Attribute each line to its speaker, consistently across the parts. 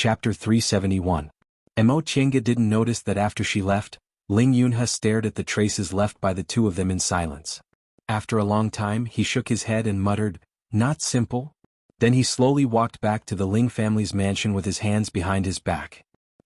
Speaker 1: Chapter 371. Mo Chenga didn't notice that after she left, Ling Yunhe stared at the traces left by the two of them in silence. After a long time he shook his head and muttered, "Not simple?" Then he slowly walked back to the Ling family's mansion with his hands behind his back.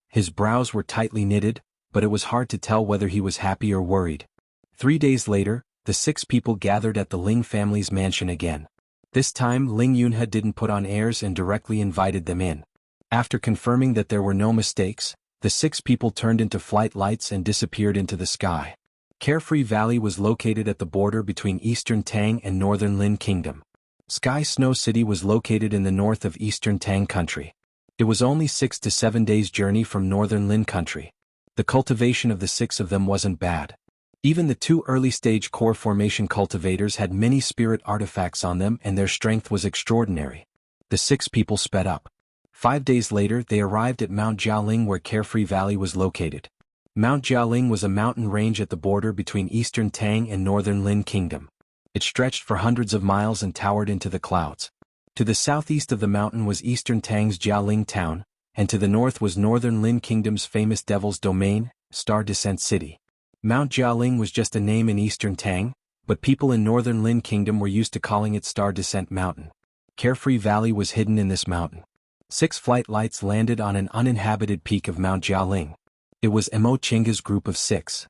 Speaker 1: His brows were tightly knitted, but it was hard to tell whether he was happy or worried. 3 days later, the 6 people gathered at the Ling family's mansion again. This time Ling Yunhe didn't put on airs and directly invited them in. After confirming that there were no mistakes, the 6 people turned into flight lights and disappeared into the sky. Carefree Valley was located at the border between Eastern Tang and Northern Lin Kingdom. Sky Snow City was located in the north of Eastern Tang Country. It was only 6 to 7 days' journey from Northern Lin Country. The cultivation of the 6 of them wasn't bad. Even the 2 early-stage core formation cultivators had many spirit artifacts on them and their strength was extraordinary. The 6 people sped up. 5 days later they arrived at Mount Jialing where Carefree Valley was located. Mount Jialing was a mountain range at the border between Eastern Tang and Northern Lin Kingdom. It stretched for hundreds of miles and towered into the clouds. To the southeast of the mountain was Eastern Tang's Jialing town, and to the north was Northern Lin Kingdom's famous Devil's Domain, Star Descent City. Mount Jialing was just a name in Eastern Tang, but people in Northern Lin Kingdom were used to calling it Star Descent Mountain. Carefree Valley was hidden in this mountain. 6 flight lights landed on an uninhabited peak of Mount Jialing. It was Mo Chenga's group of 6.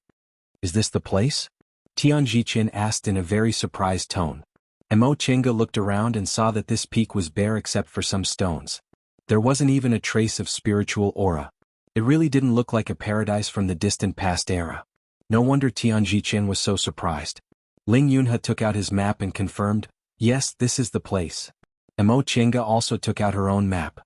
Speaker 1: "Is this the place?" Tian Zhiqian asked in a very surprised tone. Mo Chenga looked around and saw that this peak was bare except for some stones. There wasn't even a trace of spiritual aura. It really didn't look like a paradise from the distant past era. No wonder Tian Zhiqian was so surprised. Ling Yunhe took out his map and confirmed, "Yes, this is the place." Mo Chenga also took out her own map.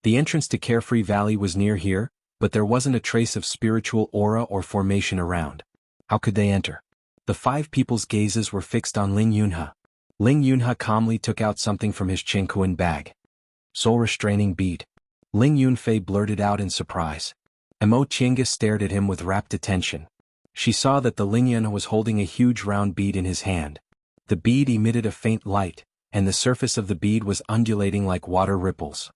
Speaker 1: The entrance to Carefree Valley was near here, but there wasn't a trace of spiritual aura or formation around. How could they enter? The 5 people's gazes were fixed on Ling Yunhe. Ling Yunhe calmly took out something from his Qingquan bag. "Soul restraining bead." Ling Yunfei blurted out in surprise. Mo Chenga stared at him with rapt attention. She saw that the Ling Yunhe was holding a huge round bead in his hand. The bead emitted a faint light, and the surface of the bead was undulating like water ripples.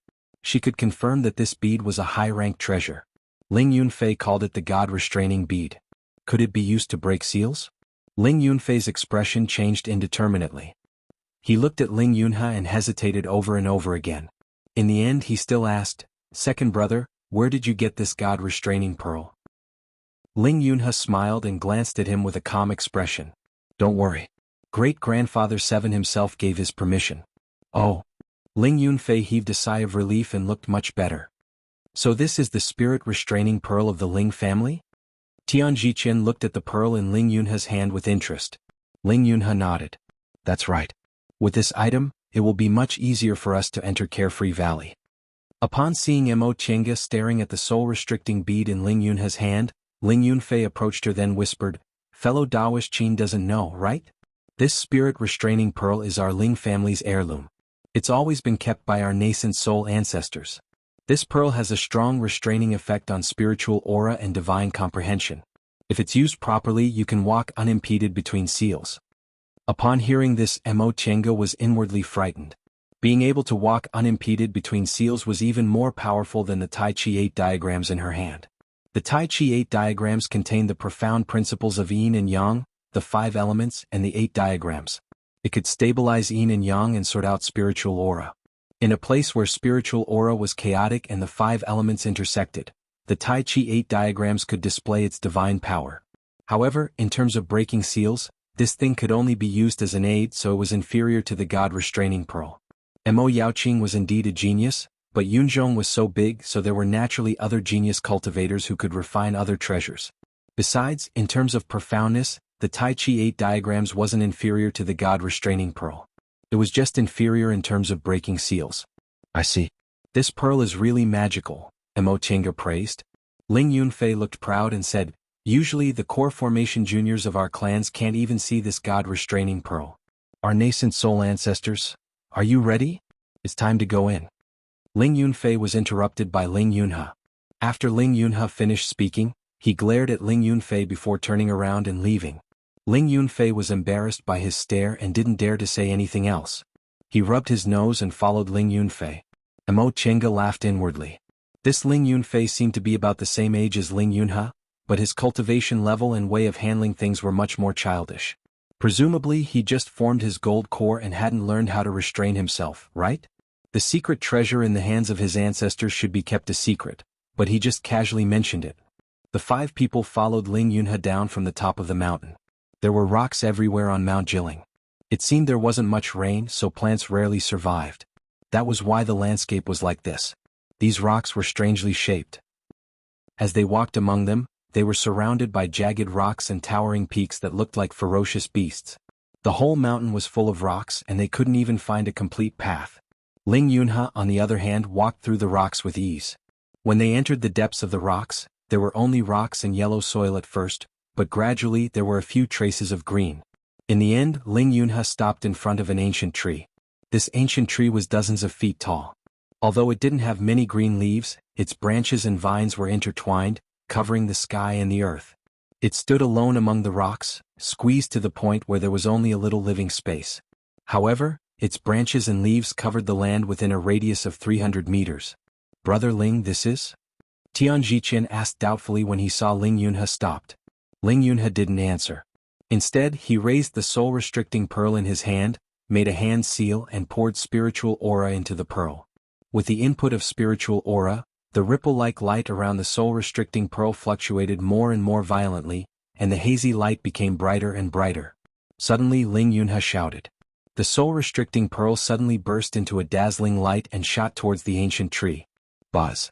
Speaker 1: She could confirm that this bead was a high-ranked treasure. Ling Yunfei called it the God-restraining bead. Could it be used to break seals? Ling Yunfei's expression changed indeterminately. He looked at Ling Yunhe and hesitated over and over again. In the end he still asked, "Second brother, where did you get this God-restraining pearl?" Ling Yunhe smiled and glanced at him with a calm expression. "Don't worry. Great-grandfather Seven himself gave his permission." "Oh." Ling Yunfei heaved a sigh of relief and looked much better. "So this is the spirit-restraining pearl of the Ling family?" Tian Zhiqian looked at the pearl in Ling Yunhe's hand with interest. Ling Yunhe nodded. "That's right. With this item, it will be much easier for us to enter Carefree Valley." Upon seeing Mo Chenga staring at the soul-restricting bead in Ling Yunhe's hand, Ling Yunfei approached her then whispered, "Fellow Daoist Qin doesn't know, right? This spirit-restraining pearl is our Ling family's heirloom. It's always been kept by our nascent soul ancestors. This pearl has a strong restraining effect on spiritual aura and divine comprehension. If it's used properly you can walk unimpeded between seals." Upon hearing this Mo Chenga was inwardly frightened. Being able to walk unimpeded between seals was even more powerful than the Tai Chi 8 diagrams in her hand. The Tai Chi 8 diagrams contain the profound principles of Yin and Yang, the 5 elements and the 8 diagrams. It could stabilize Yin and Yang and sort out spiritual aura. In a place where spiritual aura was chaotic and the 5 elements intersected, the Tai Chi 8 diagrams could display its divine power. However, in terms of breaking seals, this thing could only be used as an aid, so it was inferior to the God-restraining pearl. Mo Yaoqing was indeed a genius, but Yunzhong was so big so there were naturally other genius cultivators who could refine other treasures. Besides, in terms of profoundness, the Tai Chi 8 diagrams wasn't inferior to the God-restraining pearl. It was just inferior in terms of breaking seals. "I see. This pearl is really magical," Mo Chenga praised. Ling Yunfei looked proud and said, "Usually the core formation juniors of our clans can't even see this God-restraining pearl. Our nascent soul ancestors, are you ready? It's time to go in." Ling Yunfei was interrupted by Ling Yunhe. After Ling Yunhe finished speaking, he glared at Ling Yunfei before turning around and leaving. Ling Yunfei was embarrassed by his stare and didn't dare to say anything else. He rubbed his nose and followed Ling Yunfei. Mo Chenga laughed inwardly. This Ling Yunfei seemed to be about the same age as Ling Yunhe, but his cultivation level and way of handling things were much more childish. Presumably he just formed his gold core and hadn't learned how to restrain himself, right? The secret treasure in the hands of his ancestors should be kept a secret, but he just casually mentioned it. The 5 people followed Ling Yunhe down from the top of the mountain. There were rocks everywhere on Mount Jiling. It seemed there wasn't much rain, so plants rarely survived. That was why the landscape was like this. These rocks were strangely shaped. As they walked among them, they were surrounded by jagged rocks and towering peaks that looked like ferocious beasts. The whole mountain was full of rocks and they couldn't even find a complete path. Ling Yunhe, on the other hand, walked through the rocks with ease. When they entered the depths of the rocks, there were only rocks and yellow soil at first, but gradually there were a few traces of green. In the end, Ling Yunhe stopped in front of an ancient tree. This ancient tree was dozens of feet tall. Although it didn't have many green leaves, its branches and vines were intertwined, covering the sky and the earth. It stood alone among the rocks, squeezed to the point where there was only a little living space. However, its branches and leaves covered the land within a radius of 300 meters. "Brother Ling, this is?" Tian Ziqian asked doubtfully when he saw Ling Yunhe stopped. Ling Yunhe didn't answer. Instead, he raised the soul-restricting pearl in his hand, made a hand seal and poured spiritual aura into the pearl. With the input of spiritual aura, the ripple-like light around the soul-restricting pearl fluctuated more and more violently, and the hazy light became brighter and brighter. Suddenly Ling Yunhe shouted. The soul-restricting pearl suddenly burst into a dazzling light and shot towards the ancient tree. Buzz.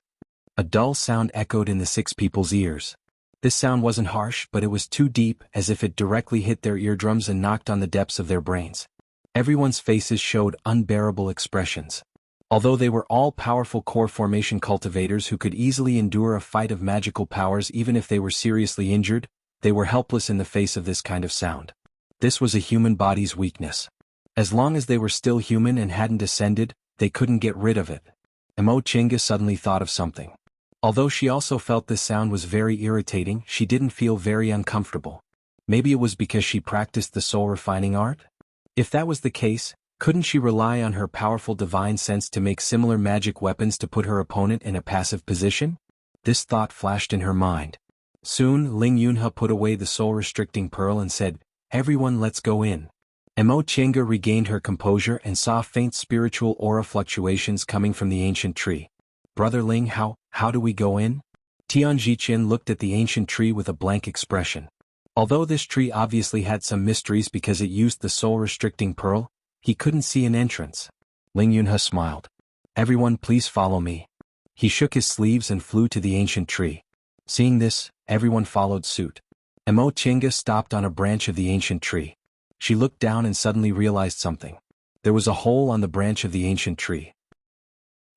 Speaker 1: A dull sound echoed in the 6 people's ears. This sound wasn't harsh, but it was too deep, as if it directly hit their eardrums and knocked on the depths of their brains. Everyone's faces showed unbearable expressions. Although they were all powerful core formation cultivators who could easily endure a fight of magical powers even if they were seriously injured, they were helpless in the face of this kind of sound. This was a human body's weakness. As long as they were still human and hadn't ascended, they couldn't get rid of it. Mo Chinga suddenly thought of something. Although she also felt this sound was very irritating, she didn't feel very uncomfortable. Maybe it was because she practiced the soul-refining art? If that was the case, couldn't she rely on her powerful divine sense to make similar magic weapons to put her opponent in a passive position? This thought flashed in her mind. Soon, Ling Yunhe put away the soul-restricting pearl and said, "Everyone, let's go in." Mo Chinga regained her composure and saw faint spiritual aura fluctuations coming from the ancient tree. "Brother Ling, how do we go in?" Tian Ziqian looked at the ancient tree with a blank expression. Although this tree obviously had some mysteries because it used the soul-restricting pearl, he couldn't see an entrance. Ling Yunhe smiled. "Everyone, please follow me." He shook his sleeves and flew to the ancient tree. Seeing this, everyone followed suit. Mo Chinga stopped on a branch of the ancient tree. She looked down and suddenly realized something. There was a hole on the branch of the ancient tree.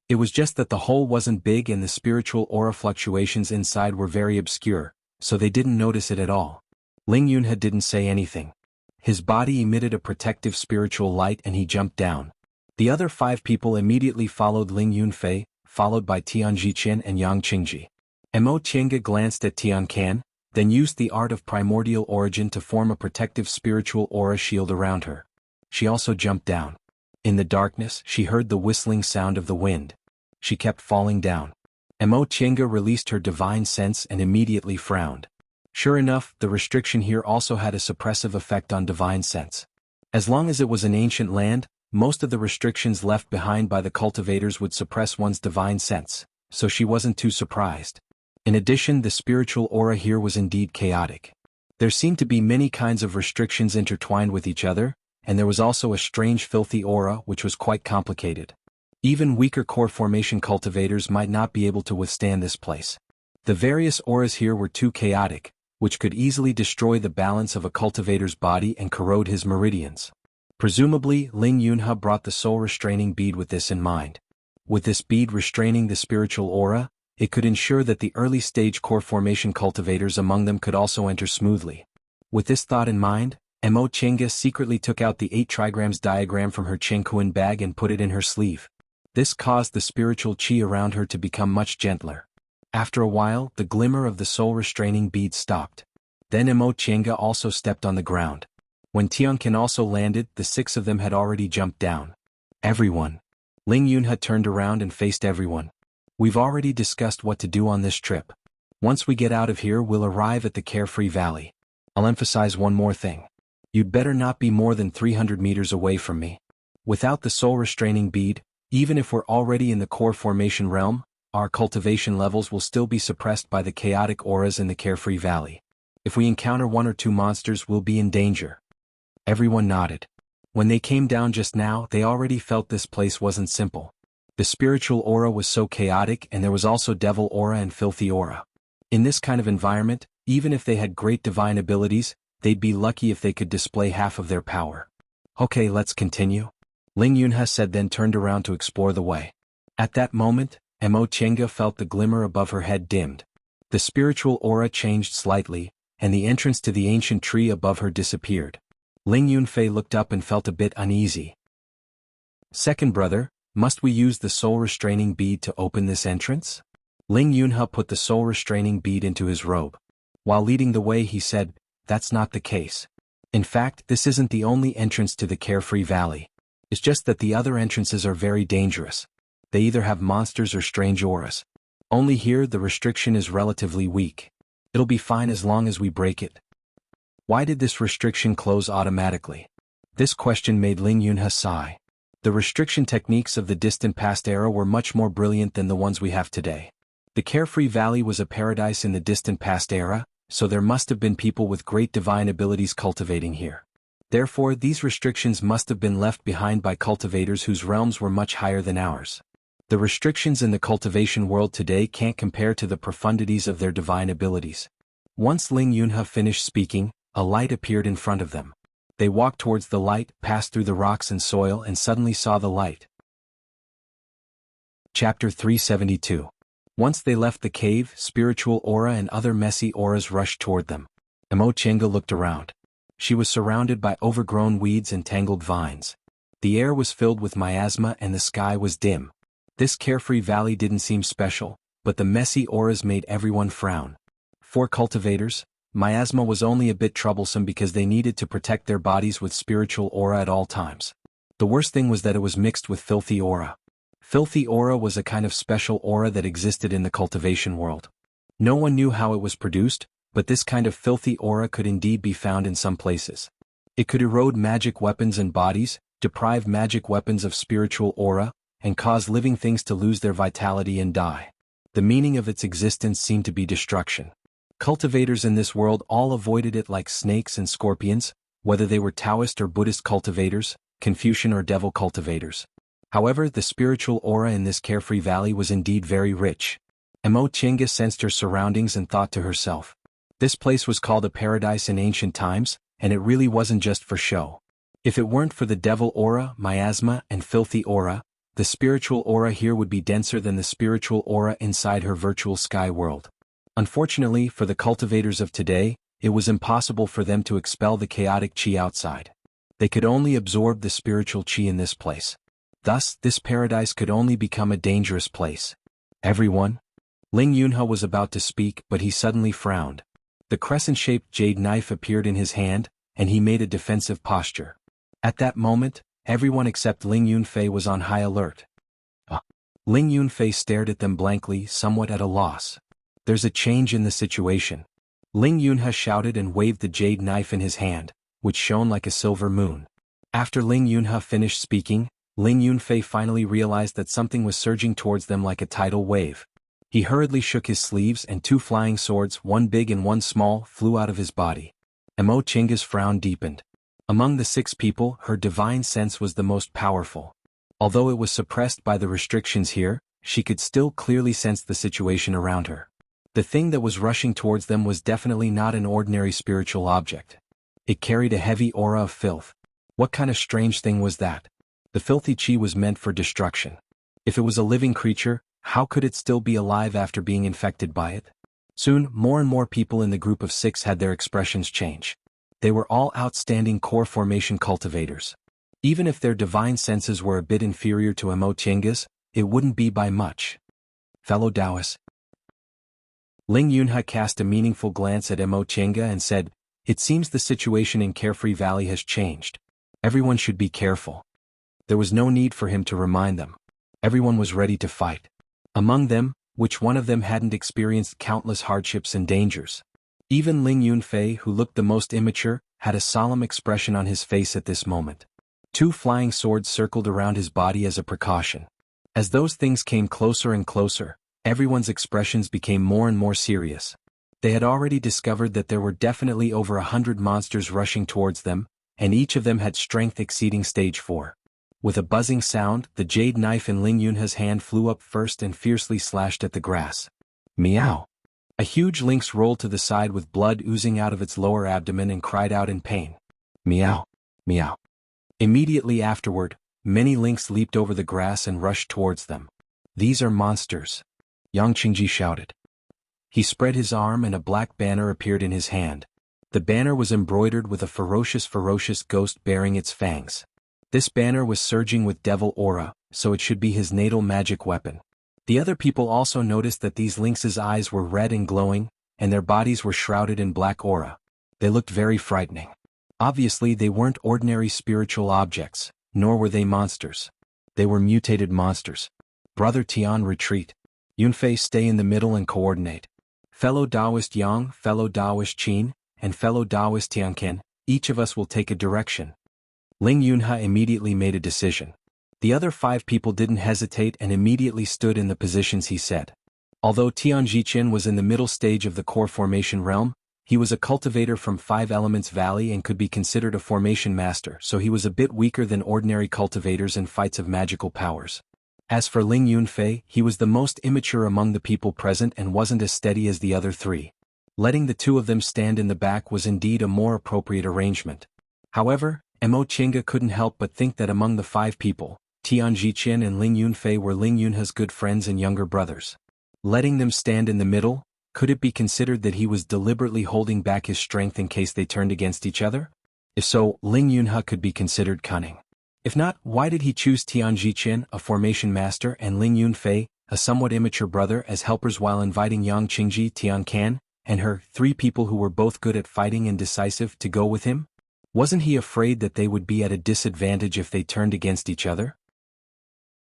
Speaker 1: It was just that the hole wasn't big and the spiritual aura fluctuations inside were very obscure, so they didn't notice it at all. Ling Yunhe didn't say anything. His body emitted a protective spiritual light and he jumped down. The other 5 people immediately followed Ling Yunfei, followed by Tian Ziqian and Yang Qingji. Mo Chinga glanced at Tian Can, then used the art of primordial origin to form a protective spiritual aura shield around her. She also jumped down. In the darkness, she heard the whistling sound of the wind. She kept falling down. Mo Chinga released her divine sense and immediately frowned. Sure enough, the restriction here also had a suppressive effect on divine sense. As long as it was an ancient land, most of the restrictions left behind by the cultivators would suppress one's divine sense, so she wasn't too surprised. In addition, the spiritual aura here was indeed chaotic. There seemed to be many kinds of restrictions intertwined with each other, and there was also a strange filthy aura which was quite complicated. Even weaker core formation cultivators might not be able to withstand this place. The various auras here were too chaotic, which could easily destroy the balance of a cultivator's body and corrode his meridians. Presumably, Ling Yunhe brought the soul-restraining bead with this in mind. With this bead restraining the spiritual aura, it could ensure that the early-stage core formation cultivators among them could also enter smoothly. With this thought in mind, Mo Chinga secretly took out the 8 trigrams diagram from her Chengkuan bag and put it in her sleeve. This caused the spiritual qi around her to become much gentler. After a while, the glimmer of the soul-restraining bead stopped. Then Mo Chinga also stepped on the ground. When Tianqin also landed, the 6 of them had already jumped down. "Everyone." Ling Yunhe turned around and faced everyone. We've already discussed what to do on this trip. Once we get out of here, we'll arrive at the Carefree Valley. I'll emphasize one more thing. You'd better not be more than 300 meters away from me. Without the soul restraining bead, even if we're already in the core formation realm, our cultivation levels will still be suppressed by the chaotic auras in the Carefree Valley. If we encounter one or two monsters, we'll be in danger. Everyone nodded. When they came down just now, they already felt this place wasn't simple. The spiritual aura was so chaotic, and there was also devil aura and filthy aura. In this kind of environment, even if they had great divine abilities, they'd be lucky if they could display half of their power. Okay, let's continue. Ling Yunhe said, then turned around to explore the way. At that moment, Mo Chenga felt the glimmer above her head dimmed. The spiritual aura changed slightly, and the entrance to the ancient tree above her disappeared. Ling Yunfei looked up and felt a bit uneasy. Second brother, must we use the soul restraining bead to open this entrance? Ling Yunhe put the soul restraining bead into his robe. While leading the way, he said, that's not the case. In fact, this isn't the only entrance to the Carefree Valley. It's just that the other entrances are very dangerous. They either have monsters or strange auras. Only here the restriction is relatively weak. It'll be fine as long as we break it. Why did this restriction close automatically? This question made Ling Yunhe sigh. The restriction techniques of the distant past era were much more brilliant than the ones we have today. The Carefree Valley was a paradise in the distant past era, so there must have been people with great divine abilities cultivating here. Therefore, these restrictions must have been left behind by cultivators whose realms were much higher than ours. The restrictions in the cultivation world today can't compare to the profundities of their divine abilities. Once Ling Yunhe finished speaking, a light appeared in front of them. They walked towards the light, passed through the rocks and soil, and suddenly saw the light. Chapter 372. Once they left the cave, spiritual aura and other messy auras rushed toward them. Mo Chenga looked around. She was surrounded by overgrown weeds and tangled vines. The air was filled with miasma and the sky was dim. This Carefree Valley didn't seem special, but the messy auras made everyone frown. For cultivators, miasma was only a bit troublesome because they needed to protect their bodies with spiritual aura at all times. The worst thing was that it was mixed with filthy aura. Filthy aura was a kind of special aura that existed in the cultivation world. No one knew how it was produced, but this kind of filthy aura could indeed be found in some places. It could erode magic weapons and bodies, deprive magic weapons of spiritual aura, and cause living things to lose their vitality and die. The meaning of its existence seemed to be destruction. Cultivators in this world all avoided it like snakes and scorpions, whether they were Taoist or Buddhist cultivators, Confucian or devil cultivators. However, the spiritual aura in this Carefree Valley was indeed very rich. Mo Chenga sensed her surroundings and thought to herself, this place was called a paradise in ancient times, and it really wasn't just for show. If it weren't for the devil aura, miasma, and filthy aura, the spiritual aura here would be denser than the spiritual aura inside her virtual sky world. Unfortunately for the cultivators of today, it was impossible for them to expel the chaotic chi outside. They could only absorb the spiritual chi in this place. Thus, this paradise could only become a dangerous place. Everyone? Ling Yunhe was about to speak, but he suddenly frowned. The crescent-shaped jade knife appeared in his hand, and he made a defensive posture. At that moment, everyone except Ling Yunfei was on high alert. Ling Yunfei stared at them blankly, somewhat at a loss. There's a change in the situation. Ling Yunhe shouted and waved the jade knife in his hand, which shone like a silver moon. After Ling Yunhe finished speaking, Ling Yunfei finally realized that something was surging towards them like a tidal wave. He hurriedly shook his sleeves and two flying swords, one big and one small, flew out of his body. Mo Chenga's frown deepened. Among the 6 people, her divine sense was the most powerful. Although it was suppressed by the restrictions here, she could still clearly sense the situation around her. The thing that was rushing towards them was definitely not an ordinary spiritual object. It carried a heavy aura of filth. What kind of strange thing was that? The filthy chi was meant for destruction. If it was a living creature, how could it still be alive after being infected by it? Soon, more and more people in the group of 6 had their expressions change. They were all outstanding core formation cultivators. Even if their divine senses were a bit inferior to Mo Chenga's, it wouldn't be by much. Fellow Taoists. Ling Yunhe cast a meaningful glance at Mo Chenga and said, it seems the situation in Carefree Valley has changed. Everyone should be careful. There was no need for him to remind them. Everyone was ready to fight. Among them, which one of them hadn't experienced countless hardships and dangers? Even Ling Yunfei, who looked the most immature, had a solemn expression on his face at this moment. 2 flying swords circled around his body as a precaution. As those things came closer and closer, everyone's expressions became more and more serious. They had already discovered that there were definitely over 100 monsters rushing towards them, and each of them had strength exceeding stage 4. With a buzzing sound, the jade knife in Ling Yunha's hand flew up first and fiercely slashed at the grass. Meow! A huge lynx rolled to the side with blood oozing out of its lower abdomen and cried out in pain. Meow! Meow! Immediately afterward, many lynx leaped over the grass and rushed towards them. These are monsters! Yang Qingji shouted. He spread his arm and a black banner appeared in his hand. The banner was embroidered with a ferocious ghost bearing its fangs. This banner was surging with devil aura, so it should be his natal magic weapon. The other people also noticed that these lynx's eyes were red and glowing, and their bodies were shrouded in black aura. They looked very frightening. Obviously they weren't ordinary spiritual objects, nor were they monsters. They were mutated monsters. Brother Tian, retreat. Yunfei, stay in the middle and coordinate. Fellow Taoist Yang, fellow Taoist Qin, and fellow Taoist Tianqian, each of us will take a direction. Ling Yunha immediately made a decision. The other 5 people didn't hesitate and immediately stood in the positions he said. Although Tian Jiqian was in the middle stage of the core formation realm, he was a cultivator from 5 Elements Valley and could be considered a formation master, so he was a bit weaker than ordinary cultivators in fights of magical powers. As for Ling Yunfei, he was the most immature among the people present and wasn't as steady as the other 3. Letting the 2 of them stand in the back was indeed a more appropriate arrangement. However, Mo Qingge couldn't help but think that among the 5 people, Tian Jiqian and Ling Yunfei were Ling Yunha's good friends and younger brothers. Letting them stand in the middle, could it be considered that he was deliberately holding back his strength in case they turned against each other? If so, Ling Yunha could be considered cunning. If not, why did he choose Tian Jiqian, a formation master, and Ling Yunfei, a somewhat immature brother, as helpers while inviting Yang Qingji, Tian Can, and her 3 people who were both good at fighting and decisive to go with him? Wasn't he afraid that they would be at a disadvantage if they turned against each other?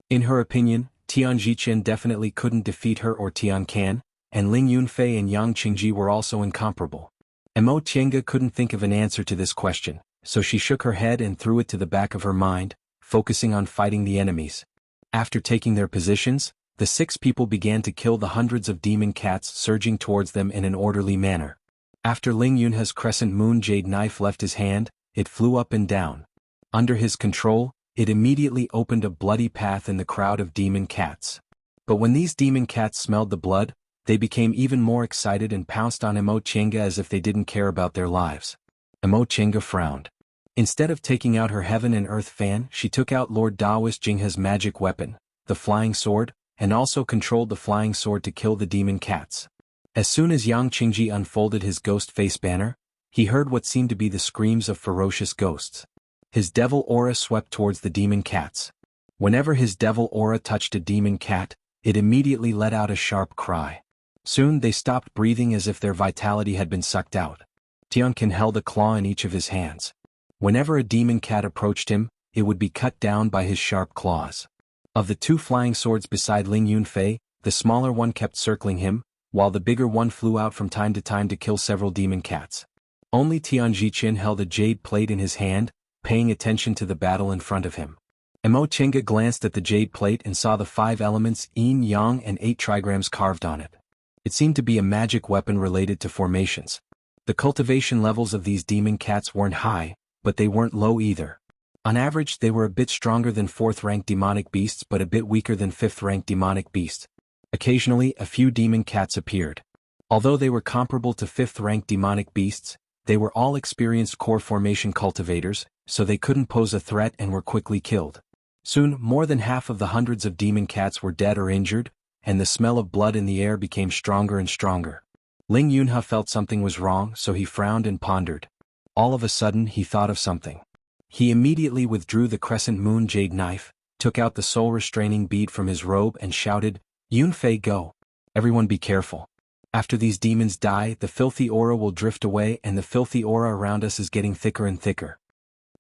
Speaker 1: In her opinion, Tian Jiqian definitely couldn't defeat her or Tian Can, and Ling Yunfei and Yang Qingji were also incomparable. Mo Qingge couldn't think of an answer to this question, so she shook her head and threw it to the back of her mind, focusing on fighting the enemies. After taking their positions, the 6 people began to kill the hundreds of demon cats surging towards them in an orderly manner. After Ling Yunha's crescent moon jade knife left his hand, it flew up and down. Under his control, it immediately opened a bloody path in the crowd of demon cats. But when these demon cats smelled the blood, they became even more excited and pounced on Mo Qingge as if they didn't care about their lives. Mo Qingge frowned. Instead of taking out her heaven and earth fan, she took out Lord Taoist Jinghe's magic weapon, the flying sword, and also controlled the flying sword to kill the demon cats. As soon as Yang Qingji unfolded his ghost face banner, he heard what seemed to be the screams of ferocious ghosts. His devil aura swept towards the demon cats. Whenever his devil aura touched a demon cat, it immediately let out a sharp cry. Soon they stopped breathing as if their vitality had been sucked out. Tianqian held a claw in each of his hands. Whenever a demon cat approached him, it would be cut down by his sharp claws. Of the 2 flying swords beside Ling Yunfei, the smaller one kept circling him, while the bigger one flew out from time to kill several demon cats. Only Tian Jiqian held a jade plate in his hand, paying attention to the battle in front of him. Mo Qingge glanced at the jade plate and saw the 5 elements yin, yang and 8 trigrams carved on it. It seemed to be a magic weapon related to formations. The cultivation levels of these demon cats weren't high, but they weren't low either. On average they were a bit stronger than 4th-ranked demonic beasts but a bit weaker than 5th-ranked demonic beasts. Occasionally a few demon cats appeared. Although they were comparable to 5th-ranked demonic beasts, they were all experienced core formation cultivators, so they couldn't pose a threat and were quickly killed. Soon, more than half of the hundreds of demon cats were dead or injured, and the smell of blood in the air became stronger and stronger. Ling Yunha felt something was wrong, so he frowned and pondered. All of a sudden he thought of something. He immediately withdrew the crescent moon jade knife, took out the soul restraining bead from his robe and shouted, "Yunfei, go! Everyone be careful. After these demons die, the filthy aura will drift away and the filthy aura around us is getting thicker and thicker."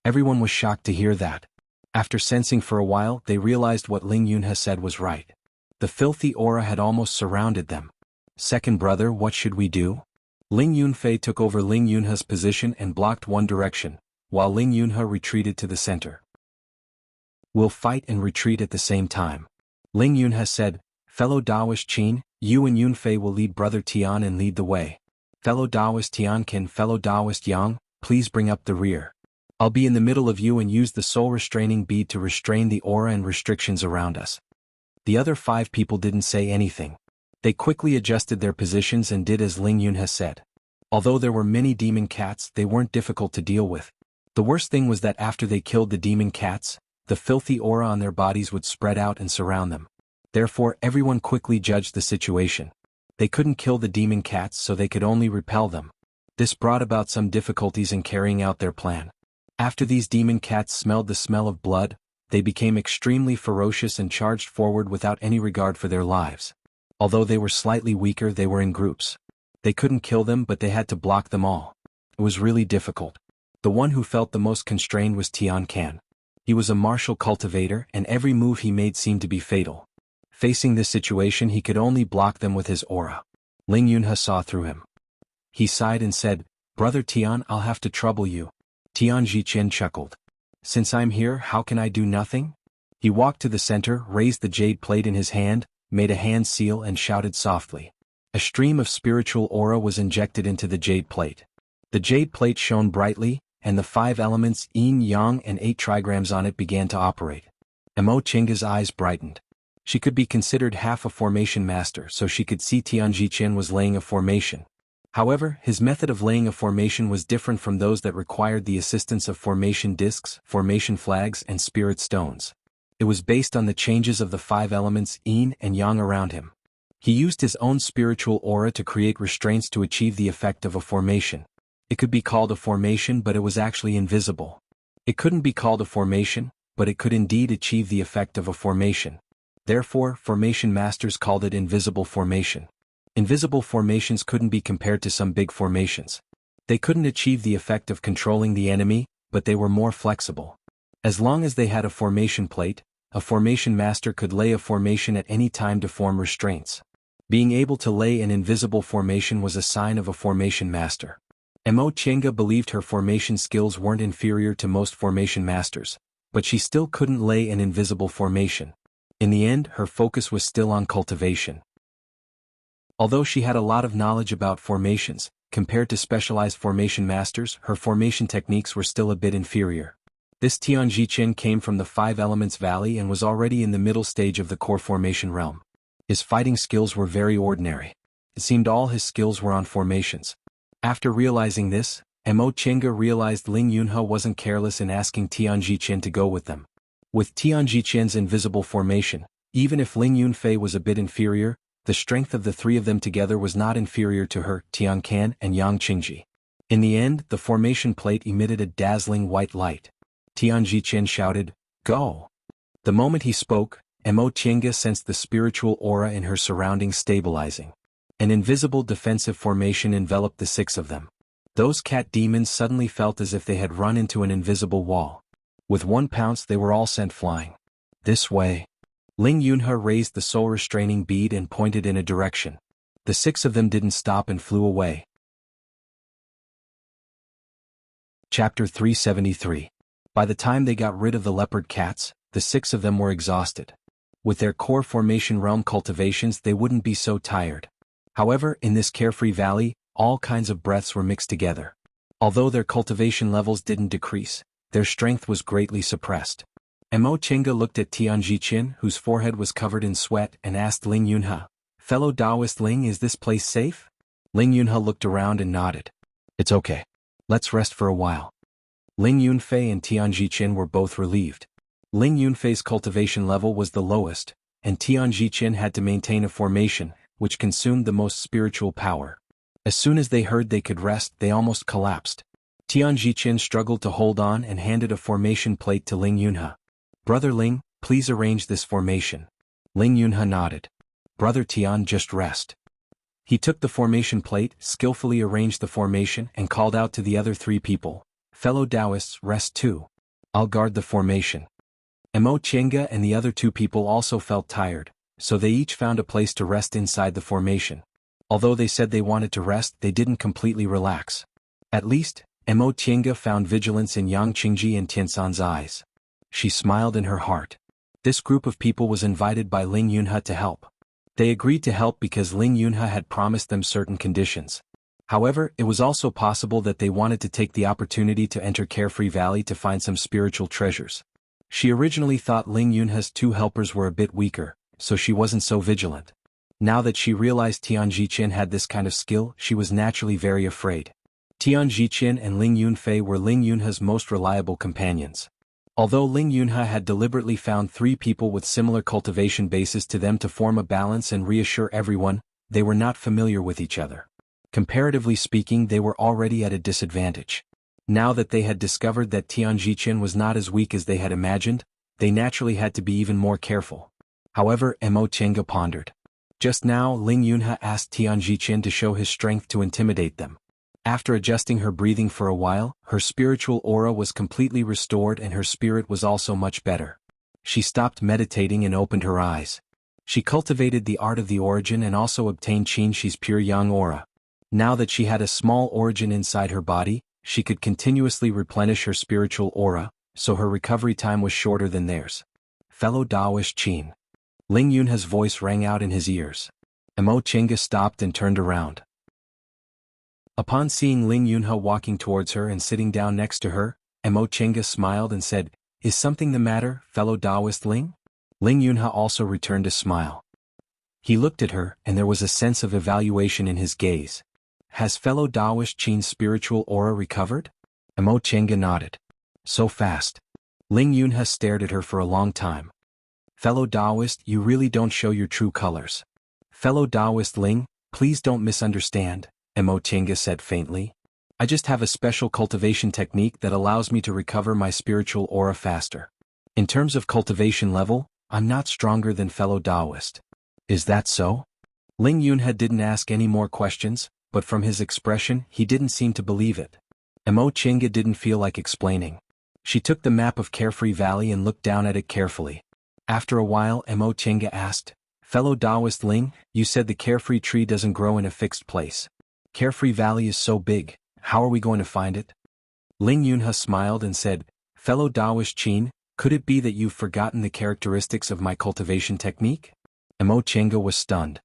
Speaker 1: Everyone was shocked to hear that. After sensing for a while, they realized what Ling Yunha said was right. The filthy aura had almost surrounded them. Second brother, what should we do? Ling Yunfei took over Ling Yunha's position and blocked one direction, while Ling Yunha retreated to the center. We'll fight and retreat at the same time. Ling Yunha said, fellow Daoist Qin, you and Yunfei will lead brother Tian and lead the way. Fellow Daoist Tianqin, fellow Daoist Yang, please bring up the rear. I'll be in the middle of you and use the soul restraining bead to restrain the aura and restrictions around us. The other 5 people didn't say anything. They quickly adjusted their positions and did as Ling Yunha said. Although there were many demon cats, they weren't difficult to deal with. The worst thing was that after they killed the demon cats, the filthy aura on their bodies would spread out and surround them. Therefore, everyone quickly judged the situation. They couldn't kill the demon cats, so they could only repel them. This brought about some difficulties in carrying out their plan. After these demon cats smelled the smell of blood, they became extremely ferocious and charged forward without any regard for their lives. Although they were slightly weaker, they were in groups. They couldn't kill them, but they had to block them all. It was really difficult. The one who felt the most constrained was Tian Can. He was a martial cultivator, and every move he made seemed to be fatal. Facing this situation, he could only block them with his aura. Ling Yunha saw through him. He sighed and said, Brother Tian, I'll have to trouble you. Tian Jichen chuckled. Since I'm here, how can I do nothing? He walked to the center, raised the jade plate in his hand, made a hand seal and shouted softly. A stream of spiritual aura was injected into the jade plate. The jade plate shone brightly, and the 5 elements yin, yang and 8 trigrams on it began to operate. Mo Chinga's eyes brightened. She could be considered half a formation master, so she could see Tian Jichen was laying a formation. However, his method of laying a formation was different from those that required the assistance of formation discs, formation flags and spirit stones. It was based on the changes of the 5 elements yin and yang around him. He used his own spiritual aura to create restraints to achieve the effect of a formation. It could be called a formation, but it was actually invisible. It couldn't be called a formation, but it could indeed achieve the effect of a formation. Therefore, formation masters called it invisible formation. Invisible formations couldn't be compared to some big formations. They couldn't achieve the effect of controlling the enemy, but they were more flexible. As long as they had a formation plate, a formation master could lay a formation at any time to form restraints. Being able to lay an invisible formation was a sign of a formation master. Mo Chenga believed her formation skills weren't inferior to most formation masters, but she still couldn't lay an invisible formation. In the end, her focus was still on cultivation. Although she had a lot of knowledge about formations, compared to specialized formation masters, her formation techniques were still a bit inferior. This Tian Jichen came from the 5 Elements Valley and was already in the middle stage of the core formation realm. His fighting skills were very ordinary. It seemed all his skills were on formations. After realizing this, Mo Chenga realized Ling Yunha wasn't careless in asking Tian Jichen to go with them. With Tian Jichen's invisible formation, even if Ling Yunfei was a bit inferior, the strength of the 3 of them together was not inferior to her, Tian Can and Yang Qingji. In the end, the formation plate emitted a dazzling white light. Tian Jichen shouted, "Go!" The moment he spoke, Mo Chenga sensed the spiritual aura in her surroundings stabilizing. An invisible defensive formation enveloped the 6 of them. Those cat demons suddenly felt as if they had run into an invisible wall. With one pounce they were all sent flying. This way. Ling Yunha raised the soul restraining bead and pointed in a direction. The 6 of them didn't stop and flew away. Chapter 373. By the time they got rid of the leopard cats, the 6 of them were exhausted. With their core formation realm cultivations they wouldn't be so tired. However, in this carefree valley, all kinds of breaths were mixed together. Although their cultivation levels didn't decrease, their strength was greatly suppressed. Mo Chenga looked at Tian Jichen, whose forehead was covered in sweat, and asked Ling Yunha, "Fellow Taoist Ling, is this place safe?" Ling Yunha looked around and nodded. "It's okay. Let's rest for a while." Ling Yunfei and Tian Jichen were both relieved. Ling Yunfei's cultivation level was the lowest, and Tian Jichen had to maintain a formation, which consumed the most spiritual power. As soon as they heard they could rest, they almost collapsed. Tian Jichen struggled to hold on and handed a formation plate to Ling Yunha. "Brother Ling, please arrange this formation." Ling Yunha nodded. "Brother Tian, just rest." He took the formation plate, skillfully arranged the formation and called out to the other 3 people, "Fellow Taoists, rest too. I'll guard the formation." Mo Chenga and the other 2 people also felt tired, so they each found a place to rest inside the formation. Although they said they wanted to rest, they didn't completely relax. At least, Mo Tiange found vigilance in Yang Qingji and Tiansan's eyes. She smiled in her heart. This group of people was invited by Ling Yunhe to help. They agreed to help because Ling Yunhe had promised them certain conditions. However, it was also possible that they wanted to take the opportunity to enter Carefree Valley to find some spiritual treasures. She originally thought Ling Yunhe's two helpers were a bit weaker, so she wasn't so vigilant. Now that she realized Tian Jiqin had this kind of skill, she was naturally very afraid. Tian Jiqin and Ling Yunfei were Ling Yunhe's most reliable companions. Although Ling Yunhe had deliberately found 3 people with similar cultivation bases to them to form a balance and reassure everyone, they were not familiar with each other. Comparatively speaking, they were already at a disadvantage. Now that they had discovered that Tian Jiqin was not as weak as they had imagined, they naturally had to be even more careful. However, Mo Tiange pondered. Just now Ling Yunhe asked Tian Jiqin to show his strength to intimidate them. After adjusting her breathing for a while, her spiritual aura was completely restored and her spirit was also much better. She stopped meditating and opened her eyes. She cultivated the art of the origin and also obtained Qin Shi's pure yang aura. Now that she had a small origin inside her body, she could continuously replenish her spiritual aura, so her recovery time was shorter than theirs. Fellow Taoist Qin. Ling Yunhe's voice rang out in his ears. Mo Tiange stopped and turned around. Upon seeing Ling Yunhe walking towards her and sitting down next to her, Mo Tiange smiled and said, "Is something the matter, fellow Taoist Ling?" Ling Yunhe also returned a smile. He looked at her, and there was a sense of evaluation in his gaze. Has fellow Taoist Qin's spiritual aura recovered? Mo Tiange nodded. So fast. Ling Yunhe stared at her for a long time. Fellow Taoist, you really don't show your true colors. Fellow Taoist Ling, please don't misunderstand, Mo Tiange said faintly. I just have a special cultivation technique that allows me to recover my spiritual aura faster. In terms of cultivation level, I'm not stronger than fellow Taoist. Is that so? Ling Yunhe didn't ask any more questions, but from his expression, he didn't seem to believe it. Mo Tiange didn't feel like explaining. She took the map of Carefree Valley and looked down at it carefully. After a while, Mo Tiange asked, Fellow Taoist Ling, you said the Carefree tree doesn't grow in a fixed place. Carefree Valley is so big, how are we going to find it? Ling Yunhe smiled and said, Fellow Taoist Qin, could it be that you've forgotten the characteristics of my cultivation technique? Mo Tiange was stunned.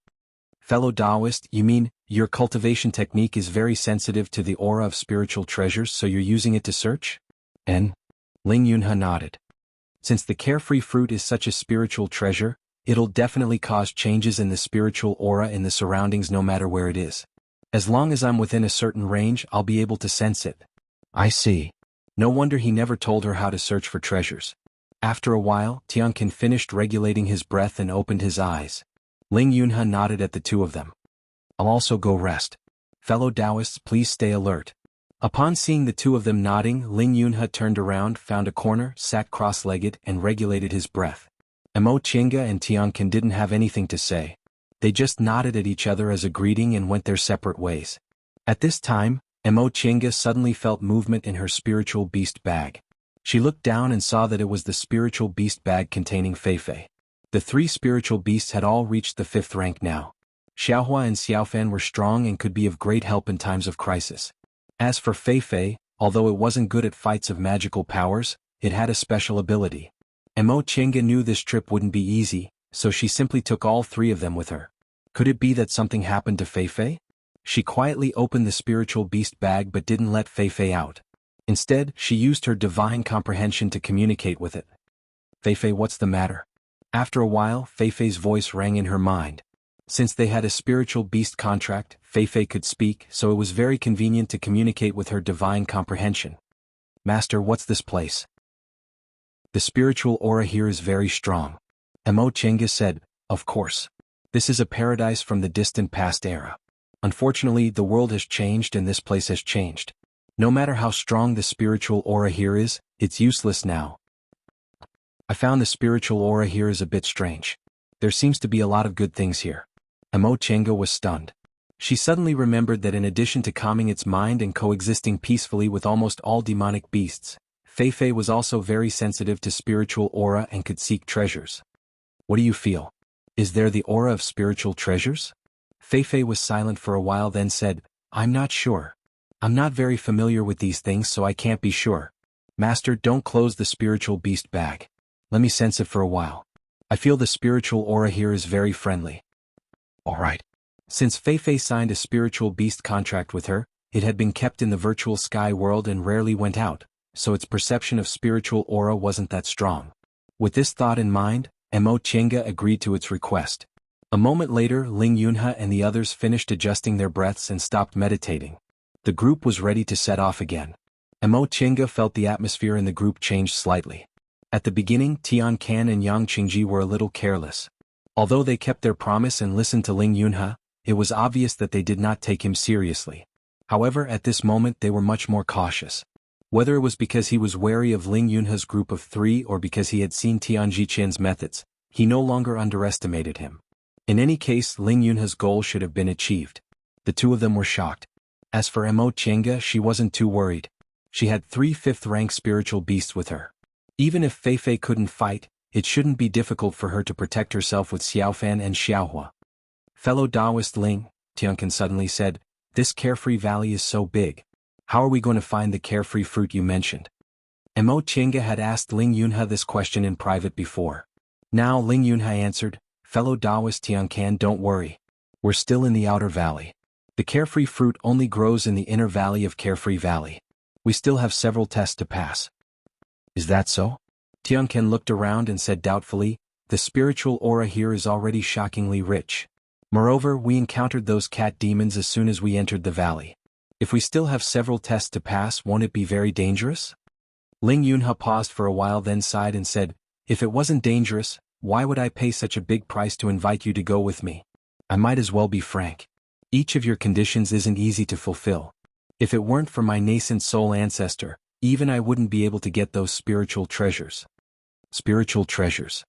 Speaker 1: Fellow Taoist, you mean, your cultivation technique is very sensitive to the aura of spiritual treasures, so you're using it to search? Ling Yunhe nodded. Since the carefree fruit is such a spiritual treasure, it'll definitely cause changes in the spiritual aura in the surroundings no matter where it is. As long as I'm within a certain range, I'll be able to sense it. I see. No wonder he never told her how to search for treasures. After a while, Tianqin finished regulating his breath and opened his eyes. Ling Yunhe nodded at the two of them. I'll also go rest. Fellow Taoists, please stay alert. Upon seeing the two of them nodding, Ling Yunhe turned around, found a corner, sat cross-legged, and regulated his breath. Mo Tiange and Tianqin didn't have anything to say. They just nodded at each other as a greeting and went their separate ways. At this time, Mo Tiange suddenly felt movement in her spiritual beast bag. She looked down and saw that it was the spiritual beast bag containing Feifei. The 3 spiritual beasts had all reached the 5th rank now. Xiaohua and Xiaofan were strong and could be of great help in times of crisis. As for Feifei, although it wasn't good at fights of magical powers, it had a special ability. Mo Tiange knew this trip wouldn't be easy, so she simply took all 3 of them with her. Could it be that something happened to Feifei? She quietly opened the spiritual beast bag but didn't let Feifei out. Instead, she used her divine comprehension to communicate with it. Feifei, what's the matter? After a while, Feifei's voice rang in her mind. Since they had a spiritual beast contract, Feifei could speak, so it was very convenient to communicate with her divine comprehension. Master, what's this place? The spiritual aura here is very strong. Mo Tiange said, Of course. This is a paradise from the distant past era. Unfortunately, the world has changed and this place has changed. No matter how strong the spiritual aura here is, it's useless now. I found the spiritual aura here is a bit strange. There seems to be a lot of good things here. Mo Tiange was stunned. She suddenly remembered that in addition to calming its mind and coexisting peacefully with almost all demonic beasts, Feifei was also very sensitive to spiritual aura and could seek treasures. What do you feel? Is there the aura of spiritual treasures? Feifei was silent for a while then said, I'm not sure. I'm not very familiar with these things so I can't be sure. Master, don't close the spiritual beast bag. Let me sense it for a while. I feel the spiritual aura here is very friendly. Alright. Since Feifei signed a spiritual beast contract with her, it had been kept in the virtual sky world and rarely went out, so its perception of spiritual aura wasn't that strong. With this thought in mind, Mo Chenga agreed to its request. A moment later, Ling Yunhe and the others finished adjusting their breaths and stopped meditating. The group was ready to set off again. Mo Chenga felt the atmosphere in the group change slightly. At the beginning, Tian Can and Yang Qingji were a little careless. Although they kept their promise and listened to Ling Yunhe, it was obvious that they did not take him seriously. However, at this moment they were much more cautious. Whether it was because he was wary of Ling Yunhe's group of three or because he had seen Tian Jichen's methods, he no longer underestimated him. In any case, Ling Yunhe's goal should have been achieved. The two of them were shocked. As for Mo Chenga, she wasn't too worried. She had 3 fifth-rank spiritual beasts with her. Even if Feifei couldn't fight, it shouldn't be difficult for her to protect herself with Xiaofan and Xiaohua. Fellow Taoist Ling, Tianqin suddenly said, this carefree valley is so big. How are we going to find the carefree fruit you mentioned? Mo Chenga had asked Ling Yunhe this question in private before. Now Ling Yunhe answered, fellow Taoist Tianqin, don't worry. We're still in the outer valley. The carefree fruit only grows in the inner valley of Carefree Valley. We still have several tests to pass. Is that so? Tianqin looked around and said doubtfully, the spiritual aura here is already shockingly rich. Moreover, we encountered those cat demons as soon as we entered the valley. If we still have several tests to pass, won't it be very dangerous? Ling Yunhe paused for a while then sighed and said, if it wasn't dangerous, why would I pay such a big price to invite you to go with me? I might as well be frank. Each of your conditions isn't easy to fulfill. If it weren't for my nascent soul ancestor, even I wouldn't be able to get those spiritual treasures. Spiritual treasures.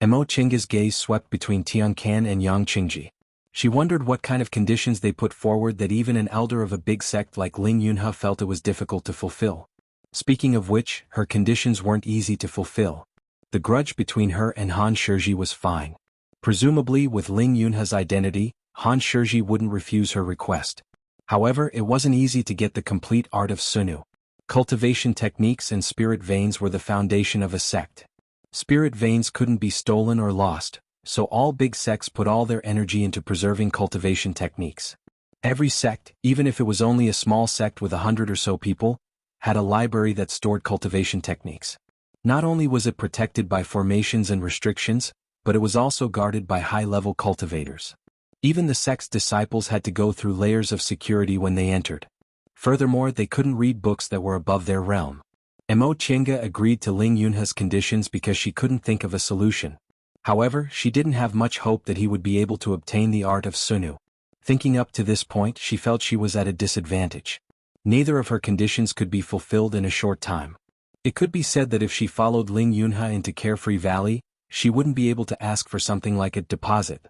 Speaker 1: Mo Chenga's gaze swept between Tian Can and Yang Qingji. She wondered what kind of conditions they put forward that even an elder of a big sect like Ling Yunhe felt it was difficult to fulfill. Speaking of which, her conditions weren't easy to fulfill. The grudge between her and Han Shiji was fine. Presumably, with Ling Yunhe's identity, Han Shiji wouldn't refuse her request. However, it wasn't easy to get the complete art of Sunu. Cultivation techniques and spirit veins were the foundation of a sect. Spirit veins couldn't be stolen or lost, so all big sects put all their energy into preserving cultivation techniques. Every sect, even if it was only a small sect with 100 or so people, had a library that stored cultivation techniques. Not only was it protected by formations and restrictions, but it was also guarded by high-level cultivators. Even the sect's disciples had to go through layers of security when they entered. Furthermore, they couldn't read books that were above their realm. Mo Chenga agreed to Ling Yunhe's conditions because she couldn't think of a solution. However, she didn't have much hope that he would be able to obtain the art of Sunu. Thinking up to this point, she felt she was at a disadvantage. Neither of her conditions could be fulfilled in a short time. It could be said that if she followed Ling Yunhe into Carefree Valley, she wouldn't be able to ask for something like a deposit.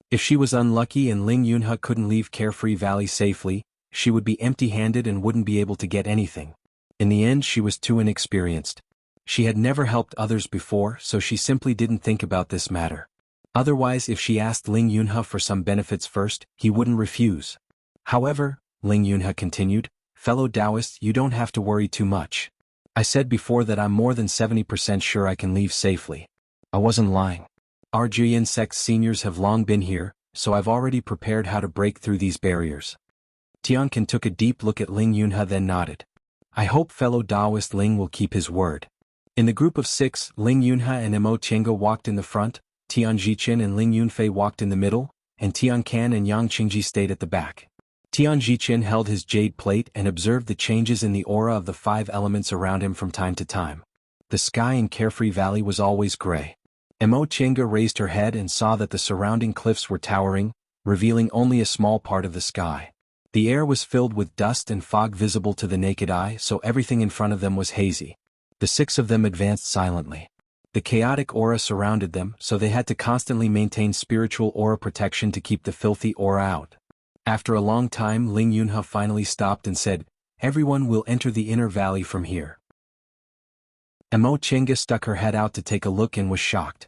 Speaker 1: If she was unlucky and Ling Yunhe couldn't leave Carefree Valley safely, she would be empty-handed and wouldn't be able to get anything. In the end, she was too inexperienced. She had never helped others before, so she simply didn't think about this matter. Otherwise, if she asked Ling Yunhe for some benefits first, he wouldn't refuse. However, Ling Yunhe continued, fellow Taoists, you don't have to worry too much. I said before that I'm more than 70% sure I can leave safely. I wasn't lying. Our Jian sect seniors have long been here, so I've already prepared how to break through these barriers. Tianqin took a deep look at Ling Yunhe then nodded. I hope fellow Taoist Ling will keep his word. In the group of 6, Ling Yunhe and Mo Chenga walked in the front, Tian Jichin and Ling Yunfei walked in the middle, and Tian Can and Yang Qingji stayed at the back. Tian Jichin held his jade plate and observed the changes in the aura of the 5 elements around him from time to time. The sky in Carefree Valley was always gray. Mo Chenga raised her head and saw that the surrounding cliffs were towering, revealing only a small part of the sky. The air was filled with dust and fog visible to the naked eye, so everything in front of them was hazy. The 6 of them advanced silently. The chaotic aura surrounded them, so they had to constantly maintain spiritual aura protection to keep the filthy aura out. After a long time, Ling Yunhe finally stopped and said, everyone will enter the inner valley from here. Mo Chenga stuck her head out to take a look and was shocked.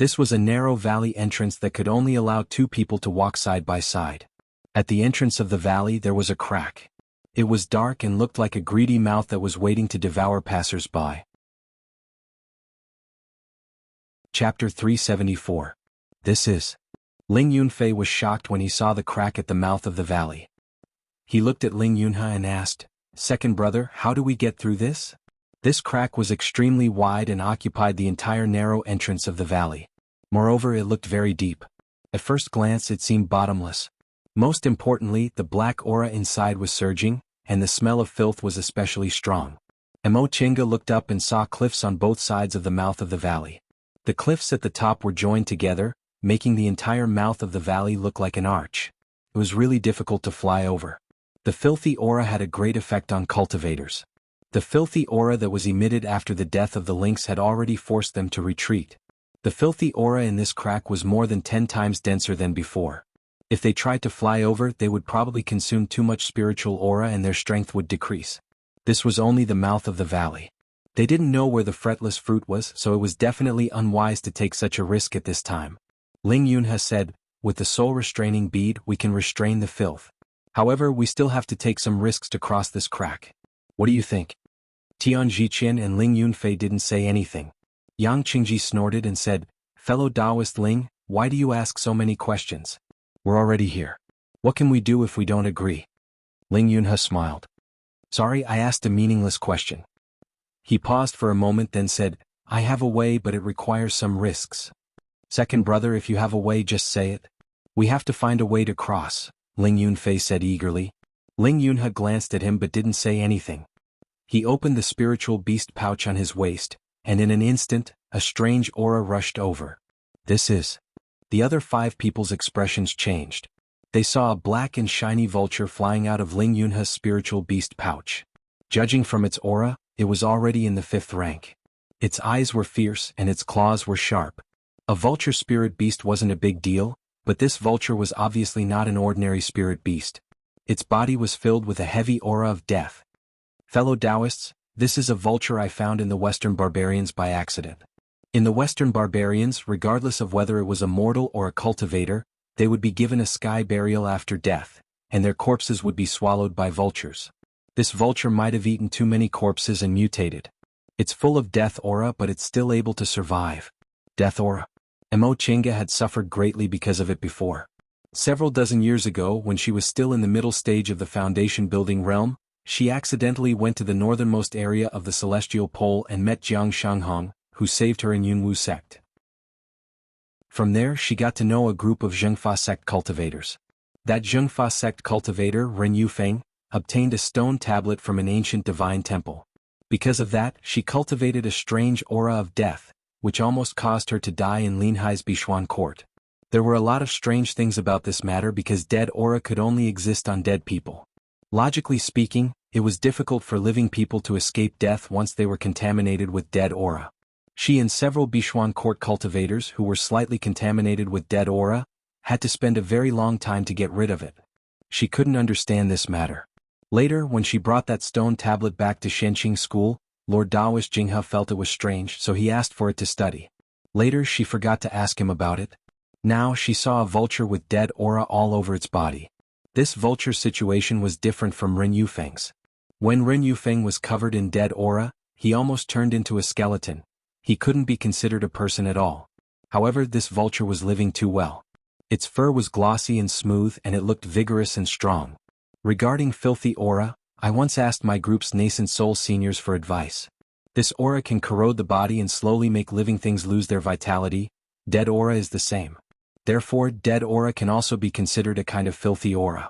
Speaker 1: This was a narrow valley entrance that could only allow 2 people to walk side by side. At the entrance of the valley there was a crack. It was dark and looked like a greedy mouth that was waiting to devour passers-by. Chapter 374. This is. Ling Yunfei was shocked when he saw the crack at the mouth of the valley. He looked at Ling Yunhe and asked, "Second brother, how do we get through this?" This crack was extremely wide and occupied the entire narrow entrance of the valley. Moreover, it looked very deep. At first glance it seemed bottomless. Most importantly, the black aura inside was surging, and the smell of filth was especially strong. Mo Chinga looked up and saw cliffs on both sides of the mouth of the valley. The cliffs at the top were joined together, making the entire mouth of the valley look like an arch. It was really difficult to fly over. The filthy aura had a great effect on cultivators. The filthy aura that was emitted after the death of the lynx had already forced them to retreat. The filthy aura in this crack was more than 10 times denser than before. If they tried to fly over, they would probably consume too much spiritual aura and their strength would decrease. This was only the mouth of the valley. They didn't know where the fretless fruit was, so it was definitely unwise to take such a risk at this time. Ling Yunhe said, "With the soul restraining bead we can restrain the filth. However, we still have to take some risks to cross this crack. What do you think?" Tian Jiqian and Ling Yunfei didn't say anything. Yang Qingji snorted and said, "Fellow Taoist Ling, why do you ask so many questions? We're already here. What can we do if we don't agree?" Ling Yunhe smiled. "Sorry, I asked a meaningless question." He paused for a moment then said, "I have a way, but it requires some risks." "Second brother, if you have a way, just say it." "We have to find a way to cross," Ling Yunfei said eagerly. Ling Yunhe glanced at him but didn't say anything. He opened the spiritual beast pouch on his waist, and in an instant, a strange aura rushed over. "This is." The other 5 people's expressions changed. They saw a black and shiny vulture flying out of Ling Yunhe's spiritual beast pouch. Judging from its aura, it was already in the 5th rank. Its eyes were fierce and its claws were sharp. A vulture spirit beast wasn't a big deal, but this vulture was obviously not an ordinary spirit beast. Its body was filled with a heavy aura of death. "Fellow Taoists, this is a vulture I found in the Western barbarians by accident." In the Western barbarians, regardless of whether it was a mortal or a cultivator, they would be given a sky burial after death, and their corpses would be swallowed by vultures. This vulture might have eaten too many corpses and mutated. It's full of death aura, but it's still able to survive. Death aura. Mo Chinga had suffered greatly because of it before. Several dozen years ago, when she was still in the middle stage of the foundation building realm, she accidentally went to the northernmost area of the celestial pole and met Jiang Shanghong, who saved her in Yunwu sect. From there she got to know a group of Zhengfa sect cultivators. That Zhengfa sect cultivator, Ren Yufeng, obtained a stone tablet from an ancient divine temple. Because of that, she cultivated a strange aura of death, which almost caused her to die in Linhai's Bishuan court. There were a lot of strange things about this matter because dead aura could only exist on dead people. Logically speaking, it was difficult for living people to escape death once they were contaminated with dead aura. She and several Bishuan court cultivators who were slightly contaminated with dead aura had to spend a very long time to get rid of it. She couldn't understand this matter. Later, when she brought that stone tablet back to Shenqing school, Lord Taoist Jinghe felt it was strange, so he asked for it to study. Later she forgot to ask him about it. Now she saw a vulture with dead aura all over its body. This vulture situation was different from Ren Yufeng's. When Ren Yufeng was covered in dead aura, he almost turned into a skeleton. He couldn't be considered a person at all. However, this vulture was living too well. Its fur was glossy and smooth and it looked vigorous and strong. Regarding filthy aura, I once asked my group's nascent soul seniors for advice. This aura can corrode the body and slowly make living things lose their vitality. Dead aura is the same. Therefore, dead aura can also be considered a kind of filthy aura.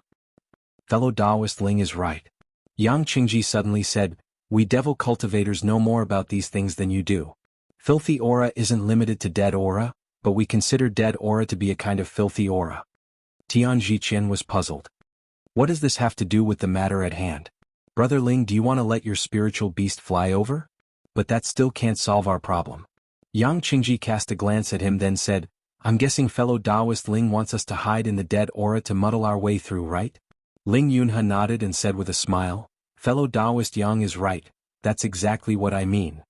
Speaker 1: Fellow Taoist Ling is right. Yang Qingji suddenly said, "We devil cultivators know more about these things than you do. Filthy aura isn't limited to dead aura, but we consider dead aura to be a kind of filthy aura." Tian Jiqian was puzzled. What does this have to do with the matter at hand? Brother Ling, do you want to let your spiritual beast fly over? But that still can't solve our problem. Yang Qingji cast a glance at him then said, "I'm guessing fellow Taoist Ling wants us to hide in the dead aura to muddle our way through, right?" Ling Yunhe nodded and said with a smile, "Fellow Taoist Yang is right, that's exactly what I mean.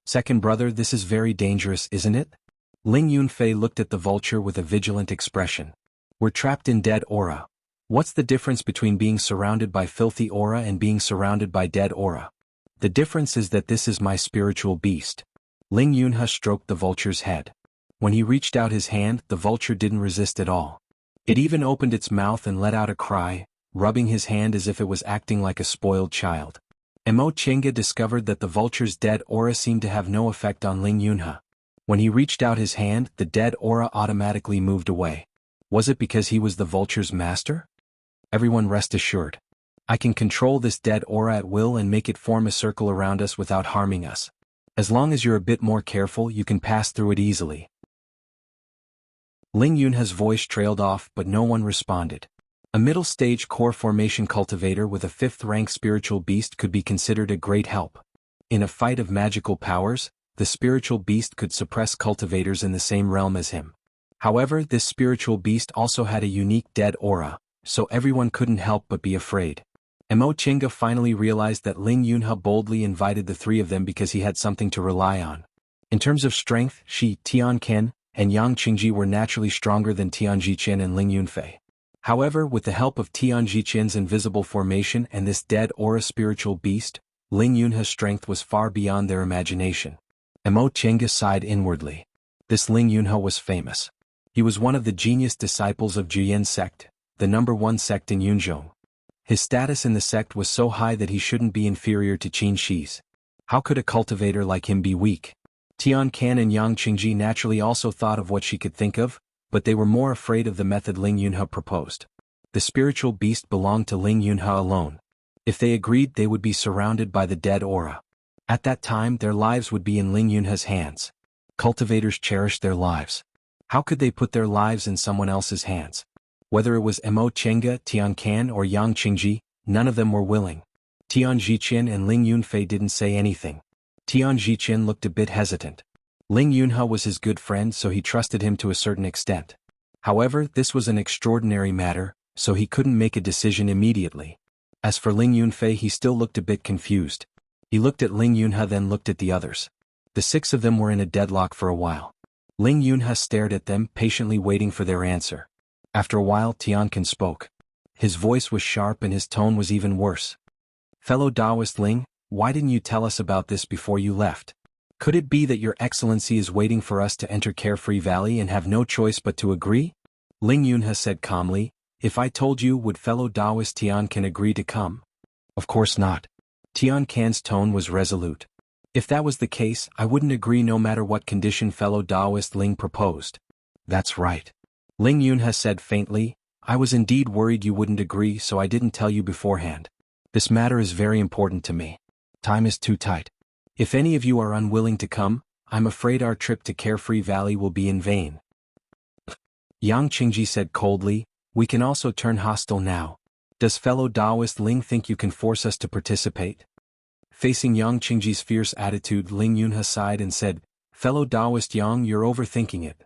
Speaker 1: Second brother, this is very dangerous, isn't it?" Ling Yunfei looked at the vulture with a vigilant expression. We're trapped in dead aura. What's the difference between being surrounded by filthy aura and being surrounded by dead aura? The difference is that this is my spiritual beast. Ling Yunhe stroked the vulture's head. When he reached out his hand, the vulture didn't resist at all. It even opened its mouth and let out a cry, rubbing his hand as if it was acting like a spoiled child. Mo Chenga discovered that the vulture's dead aura seemed to have no effect on Ling Yunhe. When he reached out his hand, the dead aura automatically moved away. Was it because he was the vulture's master? Everyone rest assured. I can control this dead aura at will and make it form a circle around us without harming us. As long as you're a bit more careful, you can pass through it easily. Ling Yunhe's voice trailed off, but no one responded. A middle-stage core formation cultivator with a 5th-rank spiritual beast could be considered a great help. In a fight of magical powers, the spiritual beast could suppress cultivators in the same realm as him. However, this spiritual beast also had a unique dead aura, so everyone couldn't help but be afraid. Mo Chenga finally realized that Ling Yunhe boldly invited the three of them because he had something to rely on. In terms of strength, she, Tian Ken, and Yang Qingji were naturally stronger than Tian Jiqian and Ling Yunfei. However, with the help of Tian Jiqian's invisible formation and this dead aura spiritual beast, Ling Yunhe's strength was far beyond their imagination. Mo Chenga sighed inwardly. This Ling Yunhe was famous. He was one of the genius disciples of Juyin sect, the #1 sect in Yunzhong. His status in the sect was so high that he shouldn't be inferior to Qin Shi's. How could a cultivator like him be weak? Tian Kan and Yang Qingji naturally also thought of what she could think of, but they were more afraid of the method Ling Yunhe proposed. The spiritual beast belonged to Ling Yunhe alone. If they agreed, they would be surrounded by the dead aura. At that time, their lives would be in Ling Yunhe's hands. Cultivators cherished their lives. How could they put their lives in someone else's hands? Whether it was Mo Chenga, Tian Kan, or Yang Qingji, none of them were willing. Tian Jiqian and Ling Yunfei didn't say anything. Tian Jiqian looked a bit hesitant. Ling Yunhe was his good friend, so he trusted him to a certain extent. However, this was an extraordinary matter, so he couldn't make a decision immediately. As for Ling Yunfei, he still looked a bit confused. He looked at Ling Yunhe, then looked at the others. The 6 of them were in a deadlock for a while. Ling Yunhe stared at them, patiently waiting for their answer. After a while, Tian Kan spoke. His voice was sharp and his tone was even worse. Fellow Taoist Ling, why didn't you tell us about this before you left? Could it be that your excellency is waiting for us to enter Carefree Valley and have no choice but to agree? Ling Yunhe said calmly, if I told you, would fellow Taoist Tian Kan agree to come? Of course not. Tian Kan's tone was resolute. If that was the case, I wouldn't agree no matter what condition fellow Taoist Ling proposed. That's right. Ling Yunhe said faintly, I was indeed worried you wouldn't agree, so I didn't tell you beforehand. This matter is very important to me. Time is too tight. If any of you are unwilling to come, I'm afraid our trip to Carefree Valley will be in vain. Yang Qingji said coldly, we can also turn hostile now. Does fellow Taoist Ling think you can force us to participate? Facing Yang Qingji's fierce attitude, Ling Yunhe sighed and said, fellow Taoist Yang, you're overthinking it.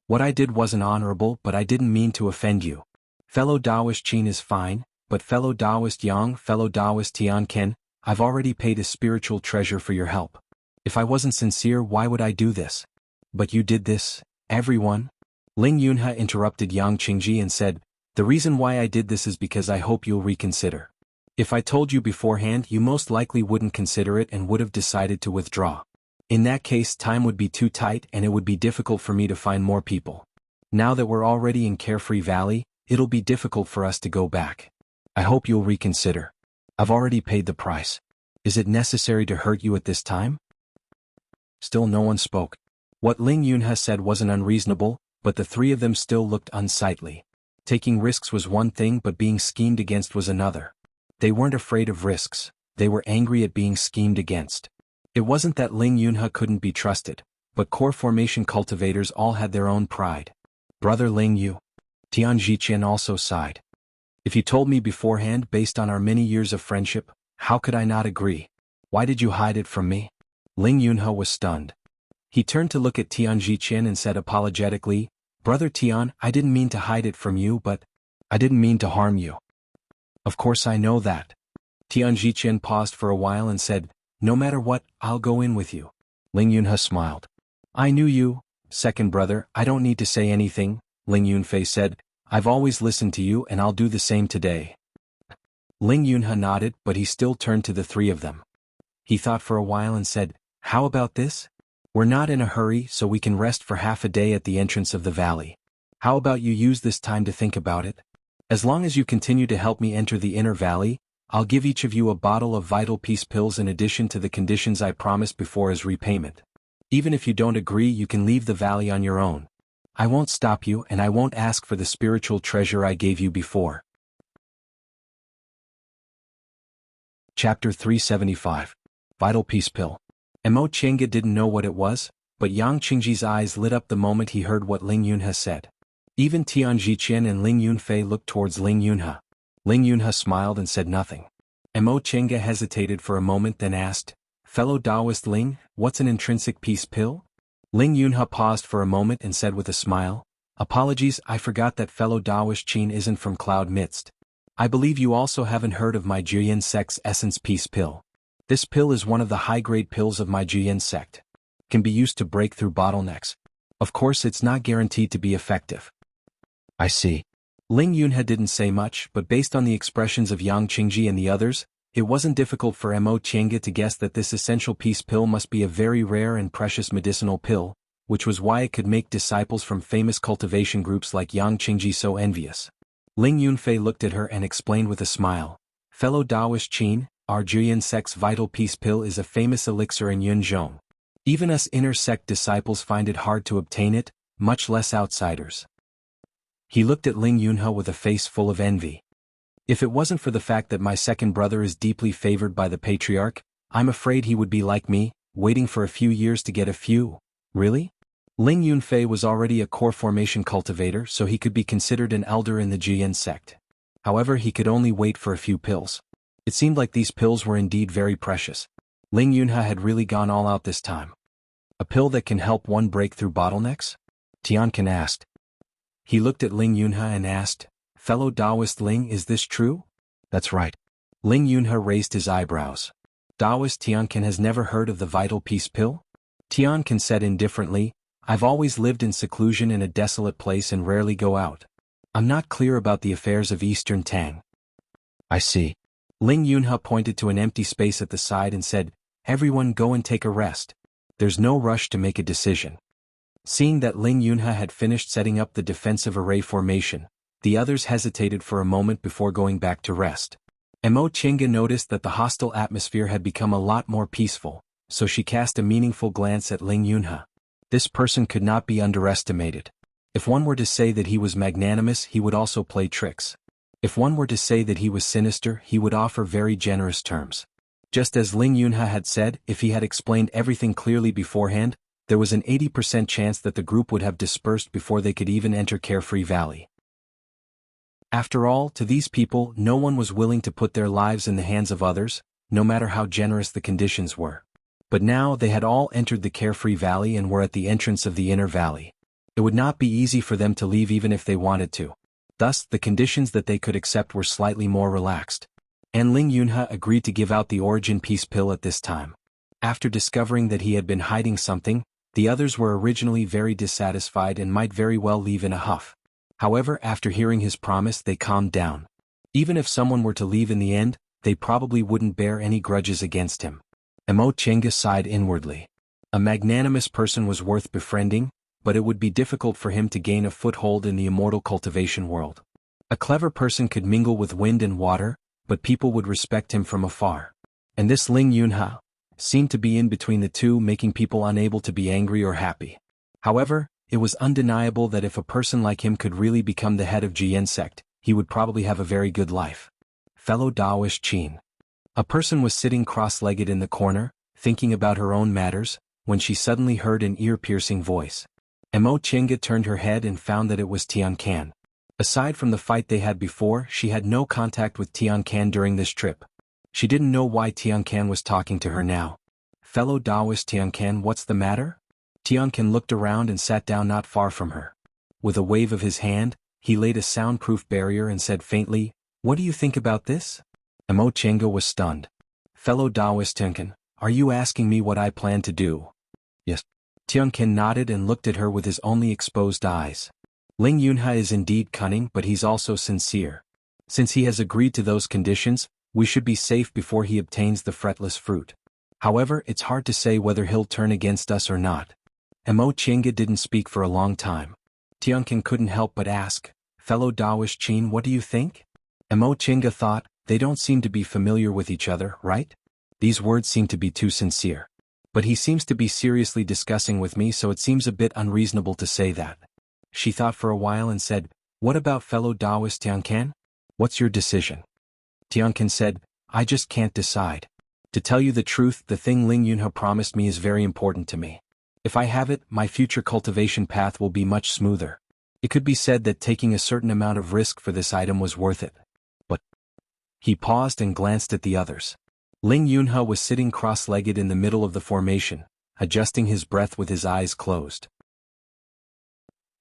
Speaker 1: What I did wasn't honorable, but I didn't mean to offend you. Fellow Taoist Qin is fine, but fellow Taoist Yang, fellow Taoist Tian Ken, I've already paid a spiritual treasure for your help. If I wasn't sincere, why would I do this? But you did this, everyone. Ling Yunhe interrupted Yang Qingji and said, the reason why I did this is because I hope you'll reconsider. If I told you beforehand, you most likely wouldn't consider it and would have decided to withdraw. In that case, time would be too tight and it would be difficult for me to find more people. Now that we're already in Carefree Valley, it'll be difficult for us to go back. I hope you'll reconsider. I've already paid the price. Is it necessary to hurt you at this time? Still no one spoke. What Ling Yunhe said wasn't unreasonable, but the 3 of them still looked unsightly. Taking risks was one thing, but being schemed against was another. They weren't afraid of risks, they were angry at being schemed against. It wasn't that Ling Yunhe couldn't be trusted, but core formation cultivators all had their own pride. Brother Ling Yu. Tian Jiqian also sighed. If you told me beforehand based on our many years of friendship, how could I not agree? Why did you hide it from me? Ling Yunhe was stunned. He turned to look at Tian Jiqian and said apologetically, Brother Tian, I didn't mean to hide it from you, but I didn't mean to harm you. Of course I know that. Tian Jiqian paused for a while and said, no matter what, I'll go in with you. Ling Yunhe smiled. I knew you, second brother, I don't need to say anything, Ling Yunfei said. I've always listened to you and I'll do the same today. Ling Yunha nodded, but he still turned to the three of them. He thought for a while and said, how about this? We're not in a hurry, so we can rest for half a day at the entrance of the valley. How about you use this time to think about it? As long as you continue to help me enter the inner valley, I'll give each of you a bottle of vital peace pills in addition to the conditions I promised before as repayment. Even if you don't agree, you can leave the valley on your own. I won't stop you and I won't ask for the spiritual treasure I gave you before. Chapter 375. Vital Peace Pill. Mo Chenga didn't know what it was, but Yang Qingji's eyes lit up the moment he heard what Ling Yunha said. Even Tian Zhiqian and Ling Yunfei looked towards Ling Yunha. Ling Yunha smiled and said nothing. Mo Chenga hesitated for a moment, then asked, fellow Taoist Ling, what's an intrinsic peace pill? Ling Yunha paused for a moment and said with a smile, apologies, I forgot that fellow Taoist Qin isn't from Cloud Midst. I believe you also haven't heard of my Juyin sect's essence peace pill. This pill is one of the high-grade pills of my Juyin sect. It can be used to break through bottlenecks. Of course, it's not guaranteed to be effective. I see. Ling Yunha didn't say much, but based on the expressions of Yang Qingji and the others, it wasn't difficult for Mo Chenga to guess that this essential peace pill must be a very rare and precious medicinal pill, which was why it could make disciples from famous cultivation groups like Yang Qingji so envious. Ling Yunfei looked at her and explained with a smile, fellow Taoist Qin, our Juyin sect's vital peace pill is a famous elixir in Yunzhong. Even us inner sect disciples find it hard to obtain it, much less outsiders. He looked at Ling Yunha with a face full of envy. If it wasn't for the fact that my second brother is deeply favored by the patriarch, I'm afraid he would be like me, waiting for a few years to get a few. Really? Ling Yunfei was already a core formation cultivator, so he could be considered an elder in the Juyin sect. However, he could only wait for a few pills. It seemed like these pills were indeed very precious. Ling Yunha had really gone all out this time. A pill that can help one break through bottlenecks? Tianqin asked. He looked at Ling Yunha and asked, fellow Taoist Ling, is this true? That's right. Ling Yunha raised his eyebrows. Taoist Tianqin has never heard of the vital peace pill? Tianqin said indifferently, I've always lived in seclusion in a desolate place and rarely go out. I'm not clear about the affairs of Eastern Tang. I see. Ling Yunha pointed to an empty space at the side and said, everyone go and take a rest. There's no rush to make a decision. Seeing that Ling Yunha had finished setting up the defensive array formation, the others hesitated for a moment before going back to rest. Mo Chenga noticed that the hostile atmosphere had become a lot more peaceful, so she cast a meaningful glance at Ling Yunha. This person could not be underestimated. If one were to say that he was magnanimous, he would also play tricks. If one were to say that he was sinister, he would offer very generous terms. Just as Ling Yunha had said, if he had explained everything clearly beforehand, there was an 80% chance that the group would have dispersed before they could even enter Carefree Valley. After all, to these people, no one was willing to put their lives in the hands of others, no matter how generous the conditions were. But now they had all entered the Carefree Valley and were at the entrance of the inner valley. It would not be easy for them to leave even if they wanted to. Thus, the conditions that they could accept were slightly more relaxed. And Ling Yunha agreed to give out the origin peace pill at this time. After discovering that he had been hiding something, the others were originally very dissatisfied and might very well leave in a huff. However, after hearing his promise, they calmed down. Even if someone were to leave in the end, they probably wouldn't bear any grudges against him. Mo Chenga sighed inwardly. A magnanimous person was worth befriending, but it would be difficult for him to gain a foothold in the immortal cultivation world. A clever person could mingle with wind and water, but people would respect him from afar. And this Ling Yunha seemed to be in between the two, making people unable to be angry or happy. However, it was undeniable that if a person like him could really become the head of Juyin sect, he would probably have a very good life. Fellow Taoist Qin. A person was sitting cross-legged in the corner, thinking about her own matters, when she suddenly heard an ear-piercing voice. Mo Chenga turned her head and found that it was Tianqin. Aside from the fight they had before, she had no contact with Tianqin during this trip. She didn't know why Tianqin was talking to her now. Fellow Taoist Tianqin, what's the matter? Tianqin looked around and sat down not far from her. With a wave of his hand, he laid a soundproof barrier and said faintly, what do you think about this? Mo Chenga was stunned. Fellow Taoist Tianqin, are you asking me what I plan to do? Yes. Tianqian nodded and looked at her with his only exposed eyes. Ling Yunhe is indeed cunning, but he's also sincere. Since he has agreed to those conditions, we should be safe before he obtains the fretless fruit. However, it's hard to say whether he'll turn against us or not. Mo Qingge didn't speak for a long time. Tianqian couldn't help but ask, "Fellow Daoist Qin, what do you think?" Mo Qingge thought, they don't seem to be familiar with each other, right? These words seem to be too sincere. But he seems to be seriously discussing with me, so it seems a bit unreasonable to say that. She thought for a while and said, "What about fellow Daoist Tianqian? What's your decision?" Tianqian said, "I just can't decide. To tell you the truth, the thing Ling Yunhe promised me is very important to me. If I have it, my future cultivation path will be much smoother. It could be said that taking a certain amount of risk for this item was worth it." But he paused and glanced at the others. Ling Yunhe was sitting cross-legged in the middle of the formation, adjusting his breath with his eyes closed.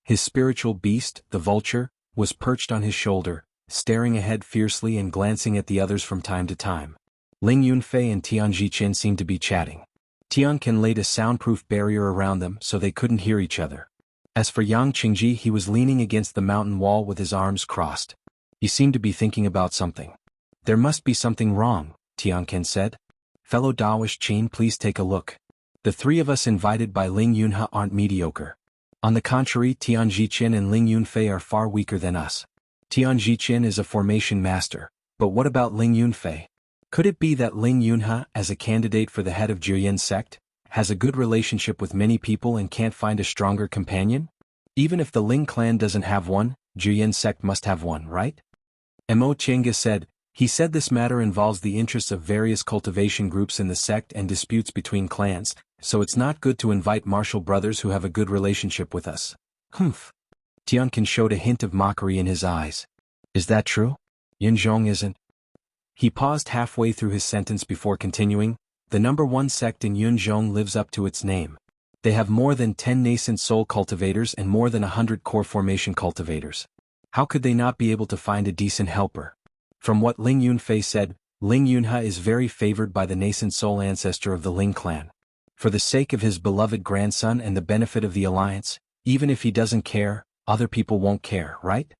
Speaker 1: His spiritual beast, the vulture, was perched on his shoulder, staring ahead fiercely and glancing at the others from time to time. Ling Yunfei and Tian Ziqin seemed to be chatting. Tianqian laid a soundproof barrier around them so they couldn't hear each other. As for Yang Qingji, he was leaning against the mountain wall with his arms crossed. He seemed to be thinking about something. "There must be something wrong," Tianqian said. "Fellow Daoist Qin, please take a look. The three of us invited by Ling Yunhe aren't mediocre. On the contrary, Tian Ziqin and Ling Yunfei are far weaker than us. Tian Ziqin is a formation master, but what about Ling Yunfei? Could it be that Ling Yunhe, as a candidate for the head of Juyin sect, has a good relationship with many people and can't find a stronger companion? Even if the Ling clan doesn't have one, Juyin sect must have one, right?" Mo Qingge said, "He said this matter involves the interests of various cultivation groups in the sect and disputes between clans, so it's not good to invite martial brothers who have a good relationship with us." "Humph." Tianqian showed a hint of mockery in his eyes. "Is that true? Yunzhong isn't?" He paused halfway through his sentence before continuing, "The number one sect in Yunzhong lives up to its name. They have more than 10 nascent soul cultivators and more than 100 core formation cultivators. How could they not be able to find a decent helper? From what Ling Yunfei said, Ling Yunhe is very favored by the nascent soul ancestor of the Ling clan. For the sake of his beloved grandson and the benefit of the alliance, even if he doesn't care, other people won't care, right?"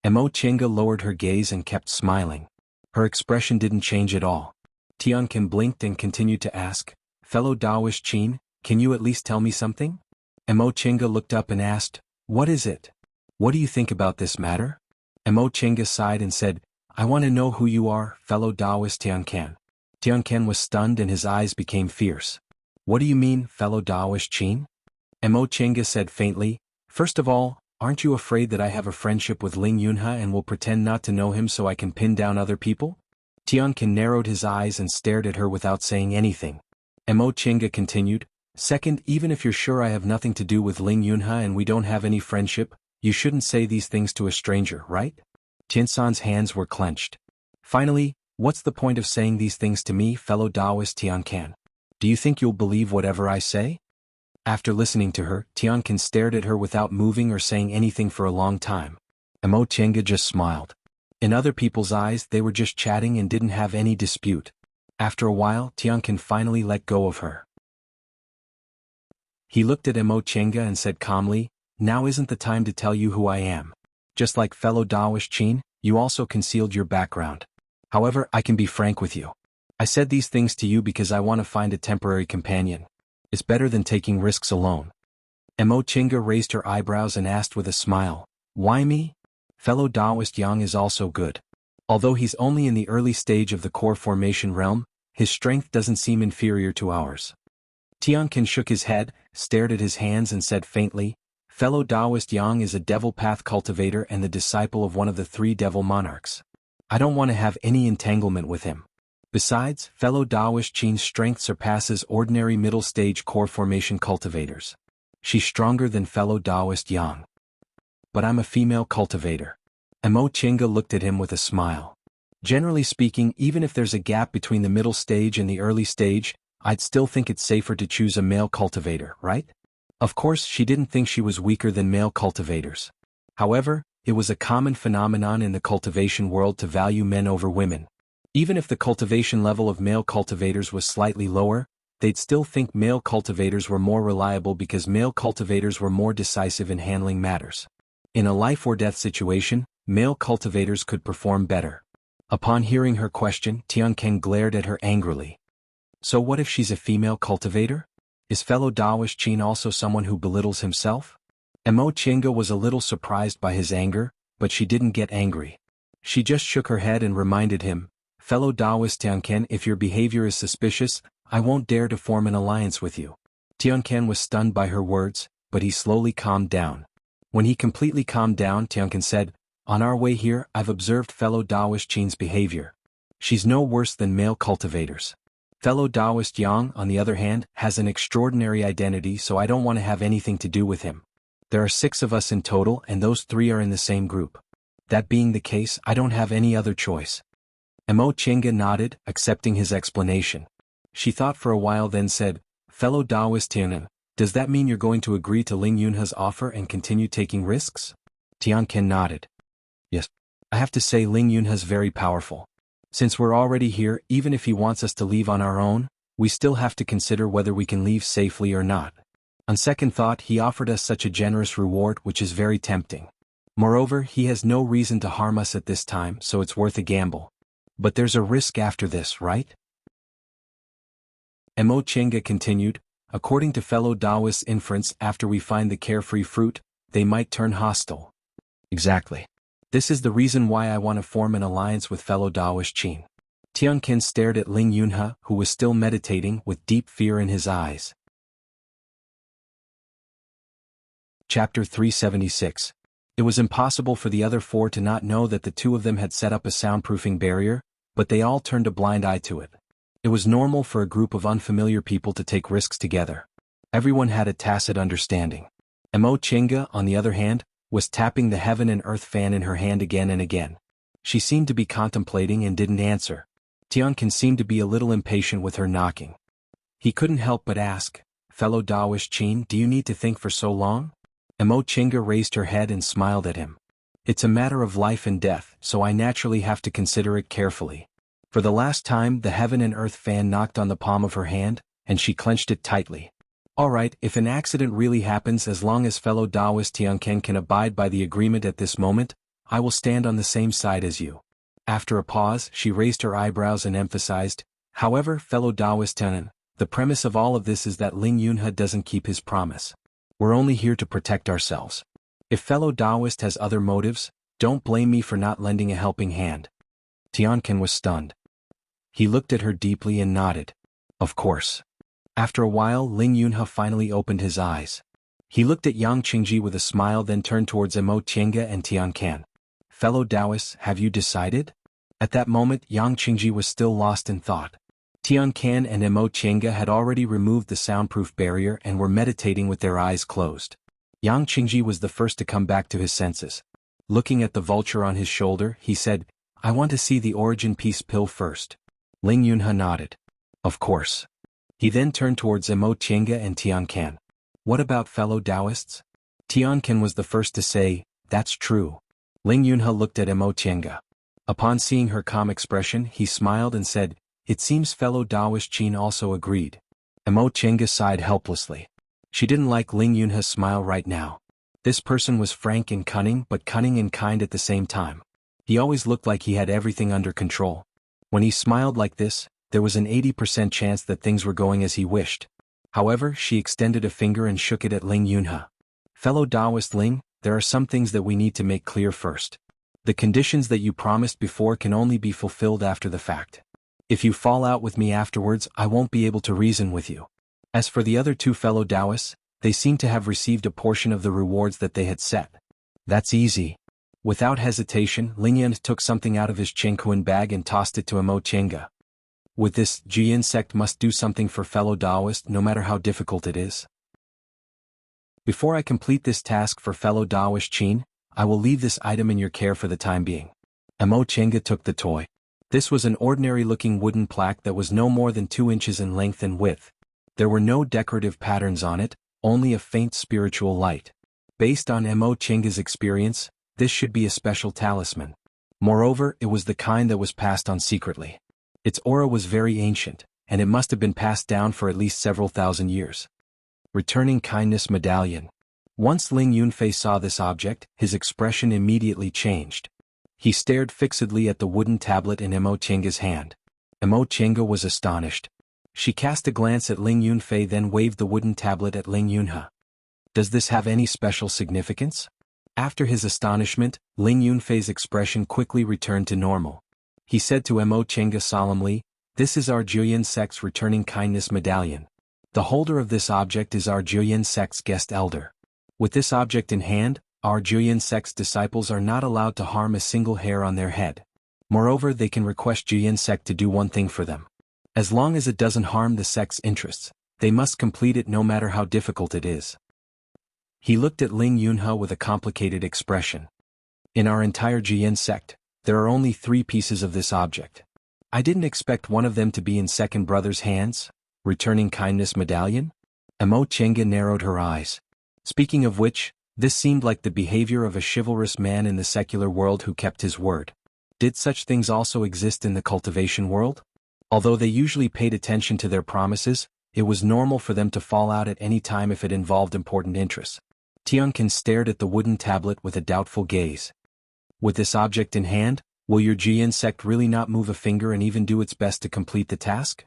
Speaker 1: Mo Qingge lowered her gaze and kept smiling. Her expression didn't change at all. Tianqian blinked and continued to ask, "Fellow Daoist Qin, can you at least tell me something?" Mo Qingge looked up and asked, "What is it? What do you think about this matter?" Mo Qingge sighed and said, "I want to know who you are, fellow Daoist Tianqian." Tianqian was stunned and his eyes became fierce. "What do you mean, fellow Daoist Qin?" Mo Qingge said faintly, "First of all, aren't you afraid that I have a friendship with Ling Yunhe and will pretend not to know him so I can pin down other people?" Tianqian narrowed his eyes and stared at her without saying anything. Mo Qingge continued, "Second, even if you're sure I have nothing to do with Ling Yunhe and we don't have any friendship, you shouldn't say these things to a stranger, right?" Tiansan's hands were clenched. "Finally, what's the point of saying these things to me, fellow Daoist Tianqian? Do you think you'll believe whatever I say?" After listening to her, Tianqian stared at her without moving or saying anything for a long time. Mo Qingge just smiled. In other people's eyes, they were just chatting and didn't have any dispute. After a while, Tianqian finally let go of her. He looked at Mo Qingge and said calmly, "Now isn't the time to tell you who I am. Just like fellow Daoist Qin, you also concealed your background. However, I can be frank with you. I said these things to you because I want to find a temporary companion. It's better than taking risks alone." Mo Qingge raised her eyebrows and asked with a smile, "Why me? Fellow Daoist Yang is also good. Although he's only in the early stage of the core formation realm, his strength doesn't seem inferior to ours." Tianqian shook his head, stared at his hands and said faintly, "Fellow Daoist Yang is a devil path cultivator and the disciple of one of the 3 devil monarchs. I don't want to have any entanglement with him. Besides, fellow Daoist Qin's strength surpasses ordinary middle-stage core formation cultivators. She's stronger than fellow Daoist Yang. But I'm a female cultivator." Mo Qingge looked at him with a smile. "Generally speaking, even if there's a gap between the middle stage and the early stage, I'd still think it's safer to choose a male cultivator, right?" Of course, she didn't think she was weaker than male cultivators. However, it was a common phenomenon in the cultivation world to value men over women. Even if the cultivation level of male cultivators was slightly lower, they'd still think male cultivators were more reliable because male cultivators were more decisive in handling matters. In a life-or-death situation, male cultivators could perform better. Upon hearing her question, Tianken glared at her angrily. So what if she's a female cultivator? Is fellow Daoist Qin also someone who belittles himself? Mo Qingge was a little surprised by his anger, but she didn't get angry. She just shook her head and reminded him, fellow Daoist Tianken, if your behavior is suspicious, I won't dare to form an alliance with you. Tianken was stunned by her words, but he slowly calmed down. When he completely calmed down, Tianken said, on our way here, I've observed fellow Daoist Qin's behavior. She's no worse than male cultivators. Fellow Daoist Yang, on the other hand, has an extraordinary identity, so I don't want to have anything to do with him. There are 6 of us in total and those 3 are in the same group. That being the case, I don't have any other choice. Mo Qingge nodded, accepting his explanation. She thought for a while then said, fellow Daoist Tianken, does that mean you're going to agree to Ling Yunhe's offer and continue taking risks? Tianken nodded. Yes. I have to say Ling Yunhe's very powerful. Since we're already here, even if he wants us to leave on our own, we still have to consider whether we can leave safely or not. On second thought, he offered us such a generous reward, which is very tempting. Moreover, he has no reason to harm us at this time, so it's worth a gamble. But there's a risk after this, right? Mo Qingge continued, according to fellow Daoist inference, after we find the carefree fruit, they might turn hostile. Exactly. This is the reason why I want to form an alliance with fellow Daoist Qin. Tianken stared at Ling Yunhe, who was still meditating with deep fear in his eyes. Chapter 376. It was impossible for the other 4 to not know that the 2 of them had set up a soundproofing barrier, but they all turned a blind eye to it. It was normal for a group of unfamiliar people to take risks together. Everyone had a tacit understanding. Mo Qingge, on the other hand, was tapping the heaven and earth fan in her hand again and again. She seemed to be contemplating and didn't answer. Tianken seemed to be a little impatient with her knocking. He couldn't help but ask, fellow Daoist Qin, do you need to think for so long? Mo Qingge raised her head and smiled at him. It's a matter of life and death, so I naturally have to consider it carefully. For the last time, the heaven and earth fan knocked on the palm of her hand, and she clenched it tightly. All right, if an accident really happens, as long as fellow Daoist Tianken can abide by the agreement at this moment, I will stand on the same side as you. After a pause, she raised her eyebrows and emphasized, however, fellow Daoist Tianken, the premise of all of this is that Ling Yunhe doesn't keep his promise. We're only here to protect ourselves. If fellow Daoist has other motives, don't blame me for not lending a helping hand. Tianken was stunned. He looked at her deeply and nodded. Of course. After a while, Ling Yunhe finally opened his eyes. He looked at Yang Qingji with a smile, then turned towards Mo Qingge and Tianken. Fellow Daoists, have you decided? At that moment, Yang Qingji was still lost in thought. Tianken and Mo Qingge had already removed the soundproof barrier and were meditating with their eyes closed. Yang Qingji was the first to come back to his senses. Looking at the vulture on his shoulder, he said, I want to see the origin piece pill first. Ling Yunhe nodded. Of course. He then turned towards Mo Qingge and Tianken. What about fellow Daoists? Tianken was the first to say, that's true. Ling Yunhe looked at Mo Qingge. Upon seeing her calm expression, he smiled and said, it seems fellow Daoist Qin also agreed. Mo Qingge sighed helplessly. She didn't like Ling Yunhe's smile right now. This person was frank and cunning, but cunning and kind at the same time. He always looked like he had everything under control. When he smiled like this, there was an 80% chance that things were going as he wished. However, she extended a finger and shook it at Ling Yunhe. Fellow Daoist Ling, there are some things that we need to make clear first. The conditions that you promised before can only be fulfilled after the fact. If you fall out with me afterwards, I won't be able to reason with you. As for the other 2 fellow Daoists, they seem to have received a portion of the rewards that they had set. That's easy. Without hesitation, Ling Yunhe took something out of his Qingquan bag and tossed it to Mo Qingge. With this, Ji insect must do something for fellow Daoist, no matter how difficult it is. Before I complete this task for fellow Daoist Qin, I will leave this item in your care for the time being. Mo Qingge took the toy. This was an ordinary-looking wooden plaque that was no more than 2 inches in length and width. There were no decorative patterns on it, only a faint spiritual light. Based on Mo Qingge's experience, this should be a special talisman. Moreover, it was the kind that was passed on secretly. Its aura was very ancient. and it must have been passed down for at least several thousand years. Returning kindness medallion. Once Ling Yunfei saw this object, his expression immediately changed. He stared fixedly at the wooden tablet in Mo Chenga's hand. Mo Chenga was astonished. She cast a glance at Ling Yunfei, then waved the wooden tablet at Ling Yunhe. Does this have any special significance? After his astonishment, Ling Yunfei's expression quickly returned to normal. He said to Mo Chenga solemnly, "This is our Juyin sect's returning kindness medallion. The holder of this object is our Juyin sect's guest elder. With this object in hand, our Juyin sect's disciples are not allowed to harm a single hair on their head. Moreover, they can request Juyin sect to do one thing for them. As long as it doesn't harm the sect's interests, they must complete it no matter how difficult it is." He looked at Ling Yunhe with a complicated expression. "In our entire Juyin sect, there are only 3 pieces of this object. I didn't expect one of them to be in second brother's hands. Returning kindness medallion?" Mo Chenga narrowed her eyes. Speaking of which, this seemed like the behavior of a chivalrous man in the secular world who kept his word. Did such things also exist in the cultivation world? Although they usually paid attention to their promises, it was normal for them to fall out at any time if it involved important interests. Tianqin stared at the wooden tablet with a doubtful gaze. "With this object in hand, will your Jian sect really not move a finger and even do its best to complete the task?"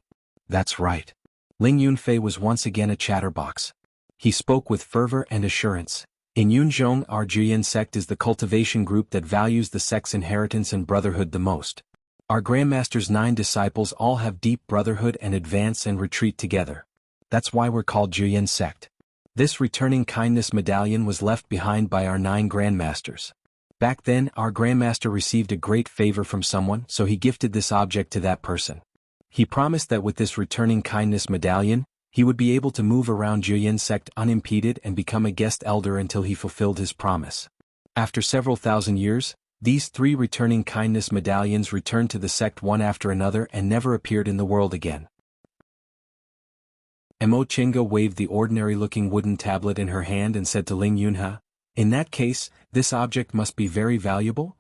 Speaker 1: "That's right." Ling Yunfei was once again a chatterbox. He spoke with fervor and assurance. "In Yunzhong, our Jian sect is the cultivation group that values the sect's inheritance and brotherhood the most. Our Grandmaster's 9 disciples all have deep brotherhood and advance and retreat together. That's why we're called Jian sect. This returning kindness medallion was left behind by our 9 Grandmasters. Back then, our Grandmaster received a great favor from someone, so he gifted this object to that person. He promised that with this returning kindness medallion, he would be able to move around Juyin sect unimpeded and become a guest elder until he fulfilled his promise. After several thousand years, these 3 returning kindness medallions returned to the sect one after another and never appeared in the world again." Mo Chenga waved the ordinary-looking wooden tablet in her hand and said to Ling Yunhe, "In that case, this object must be very valuable?"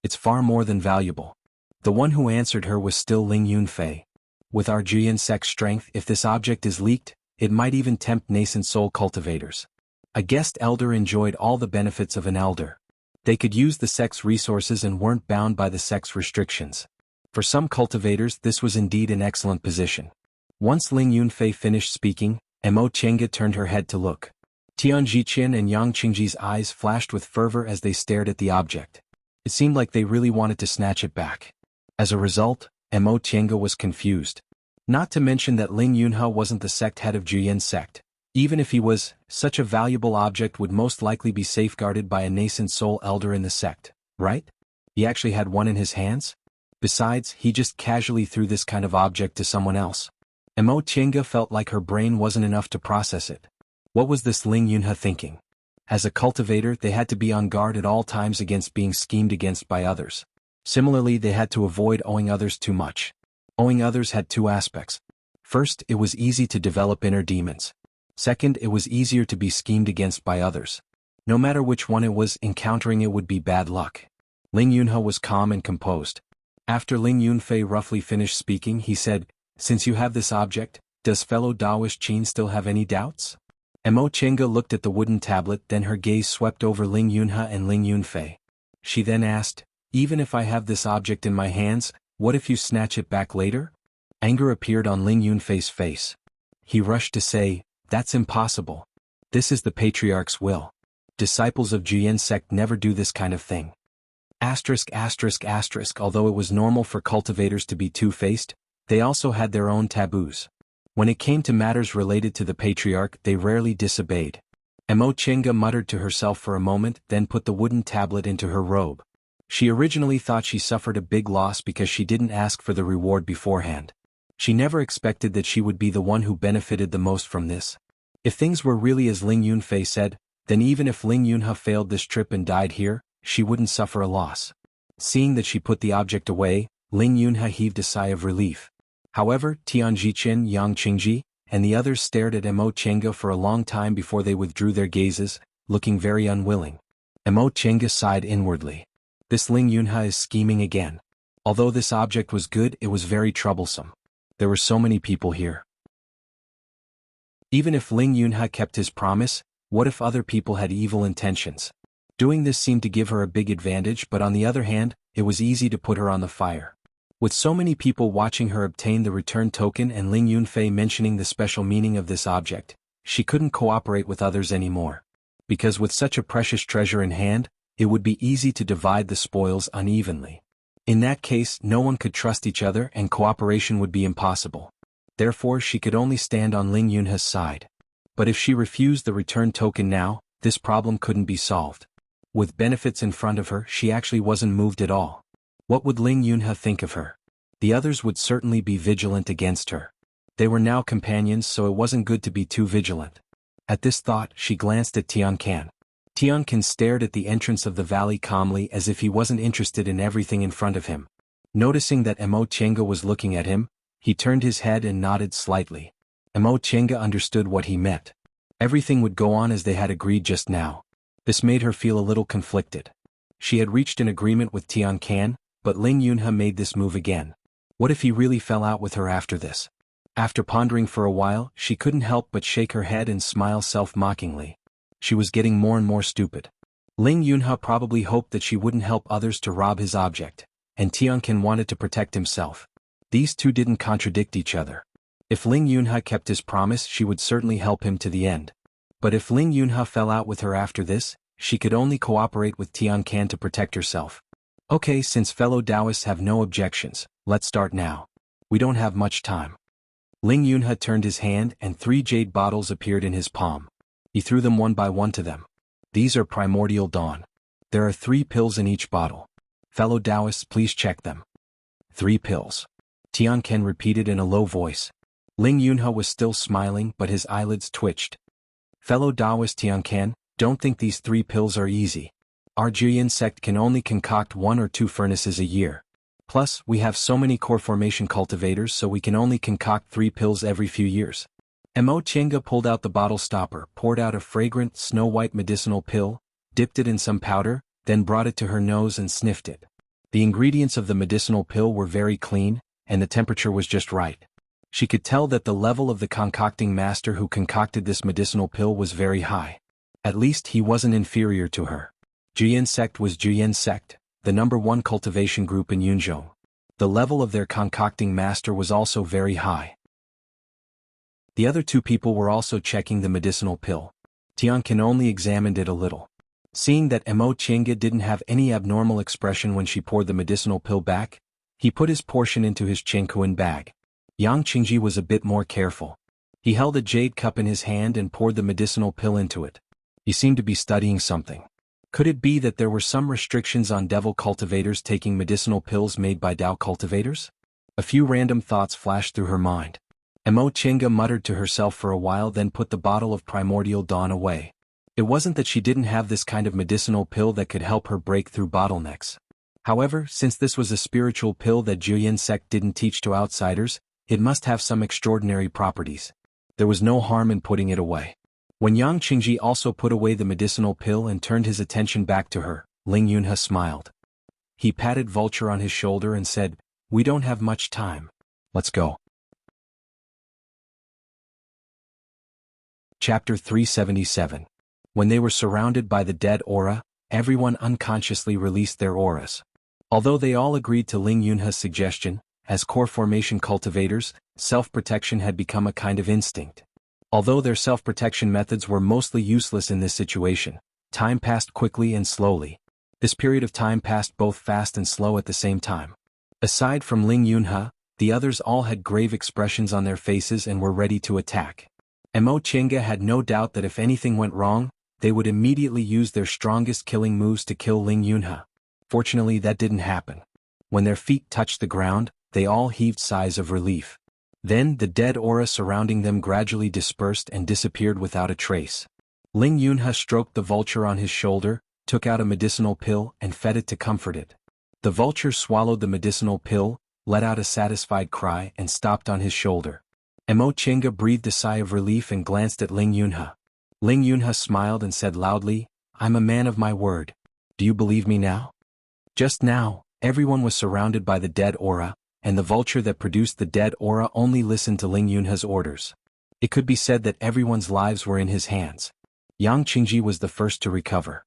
Speaker 1: "It's far more than valuable." The one who answered her was still Ling Yunfei. "With our Jian sect's strength, if this object is leaked, it might even tempt nascent soul cultivators. A guest elder enjoyed all the benefits of an elder. They could use the sect's resources and weren't bound by the sect's restrictions. For some cultivators, this was indeed an excellent position." Once Ling Yunfei finished speaking, Mo Chenga turned her head to look. Tian Jiqian and Yang Qingji's eyes flashed with fervor as they stared at the object. It seemed like they really wanted to snatch it back. As a result, Mo Chenga was confused. Not to mention that Ling Yunhe wasn't the sect head of Juyin sect. Even if he was, such a valuable object would most likely be safeguarded by a nascent soul elder in the sect, right? He actually had one in his hands? Besides, he just casually threw this kind of object to someone else. Mo Chenga felt like her brain wasn't enough to process it. What was this Ling Yunhe thinking? As a cultivator, they had to be on guard at all times against being schemed against by others. Similarly, they had to avoid owing others too much. Owing others had 2 aspects. First, it was easy to develop inner demons. Second, it was easier to be schemed against by others. No matter which one it was, encountering it would be bad luck. Ling Yunhe was calm and composed. After Ling Yunfei roughly finished speaking, he said, "Since you have this object, does fellow Daoist Qin still have any doubts?" Mo Chenga looked at the wooden tablet, then her gaze swept over Ling Yunhe and Ling Yunfei. She then asked, "Even if I have this object in my hands, what if you snatch it back later?" Anger appeared on Ling Yunfei's face. He rushed to say, "That's impossible. This is the Patriarch's will. Disciples of Jian sect never do this kind of thing." Although it was normal for cultivators to be two-faced, they also had their own taboos. When it came to matters related to the Patriarch, they rarely disobeyed. Mo Chenga muttered to herself for a moment, then put the wooden tablet into her robe. She originally thought she suffered a big loss because she didn't ask for the reward beforehand. She never expected that she would be the one who benefited the most from this. If things were really as Ling Yunfei said, then even if Ling Yunhe failed this trip and died here, she wouldn't suffer a loss. Seeing that she put the object away, Ling Yunhe heaved a sigh of relief. However, Tian Jiqian, Yang Qingji, and the others stared at Mo Chenga for a long time before they withdrew their gazes, looking very unwilling. Mo Chenga sighed inwardly. This Ling Yunhe is scheming again. Although this object was good, it was very troublesome. There were so many people here. Even if Ling Yunhe kept his promise, what if other people had evil intentions? Doing this seemed to give her a big advantage, but on the other hand, it was easy to put her on the fire. With so many people watching her obtain the return token and Ling Yunfei mentioning the special meaning of this object, she couldn't cooperate with others anymore. Because with such a precious treasure in hand, it would be easy to divide the spoils unevenly. In that case, no one could trust each other and cooperation would be impossible. Therefore, she could only stand on Ling Yunhe's side. But if she refused the return token now, this problem couldn't be solved. With benefits in front of her, she actually wasn't moved at all. What would Ling Yunhe think of her? The others would certainly be vigilant against her. They were now companions, so it wasn't good to be too vigilant. At this thought, she glanced at Tiancan. Tiancan stared at the entrance of the valley calmly as if he wasn't interested in everything in front of him. Noticing that Mo Chenga was looking at him, he turned his head and nodded slightly. Mo Chenga understood what he meant. Everything would go on as they had agreed just now. This made her feel a little conflicted. She had reached an agreement with Tiancan, but Ling Yunhe made this move again. What if he really fell out with her after this? After pondering for a while, she couldn't help but shake her head and smile self-mockingly. She was getting more and more stupid. Ling Yunhe probably hoped that she wouldn't help others to rob his object, and Tiancan wanted to protect himself. These two didn't contradict each other. If Ling Yunhe kept his promise, she would certainly help him to the end. But if Ling Yunhe fell out with her after this, she could only cooperate with Tiancan to protect herself. Okay, since fellow Taoists have no objections, let's start now. We don't have much time. Ling Yunhe turned his hand and 3 jade bottles appeared in his palm. He threw them one by one to them. These are primordial dawn. There are 3 pills in each bottle. Fellow Taoists, please check them. 3 pills. Tiancan repeated in a low voice. Ling Yunhe was still smiling, but his eyelids twitched. Fellow Taoist Tiancan, don't think these 3 pills are easy. Our Jiyan sect can only concoct 1 or 2 furnaces a year. Plus, we have so many core formation cultivators, so we can only concoct 3 pills every few years. Mo Chenga pulled out the bottle stopper, poured out a fragrant, snow-white medicinal pill, dipped it in some powder, then brought it to her nose and sniffed it. The ingredients of the medicinal pill were very clean, and the temperature was just right. She could tell that the level of the concocting master who concocted this medicinal pill was very high. At least he wasn't inferior to her. Jiyan sect was Jiyan sect, the #1 cultivation group in Yunzhou. The level of their concocting master was also very high. The other 2 people were also checking the medicinal pill. Tiancan only examined it a little. Seeing that Mo Chenga didn't have any abnormal expression when she poured the medicinal pill back, he put his portion into his Chenkuan bag. Yang Qingji was a bit more careful. He held a jade cup in his hand and poured the medicinal pill into it. He seemed to be studying something. Could it be that there were some restrictions on devil cultivators taking medicinal pills made by Dao cultivators? A few random thoughts flashed through her mind. Mo Chenga muttered to herself for a while, then put the bottle of primordial dawn away. It wasn't that she didn't have this kind of medicinal pill that could help her break through bottlenecks. However, since this was a spiritual pill that Jiyan sect didn't teach to outsiders, it must have some extraordinary properties. There was no harm in putting it away. When Yang Qingji also put away the medicinal pill and turned his attention back to her, Ling Yunhe smiled. He patted Vulture on his shoulder and said, "We don't have much time. Let's go." Chapter 377. When they were surrounded by the dead aura, everyone unconsciously released their auras. Although they all agreed to Ling Yunhe's suggestion, as core formation cultivators, self-protection had become a kind of instinct. Although their self-protection methods were mostly useless in this situation, time passed quickly and slowly. This period of time passed both fast and slow at the same time. Aside from Ling Yunhe, the others all had grave expressions on their faces and were ready to attack. Mo Chenga had no doubt that if anything went wrong, they would immediately use their strongest killing moves to kill Ling Yunhe. Fortunately, that didn't happen. When their feet touched the ground, they all heaved sighs of relief. Then the dead aura surrounding them gradually dispersed and disappeared without a trace. Ling Yunhe stroked the vulture on his shoulder, took out a medicinal pill and fed it to comfort it. The vulture swallowed the medicinal pill, let out a satisfied cry and stopped on his shoulder. Mo Chenga breathed a sigh of relief and glanced at Ling Yunhe. Ling Yunhe smiled and said loudly, "I'm a man of my word. Do you believe me now?" Just now, everyone was surrounded by the dead aura, and the vulture that produced the dead aura only listened to Ling Yunha's orders. It could be said that everyone's lives were in his hands. Yang Qingji was the first to recover.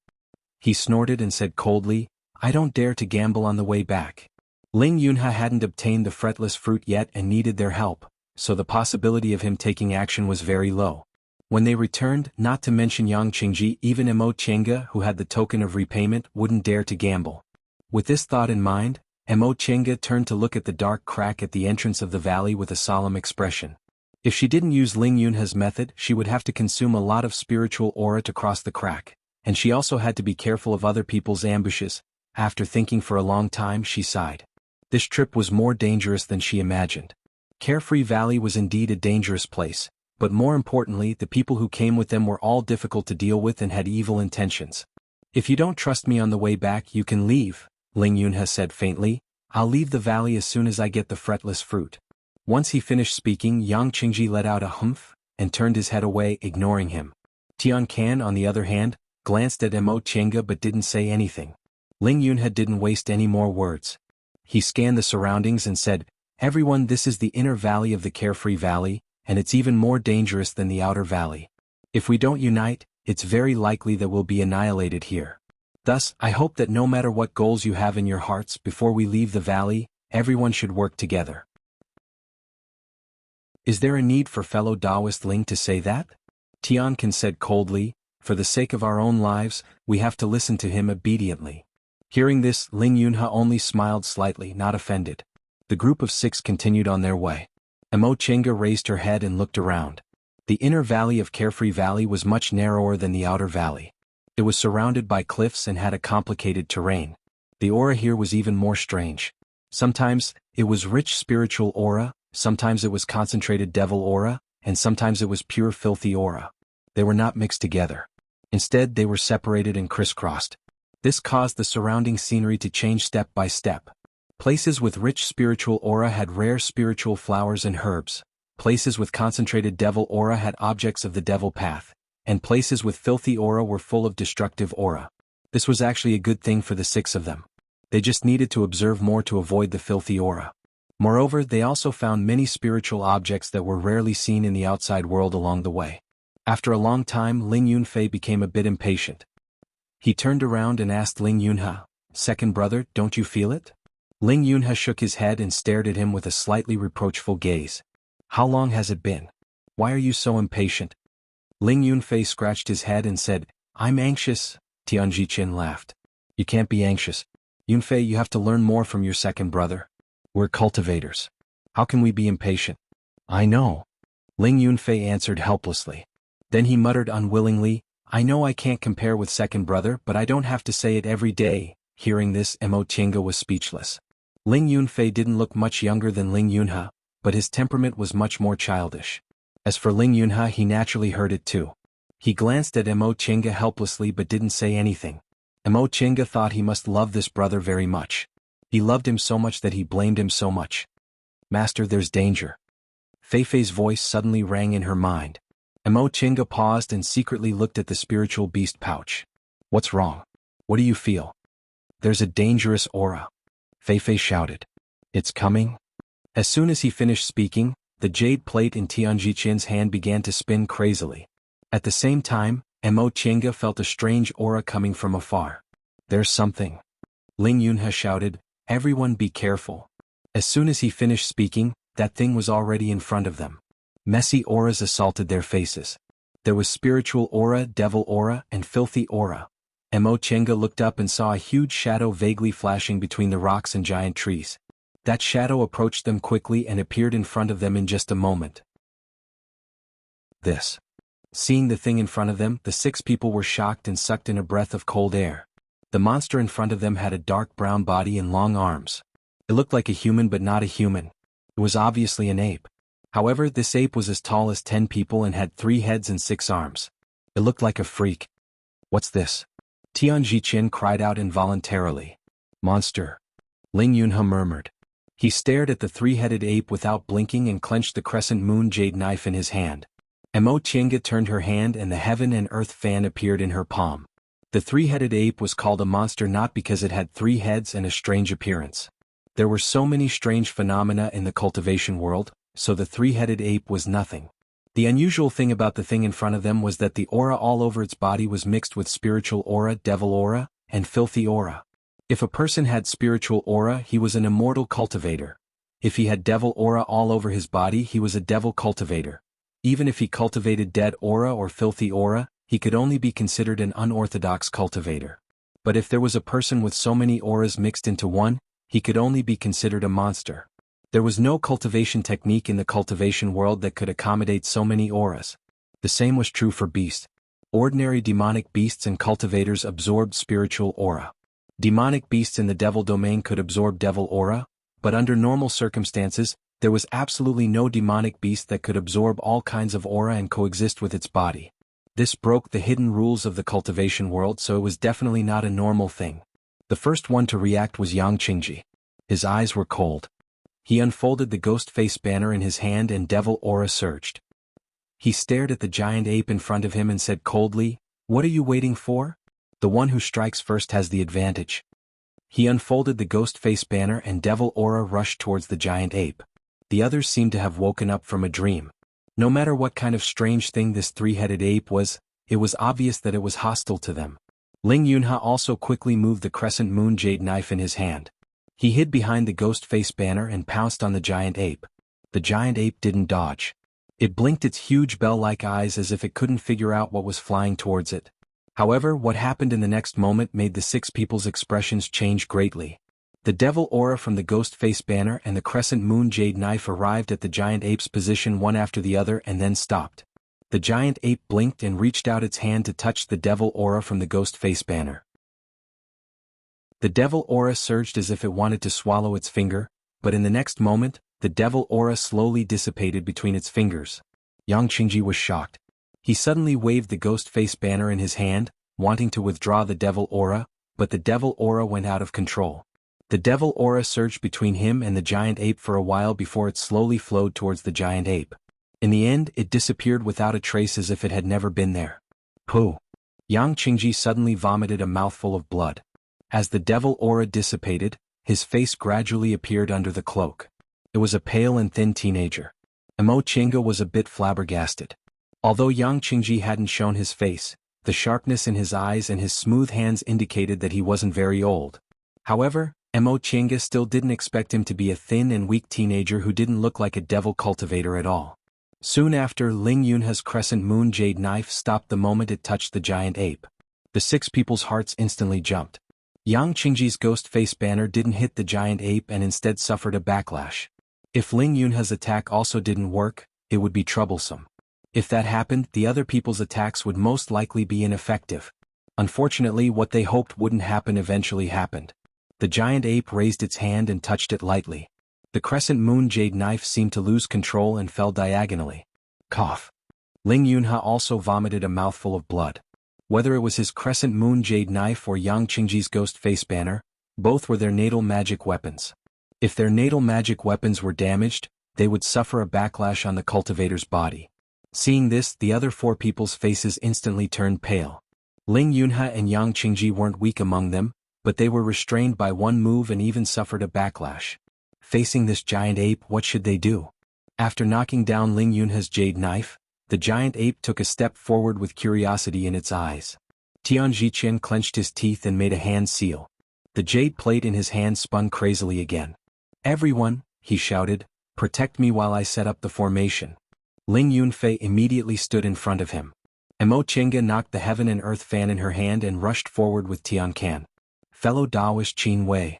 Speaker 1: He snorted and said coldly, "I don't dare to gamble on the way back." Ling Yunha hadn't obtained the fretless fruit yet and needed their help, so the possibility of him taking action was very low. When they returned, not to mention Yang Qingji, even Emo Chenga, who had the token of repayment, wouldn't dare to gamble. With this thought in mind, Emo Chenga turned to look at the dark crack at the entrance of the valley with a solemn expression. If she didn't use Ling Yunha's method, she would have to consume a lot of spiritual aura to cross the crack, and she also had to be careful of other people's ambushes. After thinking for a long time, she sighed. This trip was more dangerous than she imagined. Carefree Valley was indeed a dangerous place, but more importantly, the people who came with them were all difficult to deal with and had evil intentions. "If you don't trust me on the way back, you can leave," Ling Yunha said faintly. "I'll leave the valley as soon as I get the fretless fruit." Once he finished speaking, Yang Qingji let out a humph, and turned his head away, ignoring him. Tian Can, on the other hand, glanced at Emo Chenga but didn't say anything. Ling Yunha didn't waste any more words. He scanned the surroundings and said, "Everyone, this is the inner valley of the Carefree Valley, and it's even more dangerous than the outer valley. If we don't unite, it's very likely that we'll be annihilated here. Thus, I hope that no matter what goals you have in your hearts, before we leave the valley, everyone should work together." "Is there a need for fellow Taoist Ling to say that?" Tian Can said coldly. "For the sake of our own lives, we have to listen to him obediently." Hearing this, Ling Yunha only smiled slightly, not offended. The group of 6 continued on their way. Emo Chenga raised her head and looked around. The inner valley of Carefree Valley was much narrower than the outer valley. It was surrounded by cliffs and had a complicated terrain. The aura here was even more strange. Sometimes, it was rich spiritual aura, sometimes it was concentrated devil aura, and sometimes it was pure filthy aura. They were not mixed together. Instead, they were separated and crisscrossed. This caused the surrounding scenery to change step by step. Places with rich spiritual aura had rare spiritual flowers and herbs. Places with concentrated devil aura had objects of the devil path, and places with filthy aura were full of destructive aura. This was actually a good thing for the 6 of them. They just needed to observe more to avoid the filthy aura. Moreover, they also found many spiritual objects that were rarely seen in the outside world along the way. After a long time, Ling Yunfei became a bit impatient. He turned around and asked Ling Yunha, "Second brother, don't you feel it?" Ling Yunha shook his head and stared at him with a slightly reproachful gaze. "How long has it been? Why are you so impatient?" Ling Yunfei scratched his head and said, "I'm anxious." Tianji Qin laughed. "You can't be anxious. Yunfei, you have to learn more from your second brother. We're cultivators. How can we be impatient?" "I know." Ling Yunfei answered helplessly. Then he muttered unwillingly, "I know I can't compare with second brother, but I don't have to say it every day." Hearing this, Emo Chenga was speechless. Ling Yunfei didn't look much younger than Ling Yunha, but his temperament was much more childish. As for Ling Yunha, he naturally heard it too. He glanced at Emo Chenga helplessly but didn't say anything. Emo Chenga thought he must love this brother very much. He loved him so much that he blamed him so much. "Master, there's danger." Feifei's voice suddenly rang in her mind. Emo Chenga paused and secretly looked at the spiritual beast pouch. "What's wrong? What do you feel?" "There's a dangerous aura," Feifei shouted. "It's coming?" As soon as he finished speaking, the jade plate in Tianji Qin's hand began to spin crazily. At the same time, Emo Chenga felt a strange aura coming from afar. "There's something." Ling Yunha shouted, "Everyone be careful." As soon as he finished speaking, that thing was already in front of them. Messy auras assaulted their faces. There was spiritual aura, devil aura, and filthy aura. Emo Chenga looked up and saw a huge shadow vaguely flashing between the rocks and giant trees. That shadow approached them quickly and appeared in front of them in just a moment. This. Seeing the thing in front of them, the 6 people were shocked and sucked in a breath of cold air. The monster in front of them had a dark brown body and long arms. It looked like a human but not a human. It was obviously an ape. However, this ape was as tall as 10 people and had 3 heads and 6 arms. It looked like a freak. "What's this?" Tianji Qin cried out involuntarily. "Monster," Ling Yunha murmured. He stared at the 3-headed ape without blinking and clenched the crescent moon jade knife in his hand. Emo Chenga turned her hand and the heaven and earth fan appeared in her palm. The 3-headed ape was called a monster not because it had 3 heads and a strange appearance. There were so many strange phenomena in the cultivation world, so the three-headed ape was nothing. The unusual thing about the thing in front of them was that the aura all over its body was mixed with spiritual aura, devil aura, and filthy aura. If a person had spiritual aura, he was an immortal cultivator. If he had devil aura all over his body, he was a devil cultivator. Even if he cultivated dead aura or filthy aura, he could only be considered an unorthodox cultivator. But if there was a person with so many auras mixed into one, he could only be considered a monster. There was no cultivation technique in the cultivation world that could accommodate so many auras. The same was true for beasts. Ordinary demonic beasts and cultivators absorbed spiritual aura. Demonic beasts in the devil domain could absorb devil aura, but under normal circumstances, there was absolutely no demonic beast that could absorb all kinds of aura and coexist with its body. This broke the hidden rules of the cultivation world, so it was definitely not a normal thing. The first one to react was Yang Qingji. His eyes were cold. He unfolded the ghost face banner in his hand and devil aura surged. He stared at the giant ape in front of him and said coldly, "What are you waiting for? The one who strikes first has the advantage." He unfolded the ghost face banner and devil aura rushed towards the giant ape. The others seemed to have woken up from a dream. No matter what kind of strange thing this three-headed ape was, it was obvious that it was hostile to them. Ling Yunhe also quickly moved the crescent moon jade knife in his hand. He hid behind the ghost face banner and pounced on the giant ape. The giant ape didn't dodge. It blinked its huge bell-like eyes as if it couldn't figure out what was flying towards it. However, what happened in the next moment made the six people's expressions change greatly. The devil aura from the ghost face banner and the crescent moon jade knife arrived at the giant ape's position one after the other and then stopped. The giant ape blinked and reached out its hand to touch the devil aura from the ghost face banner. The devil aura surged as if it wanted to swallow its finger, but in the next moment, the devil aura slowly dissipated between its fingers. Yang Qingji was shocked. He suddenly waved the ghost face banner in his hand, wanting to withdraw the devil aura, but the devil aura went out of control. The devil aura surged between him and the giant ape for a while before it slowly flowed towards the giant ape. In the end, it disappeared without a trace as if it had never been there. Pooh! Yang Qingji suddenly vomited a mouthful of blood. As the devil aura dissipated, his face gradually appeared under the cloak. It was a pale and thin teenager. Emo Chinga was a bit flabbergasted. Although Yang Qingji hadn't shown his face, the sharpness in his eyes and his smooth hands indicated that he wasn't very old. However, Emo Chinga still didn't expect him to be a thin and weak teenager who didn't look like a devil cultivator at all. Soon after, Ling Yunhe's crescent moon jade knife stopped the moment it touched the giant ape. The six people's hearts instantly jumped. Yang Qingji's ghost face banner didn't hit the giant ape and instead suffered a backlash. If Ling Yunhe's attack also didn't work, it would be troublesome. If that happened, the other people's attacks would most likely be ineffective. Unfortunately, what they hoped wouldn't happen eventually happened. The giant ape raised its hand and touched it lightly. The crescent moon jade knife seemed to lose control and fell diagonally. Cough. Ling Yunhe also vomited a mouthful of blood. Whether it was his crescent moon jade knife or Yang Qingji's ghost face banner, both were their natal magic weapons. If their natal magic weapons were damaged, they would suffer a backlash on the cultivator's body. Seeing this, the other four people's faces instantly turned pale. Ling Yunhe and Yang Qingji weren't weak among them, but they were restrained by one move and even suffered a backlash. Facing this giant ape, what should they do? After knocking down Ling Yunhe's jade knife, the giant ape took a step forward with curiosity in its eyes. Tian Zhiqian clenched his teeth and made a hand seal. The jade plate in his hand spun crazily again. "Everyone," he shouted, "protect me while I set up the formation." Ling Yunfei immediately stood in front of him. Emo Chinga knocked the heaven and earth fan in her hand and rushed forward with Tian Kan. "Fellow Daoist Qin Wei."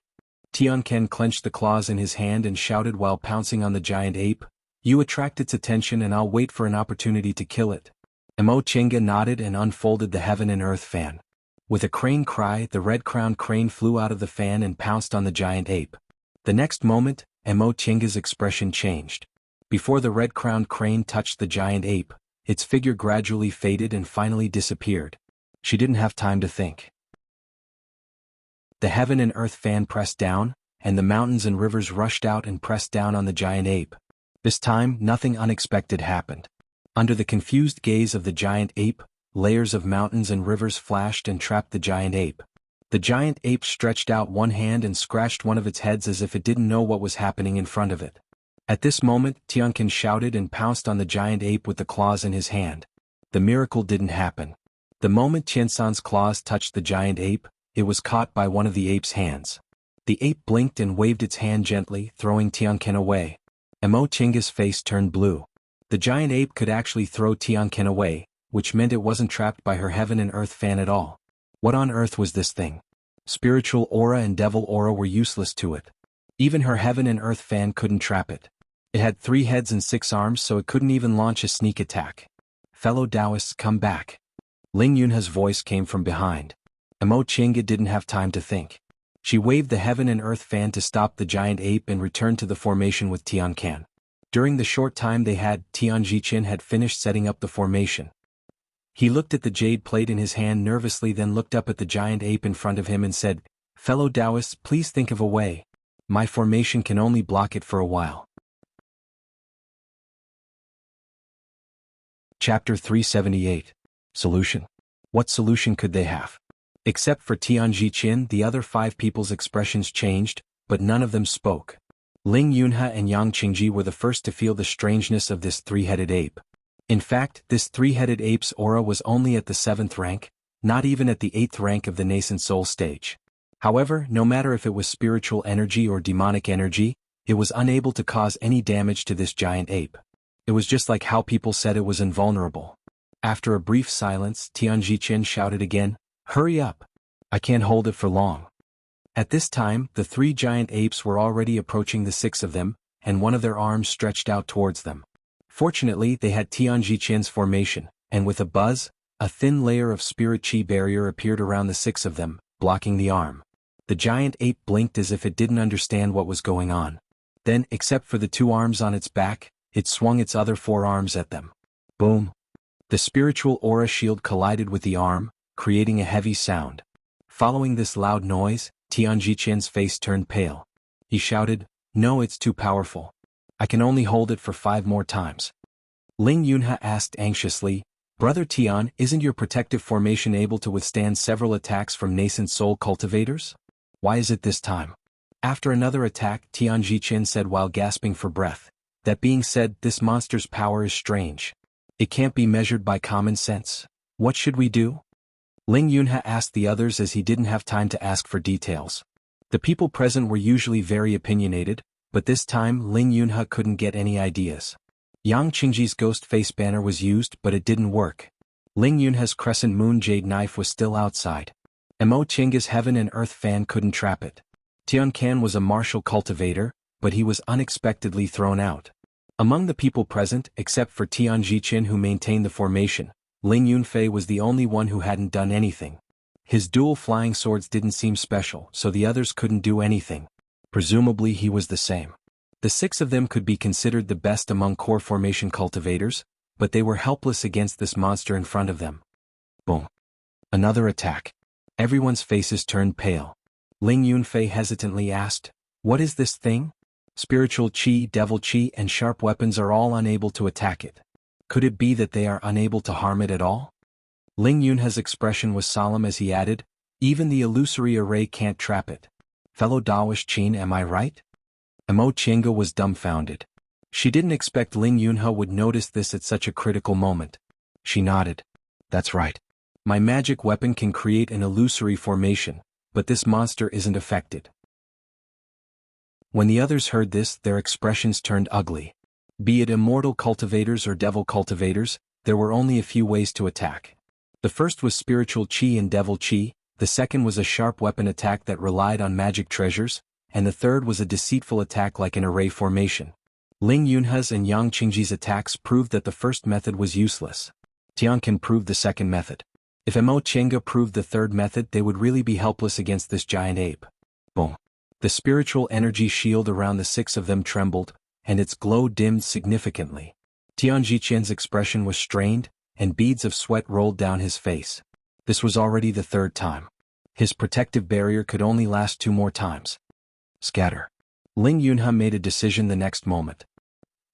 Speaker 1: Tian Kan clenched the claws in his hand and shouted while pouncing on the giant ape, "You attract its attention and I'll wait for an opportunity to kill it." Emo Chinga nodded and unfolded the heaven and earth fan. With a crane cry, the red-crowned crane flew out of the fan and pounced on the giant ape. The next moment, Emo Chinga's expression changed. Before the red-crowned crane touched the giant ape, its figure gradually faded and finally disappeared. She didn't have time to think. The heaven and earth fan pressed down, and the mountains and rivers rushed out and pressed down on the giant ape. This time, nothing unexpected happened. Under the confused gaze of the giant ape, layers of mountains and rivers flashed and trapped the giant ape. The giant ape stretched out one hand and scratched one of its heads as if it didn't know what was happening in front of it. At this moment, Tianqian shouted and pounced on the giant ape with the claws in his hand. The miracle didn't happen. The moment Qiansan's claws touched the giant ape, it was caught by one of the ape's hands. The ape blinked and waved its hand gently, throwing Tianqian away. Mo Qingge's face turned blue. The giant ape could actually throw Tianqian away, which meant it wasn't trapped by her heaven and earth fan at all. What on earth was this thing? Spiritual aura and devil aura were useless to it. Even her heaven and earth fan couldn't trap it. It had 3 heads and 6 arms, so it couldn't even launch a sneak attack. Fellow Taoists, come back. Ling Yunha's voice came from behind. Mo Qingge didn't have time to think. She waved the heaven and earth fan to stop the giant ape and returned to the formation with Tianqian. During the short time they had, Tianjichin had finished setting up the formation. He looked at the jade plate in his hand nervously, then looked up at the giant ape in front of him and said, "Fellow Taoists, please think of a way. My formation can only block it for a while." Chapter 378. Solution. What solution could they have? Except for Tianjichin, the other 5 people's expressions changed, but none of them spoke. Ling Yunha and Yang Qingji were the first to feel the strangeness of this 3-headed ape. In fact, this 3-headed ape's aura was only at the 7th rank, not even at the 8th rank of the nascent soul stage. However, no matter if it was spiritual energy or demonic energy, it was unable to cause any damage to this giant ape. It was just like how people said it was invulnerable. After a brief silence, Tianjichin shouted again, "Hurry up! I can't hold it for long." At this time, the 3 giant apes were already approaching the 6 of them, and one of their arms stretched out towards them. Fortunately, they had Tianjichin's formation, and with a buzz, a thin layer of spirit chi barrier appeared around the 6 of them, blocking the arm. The giant ape blinked as if it didn't understand what was going on. Then, except for the 2 arms on its back, it swung its other 4 arms at them. Boom! The spiritual aura shield collided with the arm, creating a heavy sound. Following this loud noise, Tianjichin's face turned pale. He shouted, "No, it's too powerful. I can only hold it for 5 more times." Ling Yunha asked anxiously, "Brother Tian, isn't your protective formation able to withstand several attacks from nascent soul cultivators? Why is it this time?" After another attack, Tianjichin said while gasping for breath, "That being said, this monster's power is strange. It can't be measured by common sense. What should we do?" Ling Yunha asked the others as he didn't have time to ask for details. The people present were usually very opinionated, but this time Ling Yunha couldn't get any ideas. Yang Qingji's ghost face banner was used, but it didn't work. Ling Yunha's crescent moon jade knife was still outside. Mo Qingge's heaven and earth fan couldn't trap it. Tianqian was a martial cultivator, but he was unexpectedly thrown out. Among the people present, except for Tianjichin who maintained the formation, Ling Yunfei was the only one who hadn't done anything. His dual flying swords didn't seem special, so the others couldn't do anything. Presumably he was the same. The 6 of them could be considered the best among core formation cultivators, but they were helpless against this monster in front of them. Boom. Another attack. Everyone's faces turned pale. Ling Yunfei hesitantly asked, "What is this thing? Spiritual chi, devil chi, and sharp weapons are all unable to attack it. Could it be that they are unable to harm it at all?" Ling Yunha's expression was solemn as he added, "Even the illusory array can't trap it. Fellow Daoist Qin, am I right?" Mo Qingge was dumbfounded. She didn't expect Ling Yunha would notice this at such a critical moment. She nodded. "That's right. My magic weapon can create an illusory formation, but this monster isn't affected." When the others heard this, their expressions turned ugly. Be it immortal cultivators or devil cultivators, there were only a few ways to attack. The first was spiritual chi and devil chi, the second was a sharp weapon attack that relied on magic treasures, and the third was a deceitful attack like an array formation. Ling Yunha's and Yang Qingji's attacks proved that the first method was useless. Tianqian proved the second method. If Mo Qingge proved the third method, they would really be helpless against this giant ape. Boom. The spiritual energy shield around the 6 of them trembled, and its glow dimmed significantly. Tianjichin's expression was strained, and beads of sweat rolled down his face. This was already the 3rd time. His protective barrier could only last 2 more times. Scatter. Ling Yunha made a decision the next moment.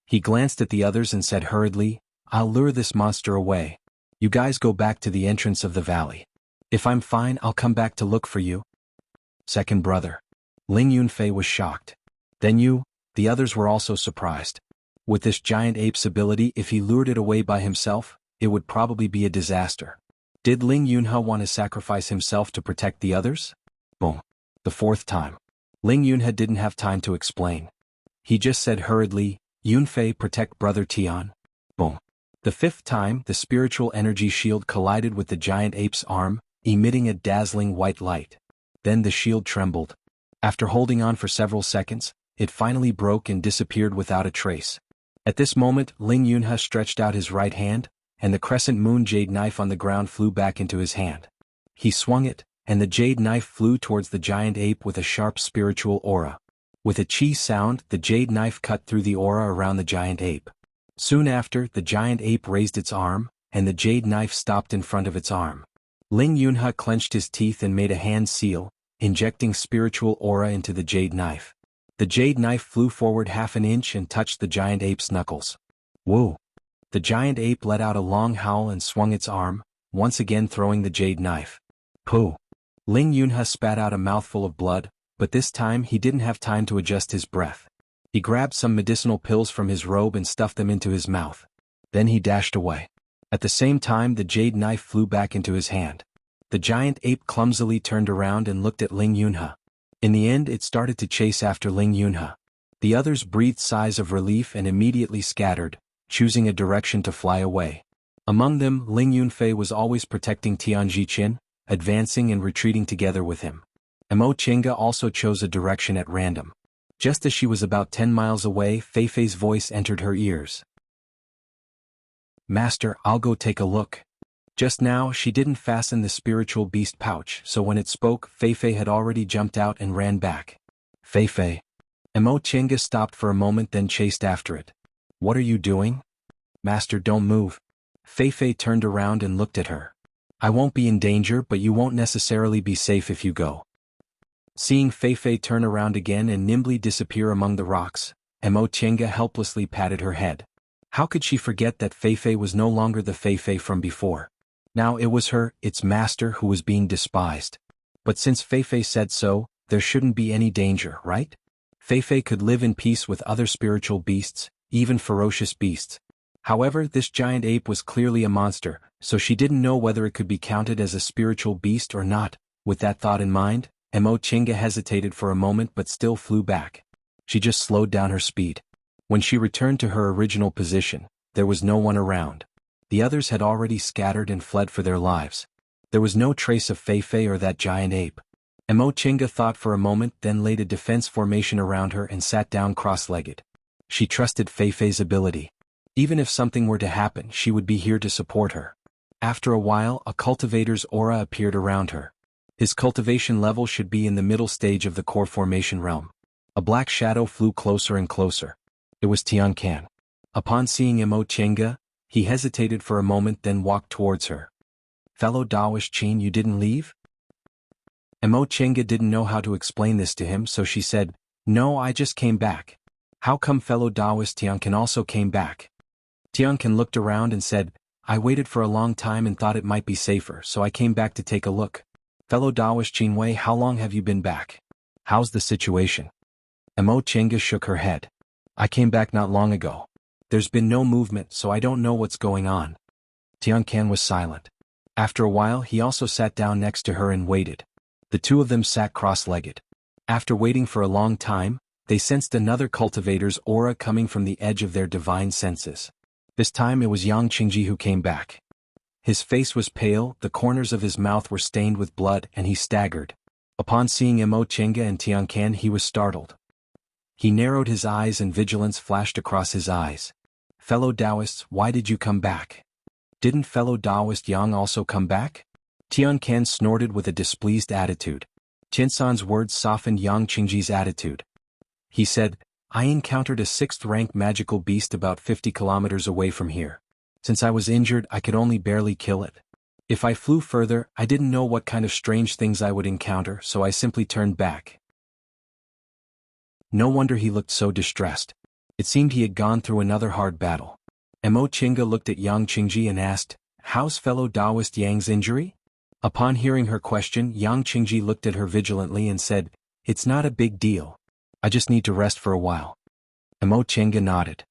Speaker 1: He glanced at the others and said hurriedly, "I'll lure this monster away. You guys go back to the entrance of the valley. If I'm fine, I'll come back to look for you, Second brother. Ling Yunfei was shocked. Then you? The others were also surprised. With this giant ape's ability, if he lured it away by himself, it would probably be a disaster. Did Ling Yunhe want to sacrifice himself to protect the others? Boom. The fourth time. Ling Yunhe didn't have time to explain. He just said hurriedly, Yunfei, protect brother Tian. Boom. The fifth time, the spiritual energy shield collided with the giant ape's arm, emitting a dazzling white light. Then the shield trembled. After holding on for several seconds, it finally broke and disappeared without a trace. At this moment, Ling Yunhe stretched out his right hand, and the crescent moon jade knife on the ground flew back into his hand. He swung it, and the jade knife flew towards the giant ape with a sharp spiritual aura. With a chi sound, the jade knife cut through the aura around the giant ape. Soon after, the giant ape raised its arm, and the jade knife stopped in front of its arm. Ling Yunhe clenched his teeth and made a hand seal, injecting spiritual aura into the jade knife. The jade knife flew forward half an inch and touched the giant ape's knuckles. Woo! The giant ape let out a long howl and swung its arm, once again throwing the jade knife. Pooh! Ling Yunhe spat out a mouthful of blood, but this time he didn't have time to adjust his breath. He grabbed some medicinal pills from his robe and stuffed them into his mouth. Then he dashed away. At the same time, the jade knife flew back into his hand. The giant ape clumsily turned around and looked at Ling Yunhe. In the end, it started to chase after Ling Yunhe. The others breathed sighs of relief and immediately scattered, choosing a direction to fly away. Among them, Ling Yunfei was always protecting Tian Zhiqin, advancing and retreating together with him. Mo Chenga also chose a direction at random. Just as she was about 10 miles away, Feifei's voice entered her ears. Master, I'll go take a look. Just now, she didn't fasten the spiritual beast pouch, so when it spoke, Feifei had already jumped out and ran back. Feifei. Mo Chenga stopped for a moment, then chased after it. What are you doing? Master, don't move. Feifei turned around and looked at her. I won't be in danger, but you won't necessarily be safe if you go. Seeing Feifei turn around again and nimbly disappear among the rocks, Mo Chenga helplessly patted her head. How could she forget that Feifei was no longer the Feifei from before? Now it was her, its master, who was being despised. But since Feifei said so, there shouldn't be any danger, right? Feifei could live in peace with other spiritual beasts, even ferocious beasts. However, this giant ape was clearly a monster, so she didn't know whether it could be counted as a spiritual beast or not. With that thought in mind, Mo Chenga hesitated for a moment but still flew back. She just slowed down her speed. When she returned to her original position, there was no one around. The others had already scattered and fled for their lives. There was no trace of Feifei or that giant ape. Mo Chenga thought for a moment, then laid a defense formation around her and sat down cross-legged. She trusted Feifei's ability. Even if something were to happen, she would be here to support her. After a while, a cultivator's aura appeared around her. His cultivation level should be in the middle stage of the core formation realm. A black shadow flew closer and closer. It was Tian Can. Upon seeing Mo Chenga, he hesitated for a moment, then walked towards her. Fellow Daoist Qin, you didn't leave? Mo Chenga didn't know how to explain this to him, so she said, No, I just came back. How come fellow Daoist Tian Can also came back? Tian Can looked around and said, I waited for a long time and thought it might be safer, so I came back to take a look. Fellow Daoist Qinwei, how long have you been back? How's the situation? Mo Chenga shook her head. I came back not long ago. There's been no movement, so I don't know what's going on. Tian Can was silent. After a while, he also sat down next to her and waited. The two of them sat cross-legged. After waiting for a long time, they sensed another cultivator's aura coming from the edge of their divine senses. This time it was Yang Qingji who came back. His face was pale, the corners of his mouth were stained with blood, and he staggered. Upon seeing Mo Chenga and Tian Can, he was startled. He narrowed his eyes and vigilance flashed across his eyes. Fellow Taoists, why did you come back? Didn't fellow Taoist Yang also come back? Tian Can snorted with a displeased attitude. Tiansan's words softened Yang Qingji's attitude. He said, I encountered a 6th-rank magical beast about 50 kilometers away from here. Since I was injured, I could only barely kill it. If I flew further, I didn't know what kind of strange things I would encounter, so I simply turned back. No wonder he looked so distressed. It seemed he had gone through another hard battle. Mo Chenga looked at Yang Qingji and asked, How's fellow Taoist Yang's injury? Upon hearing her question, Yang Qingji looked at her vigilantly and said, "It's not a big deal. I just need to rest for a while." Emo Chenga nodded.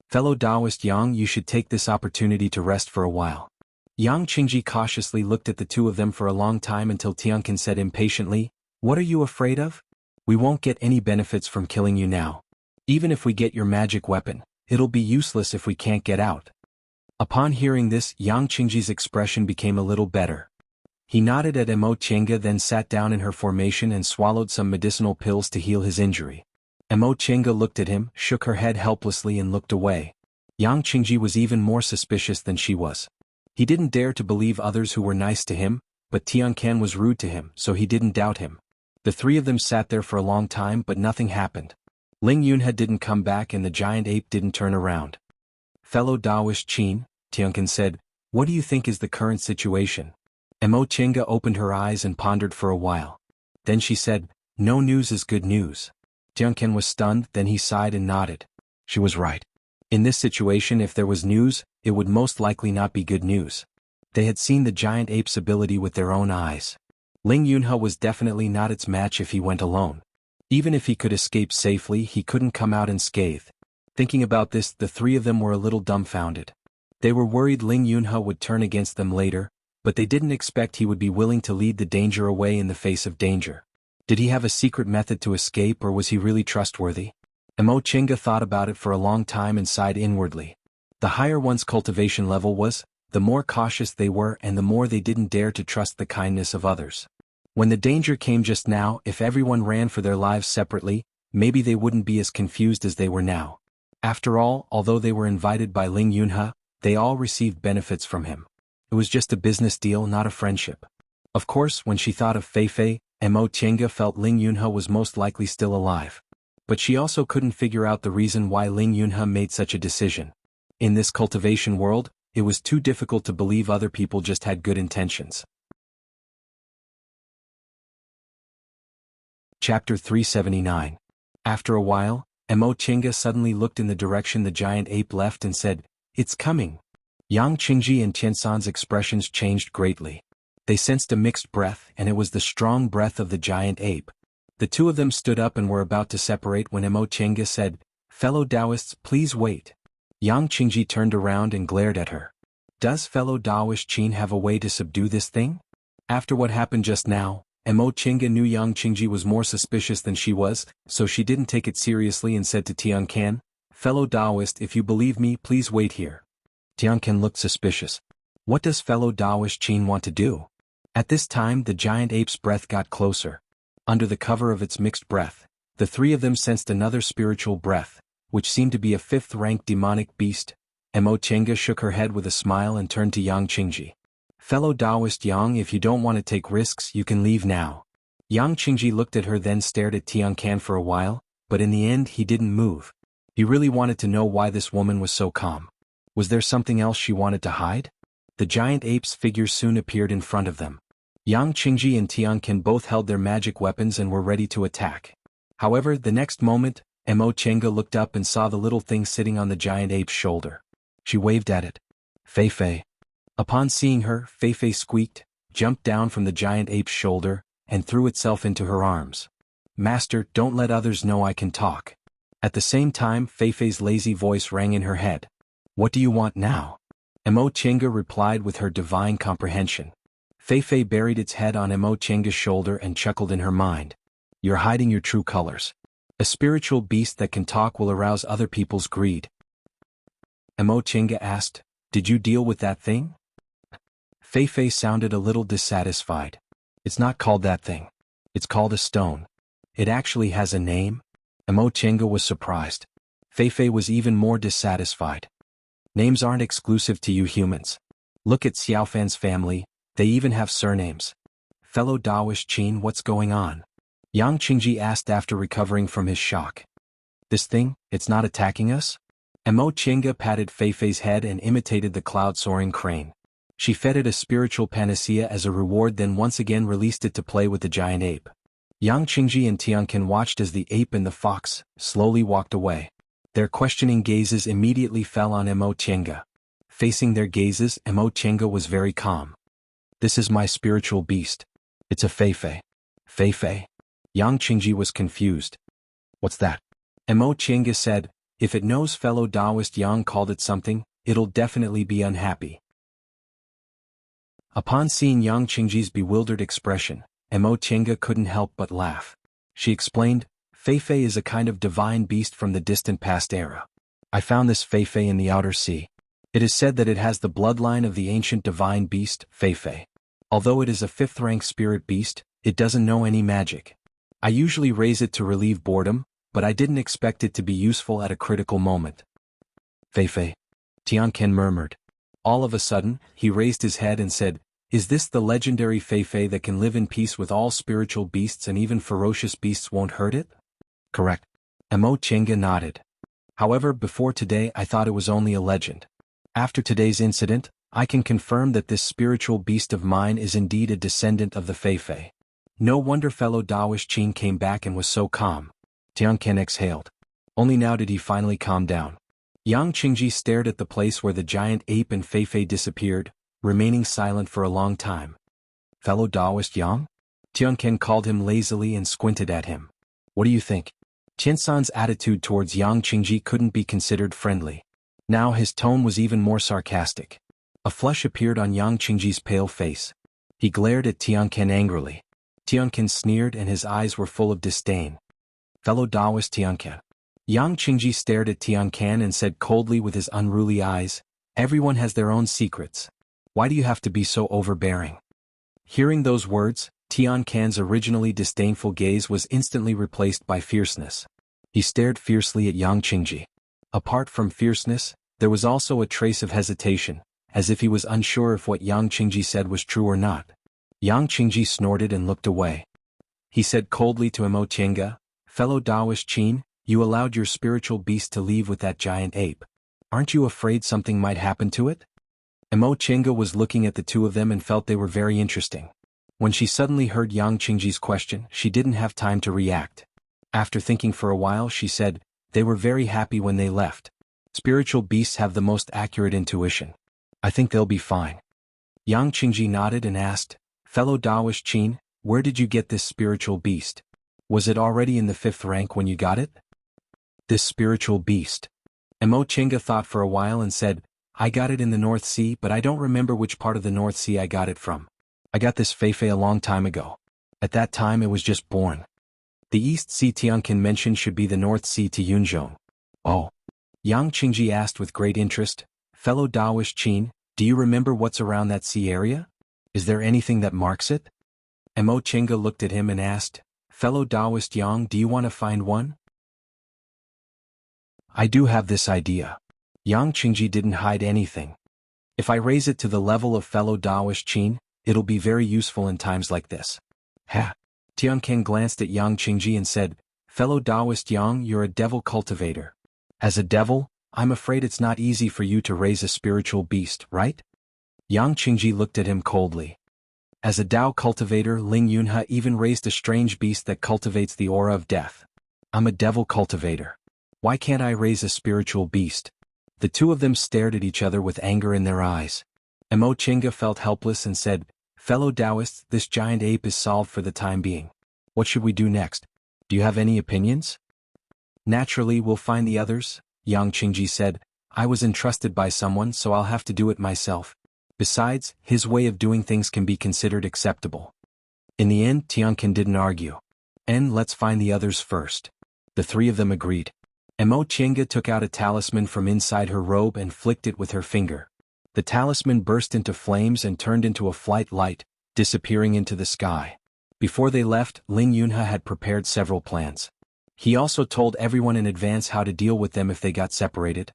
Speaker 1: "Fellow Taoist Yang, you should take this opportunity to rest for a while." Yang Qingji cautiously looked at the two of them for a long time until Tianqian said impatiently, "What are you afraid of? We won't get any benefits from killing you now. Even if we get your magic weapon, it'll be useless if we can't get out." Upon hearing this, Yang Qingji's expression became a little better. He nodded at Emo Chenga, then sat down in her formation and swallowed some medicinal pills to heal his injury. Emo Chenga looked at him, shook her head helplessly and looked away. Yang Qingji was even more suspicious than she was. He didn't dare to believe others who were nice to him, but Tianqian was rude to him, so he didn't doubt him. The three of them sat there for a long time, but nothing happened. Ling Yunhe didn't come back and the giant ape didn't turn around. "Fellow Taoist Qin," Tianqian said, "what do you think is the current situation?" Emo Chenga opened her eyes and pondered for a while. Then she said, "No news is good news." Tianqian was stunned, then he sighed and nodded. She was right. In this situation, if there was news, it would most likely not be good news. They had seen the giant ape's ability with their own eyes. Ling Yunhe was definitely not its match if he went alone. Even if he could escape safely, he couldn't come out unscathed. Thinking about this, the three of them were a little dumbfounded. They were worried Ling Yunhe would turn against them later, but they didn't expect he would be willing to lead the danger away in the face of danger. Did he have a secret method to escape, or was he really trustworthy? Emo Chenga thought about it for a long time and sighed inwardly. The higher one's cultivation level was, the more cautious they were and the more they didn't dare to trust the kindness of others. When the danger came just now, if everyone ran for their lives separately, maybe they wouldn't be as confused as they were now. After all, although they were invited by Ling Yunhe, they all received benefits from him. It was just a business deal, not a friendship. Of course, when she thought of Fei, Emo Chenga felt Ling Yunhe was most likely still alive. But she also couldn't figure out the reason why Ling Yunhe made such a decision. In this cultivation world, it was too difficult to believe other people just had good intentions. Chapter 379. After a while, Emo Chenga suddenly looked in the direction the giant ape left and said, "It's coming." Yang Qingji and Tiansan's expressions changed greatly. They sensed a mixed breath, and it was the strong breath of the giant ape. The two of them stood up and were about to separate when Emo Chenga said, "Fellow Taoists, please wait." Yang Qingji turned around and glared at her. "Does fellow Taoist Qin have a way to subdue this thing?" After what happened just now, Emo Chenga knew Yang Qingji was more suspicious than she was, so she didn't take it seriously and said to Tianqian, "Fellow Taoist, if you believe me, please wait here." Tianqian looked suspicious. What does fellow Taoist Qin want to do? At this time, the giant ape's breath got closer. Under the cover of its mixed breath, the three of them sensed another spiritual breath, which seemed to be a fifth-ranked demonic beast. Emo Chenga shook her head with a smile and turned to Yang Qingji. "Fellow Taoist Yang, if you don't want to take risks, you can leave now." Yang Qingji looked at her, then stared at Tianqian for a while, but in the end he didn't move. He really wanted to know why this woman was so calm. Was there something else she wanted to hide? The giant ape's figure soon appeared in front of them. Yang Qingji and Tianqian both held their magic weapons and were ready to attack. However, the next moment, Emo Chenga looked up and saw the little thing sitting on the giant ape's shoulder. She waved at it. "Fei." Upon seeing her, Fei squeaked, jumped down from the giant ape's shoulder, and threw itself into her arms. "Master, don't let others know I can talk." At the same time, Fei's lazy voice rang in her head. "What do you want now?" Emo Chenga replied with her divine comprehension. Fei buried its head on Emo Chenga's shoulder and chuckled in her mind. "You're hiding your true colors. A spiritual beast that can talk will arouse other people's greed." Emo Chenga asked, "Did you deal with that thing?" Fei sounded a little dissatisfied. "It's not called that thing. It's called a stone. It actually has a name?" Emo Chenga was surprised. Fei was even more dissatisfied. "Names aren't exclusive to you humans. Look at Xiaofan's family, they even have surnames." "Fellow Taoist Qin, what's going on?" Yang Qingji asked after recovering from his shock. "This thing, it's not attacking us?" Emo Chenga patted Fei's head and imitated the cloud-soaring crane. She fed it a spiritual panacea as a reward, then once again released it to play with the giant ape. Yang Qingji and Tianqian watched as the ape and the fox slowly walked away. Their questioning gazes immediately fell on Emo Chenga. Facing their gazes, Emo Chenga was very calm. This is my spiritual beast. It's a Feifei. Feifei? Yang Qingji was confused. What's that? Mo Qianga said, if it knows fellow Taoist Yang called it something, it'll definitely be unhappy. Upon seeing Yang Qingji's bewildered expression, Mo Qianga couldn't help but laugh. She explained, Feifei is a kind of divine beast from the distant past era. I found this Feifei in the outer sea. It is said that it has the bloodline of the ancient divine beast, Feifei. Although it is a 5th-rank spirit beast, it doesn't know any magic. I usually raise it to relieve boredom, but I didn't expect it to be useful at a critical moment. Feifei. Tianqian murmured. All of a sudden, he raised his head and said, is this the legendary Feifei that can live in peace with all spiritual beasts and even ferocious beasts won't hurt it? Correct. Mo Qianga nodded. However, before today I thought it was only a legend. After today's incident, I can confirm that this spiritual beast of mine is indeed a descendant of the Feifei. No wonder fellow Taoist Qin came back and was so calm. Tianqian exhaled. Only now did he finally calm down. Yang Qingji stared at the place where the giant ape and Feifei disappeared, remaining silent for a long time. Fellow Taoist Yang? Tianqian called him lazily and squinted at him. What do you think? Tiansan's attitude towards Yang Qingji couldn't be considered friendly. Now his tone was even more sarcastic. A flush appeared on Yang Qingji's pale face. He glared at Tianqian angrily. Tianqian sneered and his eyes were full of disdain. Fellow Taoist Tianqian. Yang Qingji stared at Tianqian and said coldly with his unruly eyes, everyone has their own secrets. Why do you have to be so overbearing? Hearing those words, Tianqian's originally disdainful gaze was instantly replaced by fierceness. He stared fiercely at Yang Qingji. Apart from fierceness, there was also a trace of hesitation, as if he was unsure if what Yang Qingji said was true or not. Yang Qingji snorted and looked away. He said coldly to Mo Qianga, fellow Taoist Qin, you allowed your spiritual beast to leave with that giant ape. Aren't you afraid something might happen to it? Mo Qianga was looking at the two of them and felt they were very interesting. When she suddenly heard Yang Qingji's question, she didn't have time to react. After thinking for a while, she said, they were very happy when they left. Spiritual beasts have the most accurate intuition. I think they'll be fine. Yang Qingji nodded and asked, fellow Taoist Qin, where did you get this spiritual beast? Was it already in the 5th rank when you got it? This spiritual beast. Mo Qianga thought for a while and said, I got it in the North Sea, but I don't remember which part of the North Sea I got it from. I got this Feifei a long time ago. At that time it was just born. The East Sea Tianqian mentioned should be the North Sea to Yunzhong. Oh. Yang Qingji asked with great interest, fellow Taoist Qin, do you remember what's around that sea area? Is there anything that marks it? Mo Qianga looked at him and asked, fellow Taoist Yang, do you want to find one? I do have this idea. Yang Qingji didn't hide anything. If I raise it to the level of fellow Taoist Qin, it'll be very useful in times like this. Ha! Tianqian glanced at Yang Qingji and said, fellow Taoist Yang, you're a devil cultivator. As a devil, I'm afraid it's not easy for you to raise a spiritual beast, right? Yang Qingji looked at him coldly. As a Tao cultivator, Ling Yunhe even raised a strange beast that cultivates the aura of death. I'm a devil cultivator. Why can't I raise a spiritual beast? The two of them stared at each other with anger in their eyes. Mo Qianga felt helpless and said, fellow Taoists, this giant ape is solved for the time being. What should we do next? Do you have any opinions? Naturally, we'll find the others, Yang Qingji said. I was entrusted by someone, so I'll have to do it myself. Besides, his way of doing things can be considered acceptable. In the end, Tianqian didn't argue. Let's find the others first. The three of them agreed. Mo Qianga took out a talisman from inside her robe and flicked it with her finger. The talisman burst into flames and turned into a flight light, disappearing into the sky. Before they left, Ling Yunhe had prepared several plans. He also told everyone in advance how to deal with them if they got separated.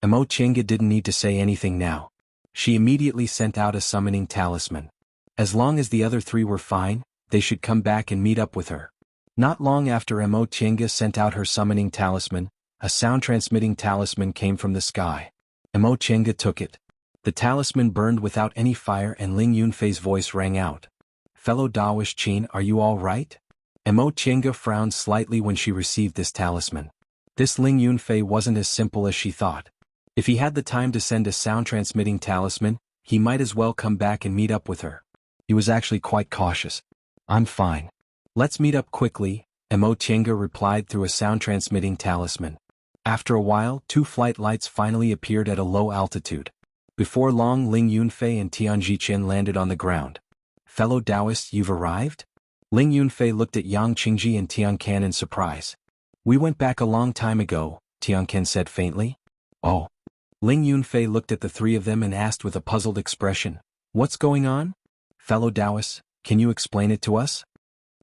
Speaker 1: Mo Qianga didn't need to say anything now. She immediately sent out a summoning talisman. As long as the other three were fine, they should come back and meet up with her. Not long after Mo Qianga sent out her summoning talisman, a sound-transmitting talisman came from the sky. Mo Qianga took it. The talisman burned without any fire and Ling Yunfei's voice rang out. Fellow Taoist Qin, are you all right? Mo Qianga frowned slightly when she received this talisman. This Ling Yunfei wasn't as simple as she thought. If he had the time to send a sound-transmitting talisman, he might as well come back and meet up with her. He was actually quite cautious. I'm fine. Let's meet up quickly, Mo Chenga replied through a sound-transmitting talisman. After a while, 2 flight lights finally appeared at a low altitude. Before long, Ling Yunfei and Tian Zhiqian landed on the ground. Fellow Taoists, you've arrived? Ling Yunfei looked at Yang Qingji and Tian Can in surprise. We went back a long time ago, Tian Can said faintly. Oh. Ling Yunfei looked at the 3 of them and asked with a puzzled expression, what's going on? Fellow Taoists, can you explain it to us?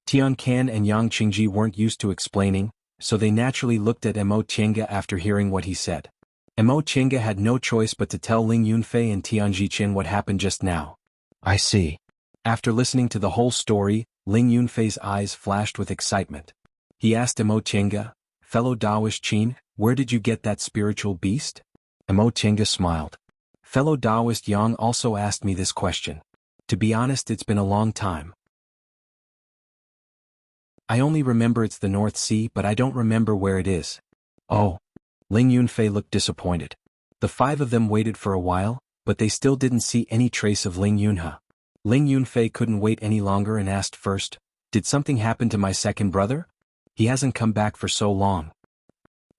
Speaker 1: Tian Can and Yang Qingji weren't used to explaining, so they naturally looked at Mo Chenga after hearing what he said. Mo Chenga had no choice but to tell Ling Yunfei and Tian Zhiqian what happened just now. I see. After listening to the whole story, Ling Yunfei's eyes flashed with excitement. He asked Mo Chenga, fellow Taoist Qin, where did you get that spiritual beast? Mo Chenga smiled. Fellow Taoist Yang also asked me this question. To be honest, it's been a long time. I only remember it's the North Sea, but I don't remember where it is. Oh. Ling Yunfei looked disappointed. The 5 of them waited for a while, but they still didn't see any trace of Ling Yunhe. Ling Yunfei couldn't wait any longer and asked first, did something happen to my second brother? He hasn't come back for so long.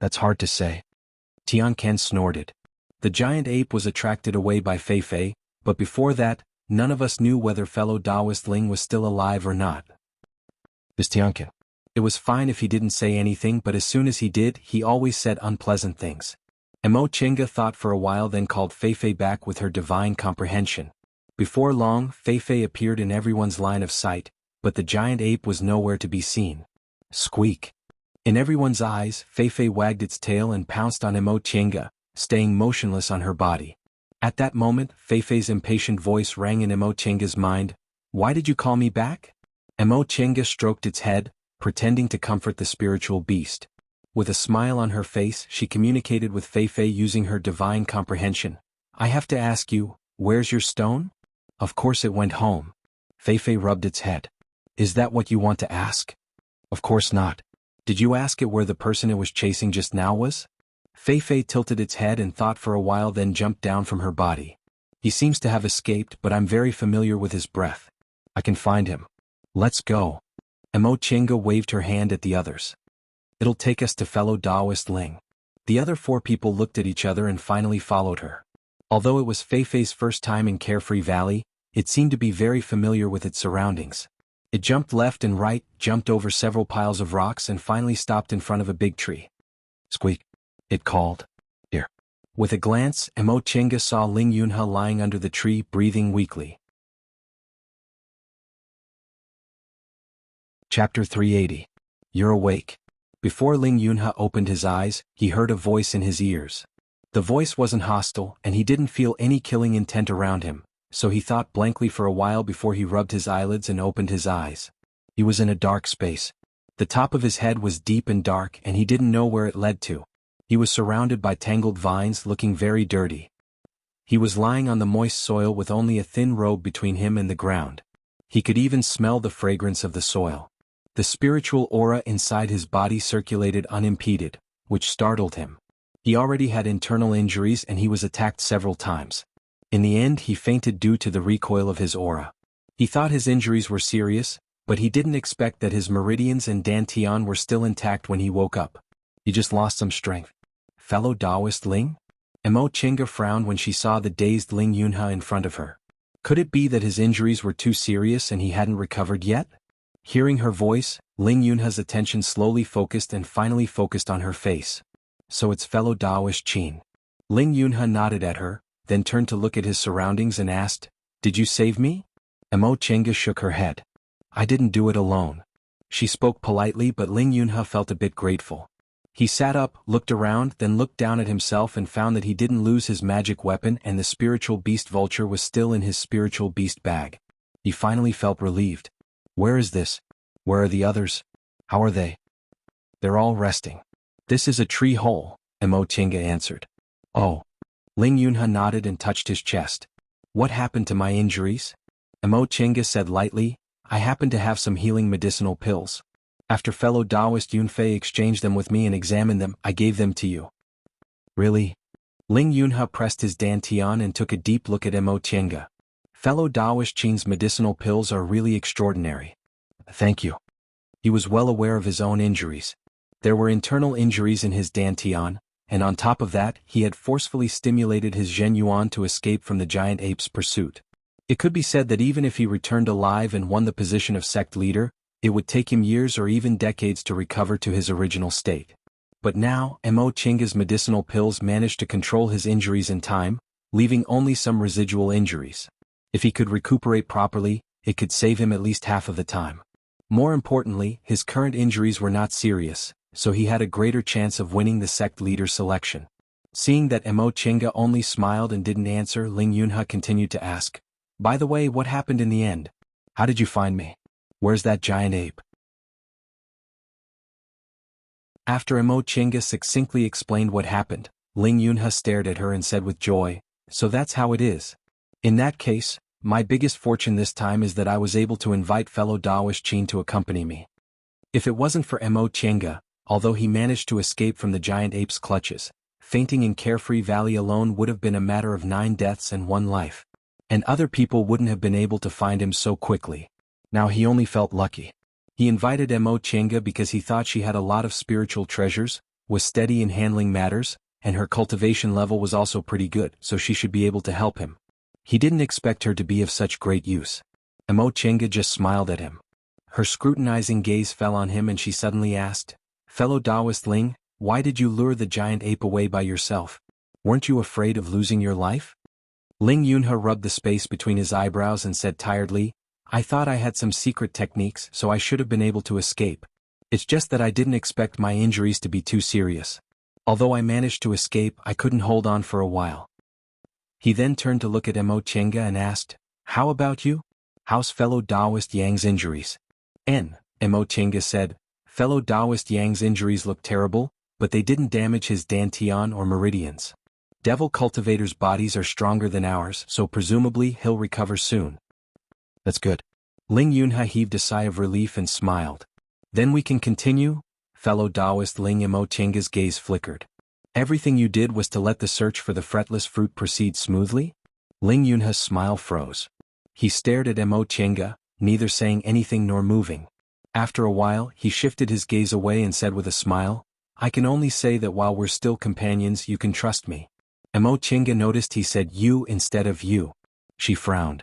Speaker 1: That's hard to say. Tian Can snorted. The giant ape was attracted away by Fei Fei, but before that, none of us knew whether fellow Taoist Ling was still alive or not. This Tian Can. It was fine if he didn't say anything, but as soon as he did, he always said unpleasant things. Mo Chenga thought for a while, then called Fei Fei back with her divine comprehension. Before long, Fei Fei appeared in everyone's line of sight, but the giant ape was nowhere to be seen. Squeak. In everyone's eyes, Fei Fei wagged its tail and pounced on Mo Chenga, staying motionless on her body. At that moment, Fei Fei's impatient voice rang in Mo Chenga's mind. Why did you call me back? Mo Chenga stroked its head, pretending to comfort the spiritual beast. With a smile on her face, she communicated with Fei Fei using her divine comprehension. I have to ask you, where's your stone? Of course it went home. Fei Fei rubbed its head. Is that what you want to ask? Of course not. Did you ask it where the person it was chasing just now was? Fei Fei tilted its head and thought for a while, then jumped down from her body. He seems to have escaped, but I'm very familiar with his breath. I can find him. Let's go. Mo Chenga waved her hand at the others. It'll take us to fellow Taoist Ling. The other 4 people looked at each other and finally followed her. Although it was Fei Fei's first time in Carefree Valley, it seemed to be very familiar with its surroundings. It jumped left and right, jumped over several piles of rocks, and finally stopped in front of a big tree. Squeak. It called. Here. With a glance, Mo Chenga saw Ling Yunhe lying under the tree, breathing weakly. Chapter 380. You're awake. Before Ling Yunhe opened his eyes, he heard a voice in his ears. The voice wasn't hostile, and he didn't feel any killing intent around him, so he thought blankly for a while before he rubbed his eyelids and opened his eyes. He was in a dark space. The top of his head was deep and dark, and he didn't know where it led to. He was surrounded by tangled vines, looking very dirty. He was lying on the moist soil with only a thin robe between him and the ground. He could even smell the fragrance of the soil. The spiritual aura inside his body circulated unimpeded, which startled him. He already had internal injuries and he was attacked several times. In the end, he fainted due to the recoil of his aura. He thought his injuries were serious, but he didn't expect that his meridians and dantian were still intact when he woke up. He just lost some strength. Fellow Taoist Ling? Mo Chenga frowned when she saw the dazed Ling Yunhe in front of her. Could it be that his injuries were too serious and he hadn't recovered yet? Hearing her voice, Ling Yunhe's attention slowly focused and finally focused on her face. So it's fellow Taoist Qin. Ling Yunhe nodded at her, then turned to look at his surroundings and asked, Did you save me? Mo Chenga shook her head. I didn't do it alone. She spoke politely, but Ling Yunhe felt a bit grateful. He sat up, looked around, then looked down at himself and found that he didn't lose his magic weapon and the spiritual beast vulture was still in his spiritual beast bag. He finally felt relieved. Where is this? Where are the others? How are they? They're all resting. This is a tree hole, Mo Chenga answered. Oh. Ling Yunhe nodded and touched his chest. What happened to my injuries? Mo Chenga said lightly, I happen to have some healing medicinal pills. After fellow Taoist Yunfei exchanged them with me and examined them, I gave them to you. Really? Ling Yunhe pressed his dantian and took a deep look at Mo Chenga. Fellow Daoist Qing's medicinal pills are really extraordinary. Thank you. He was well aware of his own injuries. There were internal injuries in his dantian, and on top of that, he had forcefully stimulated his Zhen Yuan to escape from the giant ape's pursuit. It could be said that even if he returned alive and won the position of sect leader, it would take him years or even decades to recover to his original state. But now, Mo Chinga's medicinal pills managed to control his injuries in time, leaving only some residual injuries. If he could recuperate properly, it could save him at least half of the time. More importantly, his current injuries were not serious, so he had a greater chance of winning the sect leader selection. Seeing that Mo Chinga only smiled and didn't answer, Ling Yunhe continued to ask, "By the way, what happened in the end? How did you find me? Where's that giant ape?" After Mo Chinga succinctly explained what happened, Ling Yunhe stared at her and said with joy, "So that's how it is. In that case, my biggest fortune this time is that I was able to invite fellow Daoist Qin to accompany me. If it wasn't for Mo Chinga, although he managed to escape from the giant ape's clutches, fainting in Carefree Valley alone would have been a matter of 9 deaths and 1 life. And other people wouldn't have been able to find him so quickly. Now he only felt lucky. He invited Mo Chinga because he thought she had a lot of spiritual treasures, was steady in handling matters, and her cultivation level was also pretty good, so she should be able to help him. He didn't expect her to be of such great use. Mo Chinga just smiled at him. Her scrutinizing gaze fell on him and she suddenly asked, "Fellow Daoist Ling, why did you lure the giant ape away by yourself? Weren't you afraid of losing your life?" Ling Yunhe rubbed the space between his eyebrows and said tiredly, "I thought I had some secret techniques, so I should have been able to escape. It's just that I didn't expect my injuries to be too serious. Although I managed to escape, I couldn't hold on for a while." He then turned to look at Mo Chinga and asked, "How about you? How's fellow Daoist Yang's injuries?" Mo Chinga said, "Fellow Daoist Yang's injuries look terrible, but they didn't damage his dantian or meridians. Devil cultivators' bodies are stronger than ours, so presumably he'll recover soon." "That's good." Ling Yunhe heaved a sigh of relief and smiled. "Then we can continue?" Fellow Daoist Ling. Mo Chinga's gaze flickered. "Everything you did was to let the search for the fretless fruit proceed smoothly?" Ling Yunhe's smile froze. He stared at Mo Chinga, neither saying anything nor moving. After a while, he shifted his gaze away and said with a smile, "I can only say that while we're still companions, you can trust me." Mo Chinga noticed he said you instead of you. She frowned.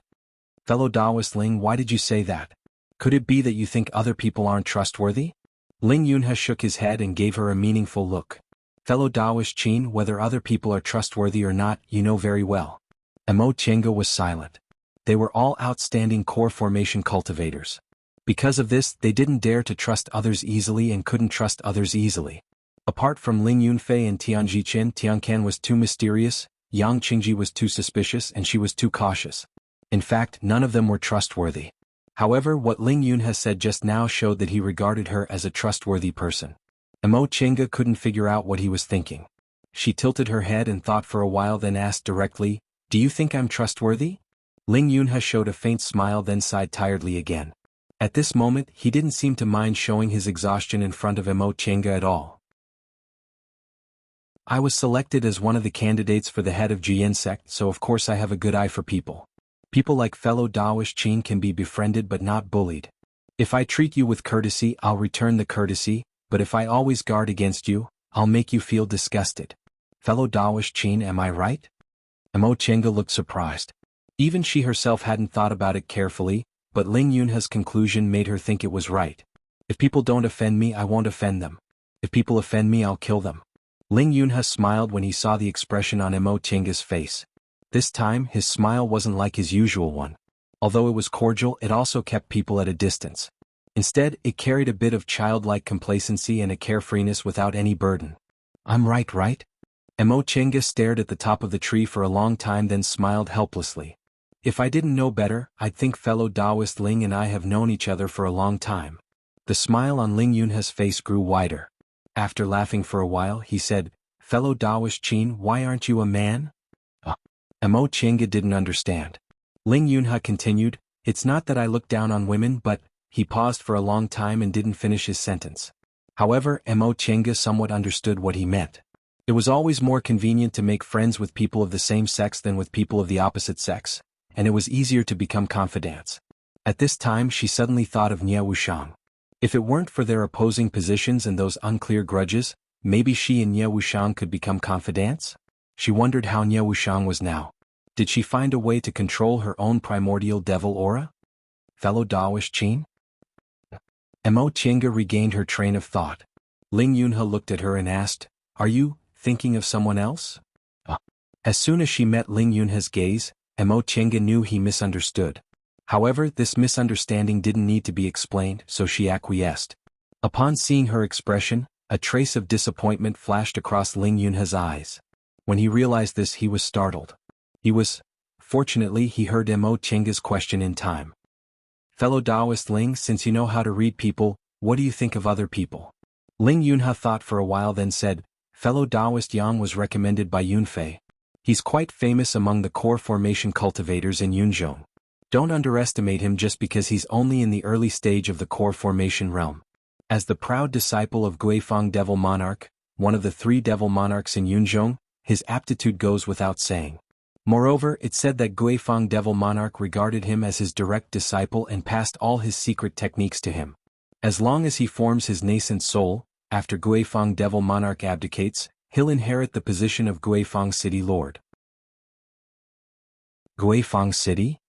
Speaker 1: "Fellow Daoist Ling, why did you say that? Could it be that you think other people aren't trustworthy?" Ling Yunhe shook his head and gave her a meaningful look. "Fellow Daoist Qin, whether other people are trustworthy or not, you know very well." Mo Chinga was silent. They were all outstanding core formation cultivators. Because of this, they didn't dare to trust others easily and couldn't trust others easily. Apart from Ling Yunfei and Tianji Qin, Tiancan was too mysterious, Yang Qingji was too suspicious, and she was too cautious. In fact, none of them were trustworthy. However, what Ling Yunhe said just now showed that he regarded her as a trustworthy person. Mo Chinga couldn't figure out what he was thinking. She tilted her head and thought for a while, then asked directly, "Do you think I'm trustworthy?" Ling Yunhe showed a faint smile, then sighed tiredly again. At this moment, he didn't seem to mind showing his exhaustion in front of Mo Chinga at all. "I was selected as one of the candidates for the head of Jian sect, so of course I have a good eye for people. People like fellow Daoist Qin can be befriended but not bullied. If I treat you with courtesy, I'll return the courtesy, but if I always guard against you, I'll make you feel disgusted. Fellow Daoist Qin, am I right?" Mo Chinga looked surprised. Even she herself hadn't thought about it carefully, but Ling Yunhe's conclusion made her think it was right. "If people don't offend me, I won't offend them. If people offend me, I'll kill them." Ling Yunhe smiled when he saw the expression on Mo Chinga's face. This time, his smile wasn't like his usual one. Although it was cordial, it also kept people at a distance. Instead, it carried a bit of childlike complacency and a carefreeness without any burden. "I'm right, right?" Mo Chinga stared at the top of the tree for a long time, then smiled helplessly. "If I didn't know better, I'd think fellow Daoist Ling and I have known each other for a long time." The smile on Ling Yunhe's face grew wider. After laughing for a while, he said, "Fellow Daoist Qin, why aren't you a man?" Mo Chinga didn't understand. Ling Yunhe continued, "It's not that I look down on women, but..." He paused for a long time and didn't finish his sentence. However, Mo Chinga somewhat understood what he meant. It was always more convenient to make friends with people of the same sex than with people of the opposite sex, and it was easier to become confidants. At this time she suddenly thought of Nie Wuxiang. If it weren't for their opposing positions and those unclear grudges, maybe she and Nie Wuxiang could become confidants? She wondered how Nie Wuxiang was now. Did she find a way to control her own primordial devil aura? Fellow Daoist Qin? Mo Qiange regained her train of thought. Ling Yunhe looked at her and asked, "Are you thinking of someone else?" As soon as she met Ling Yunhe's gaze, Mo Qiange knew he misunderstood. However, this misunderstanding didn't need to be explained, so she acquiesced. Upon seeing her expression, a trace of disappointment flashed across Ling Yunhe's eyes. When he realized this, he was startled. Fortunately, he heard Mo Qiange's question in time. "Fellow Taoist Ling, since you know how to read people, what do you think of other people?" Ling Yunhe thought for a while, then said, "Fellow Taoist Yang was recommended by Yunfei. He's quite famous among the core formation cultivators in Yunzhong. Don't underestimate him just because he's only in the early stage of the core formation realm. As the proud disciple of Guifang Devil Monarch, one of the 3 devil monarchs in Yunzhong, his aptitude goes without saying. Moreover, it said that Guifang Devil Monarch regarded him as his direct disciple and passed all his secret techniques to him. As long as he forms his nascent soul, after Guifang Devil Monarch abdicates, he'll inherit the position of Guifang City Lord." Guifang City?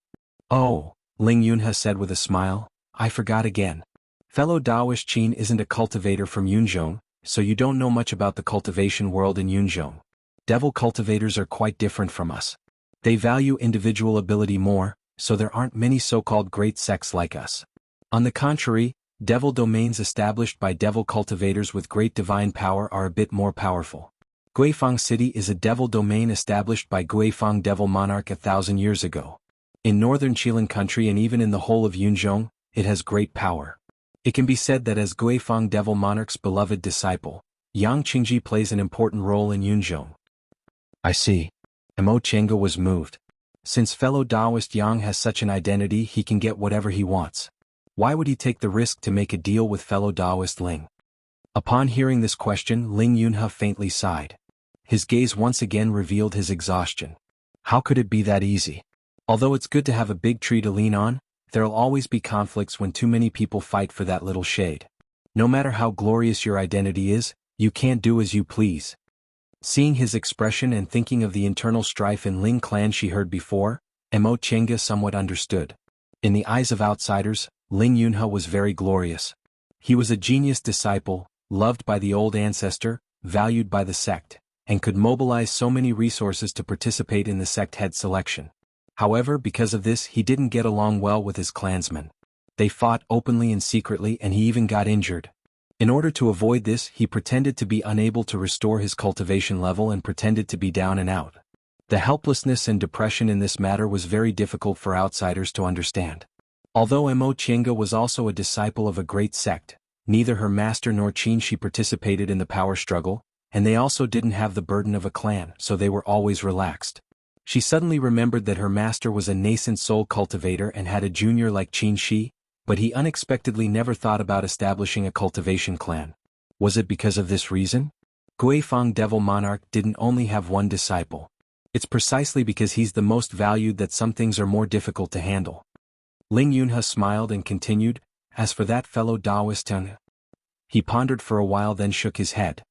Speaker 1: Oh, Ling Yunhe said with a smile, "I forgot again. Fellow Daoist Qin isn't a cultivator from Yunzhong, so you don't know much about the cultivation world in Yunzhong. Devil cultivators are quite different from us. They value individual ability more, so there aren't many so-called great sects like us. On the contrary, devil domains established by devil cultivators with great divine power are a bit more powerful. Guifang City is a devil domain established by Guifang Devil Monarch 1,000 years ago. In northern Qilin country and even in the whole of Yunzhong, it has great power. It can be said that as Guifang Devil Monarch's beloved disciple, Yang Qingji plays an important role in Yunzhong." "I see." Mo Qiange was moved. Since fellow Taoist Yang has such an identity, he can get whatever he wants. Why would he take the risk to make a deal with fellow Taoist Ling? Upon hearing this question, Ling Yunhe faintly sighed. His gaze once again revealed his exhaustion. How could it be that easy? Although it's good to have a big tree to lean on, there'll always be conflicts when too many people fight for that little shade. No matter how glorious your identity is, you can't do as you please. Seeing his expression and thinking of the internal strife in Ling clan she heard before, Mo Qiange somewhat understood. In the eyes of outsiders, Ling Yunhe was very glorious. He was a genius disciple, loved by the old ancestor, valued by the sect, and could mobilize so many resources to participate in the sect head selection. However, because of this, he didn't get along well with his clansmen. They fought openly and secretly, and he even got injured. In order to avoid this, he pretended to be unable to restore his cultivation level and pretended to be down and out. The helplessness and depression in this matter was very difficult for outsiders to understand. Although Mo Qiange was also a disciple of a great sect, neither her master nor Qin Shi participated in the power struggle, and they also didn't have the burden of a clan, so they were always relaxed. She suddenly remembered that her master was a nascent soul cultivator and had a junior like Qin Shi, but he unexpectedly never thought about establishing a cultivation clan. Was it because of this reason? Guifang Devil Monarch didn't only have one disciple. It's precisely because he's the most valued that some things are more difficult to handle. Ling Yunhe smiled and continued, "As for that fellow Taoist Teng." He pondered for a while, then shook his head.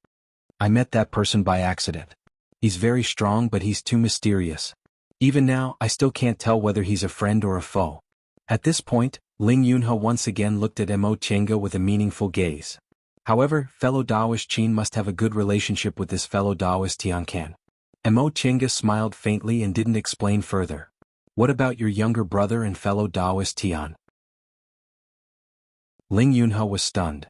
Speaker 1: "I met that person by accident. He's very strong, but he's too mysterious. Even now, I still can't tell whether he's a friend or a foe." At this point, Ling Yunhe once again looked at Mo Qiange with a meaningful gaze. However, fellow Taoist Qin must have a good relationship with this fellow Taoist Tiancan. Mo Qiange smiled faintly and didn't explain further. "What about your younger brother and fellow Taoist Tian?" Ling Yunhe was stunned.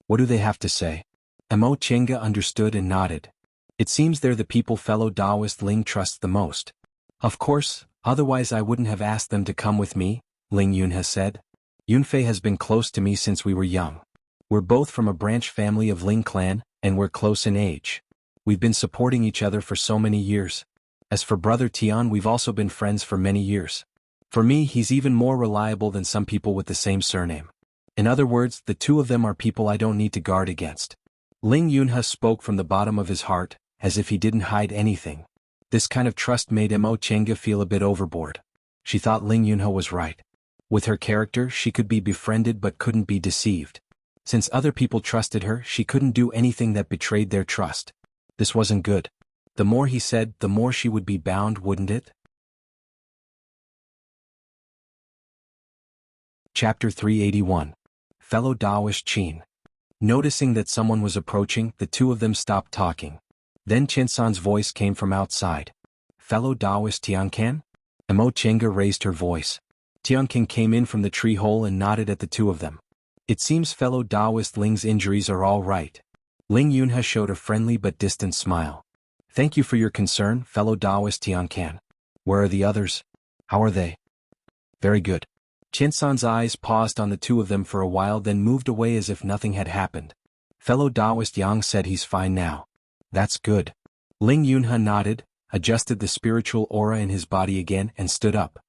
Speaker 1: What do they have to say?" Mo Qiange understood and nodded. "It seems they're the people fellow Taoist Ling trusts the most." "Of course, otherwise I wouldn't have asked them to come with me," Ling Yunhe said. "Yunfei has been close to me since we were young. We're both from a branch family of Ling clan, and we're close in age. We've been supporting each other for so many years. As for brother Tian, we've also been friends for many years. For me, he's even more reliable than some people with the same surname. In other words, the two of them are people I don't need to guard against." Ling Yunhe spoke from the bottom of his heart, as if he didn't hide anything. This kind of trust made Mo Qiange feel a bit overboard. She thought Ling Yunhe was right. With her character, she could be befriended but couldn't be deceived. Since other people trusted her, she couldn't do anything that betrayed their trust. This wasn't good. The more he said, the more she would be bound, wouldn't it? Chapter 381. Fellow Daoist Qin. Noticing that someone was approaching, the two of them stopped talking. Then Qiansan's voice came from outside. Fellow Daoist Tiancan? Emo Chenga raised her voice. Tiancan came in from the tree hole and nodded at the two of them. It seems fellow Daoist Ling's injuries are all right. Ling Yunhe showed a friendly but distant smile. Thank you for your concern, fellow Daoist Tiancan. Where are the others? How are they? Very good. Qiansan's eyes paused on the two of them for a while, then moved away as if nothing had happened. Fellow Daoist Yang said he's fine now. That's good. Ling Yunhe nodded, adjusted the spiritual aura in his body again, and stood up.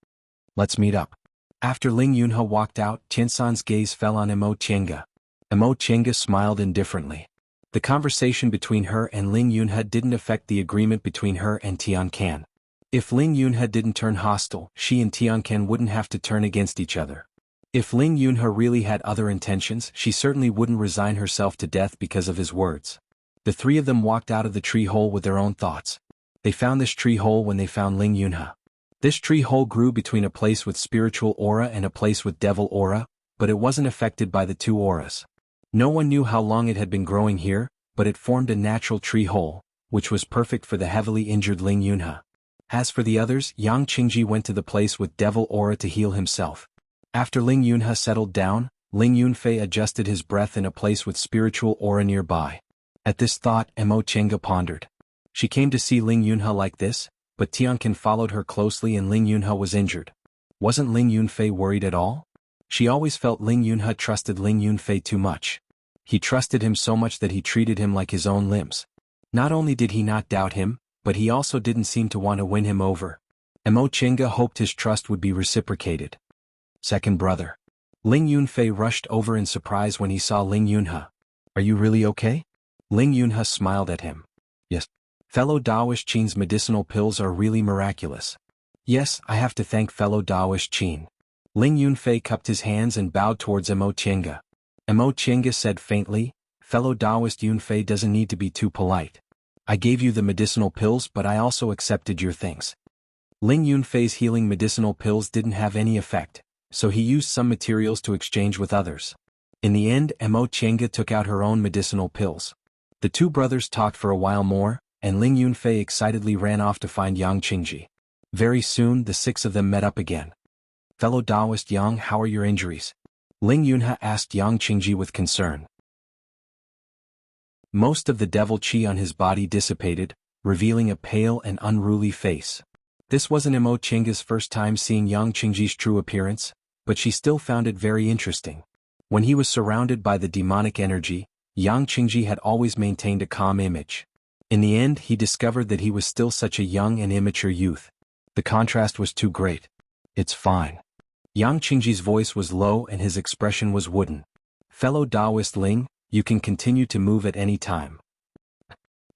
Speaker 1: Let's meet up. After Ling Yunhe walked out, Qiansan's gaze fell on Emo Chenga. Emo Chenga smiled indifferently. The conversation between her and Ling Yunhe didn't affect the agreement between her and Tiancan. If Ling Yunhe didn't turn hostile, she and Tiancan wouldn't have to turn against each other. If Ling Yunhe really had other intentions, she certainly wouldn't resign herself to death because of his words. The three of them walked out of the tree hole with their own thoughts. They found this tree hole when they found Ling Yunhe. This tree hole grew between a place with spiritual aura and a place with devil aura, but it wasn't affected by the two auras. No one knew how long it had been growing here, but it formed a natural tree hole, which was perfect for the heavily injured Ling Yunhe. As for the others, Yang Qingji went to the place with devil aura to heal himself. After Ling Yunhe settled down, Ling Yunfei adjusted his breath in a place with spiritual aura nearby. At this thought, Emo Chenga pondered. She came to see Ling Yunhe like this, but Tiancan followed her closely and Ling Yunhe was injured. Wasn't Ling Yunfei worried at all? She always felt Ling Yunhe trusted Ling Yunfei too much. He trusted him so much that he treated him like his own limbs. Not only did he not doubt him, but he also didn't seem to want to win him over. Emo Chenga hoped his trust would be reciprocated. Second brother. Ling Yunfei rushed over in surprise when he saw Ling Yunhe. Are you really okay? Ling Yunhe smiled at him. Yes. Fellow Daoist Qin's medicinal pills are really miraculous. Yes, I have to thank fellow Daoist Qin. Ling Yunfei cupped his hands and bowed towards Emo Chenga. Emo Chenga said faintly, fellow Daoist Yunfei doesn't need to be too polite. I gave you the medicinal pills, but I also accepted your things. Ling Yunfei's healing medicinal pills didn't have any effect, so he used some materials to exchange with others. In the end, Emo Chenga took out her own medicinal pills. The two brothers talked for a while more, and Ling Yunfei excitedly ran off to find Yang Qingji. Very soon, the six of them met up again. Fellow Daoist Yang, how are your injuries? Ling Yunhe asked Yang Qingji with concern. Most of the devil qi on his body dissipated, revealing a pale and unruly face. This wasn't Emo Chenga's first time seeing Yang Qingji's true appearance, but she still found it very interesting. When he was surrounded by the demonic energy, Yang Qingji had always maintained a calm image. In the end, he discovered that he was still such a young and immature youth. The contrast was too great. It's fine. Yang Qingji's voice was low and his expression was wooden. Fellow Daoist Ling, you can continue to move at any time.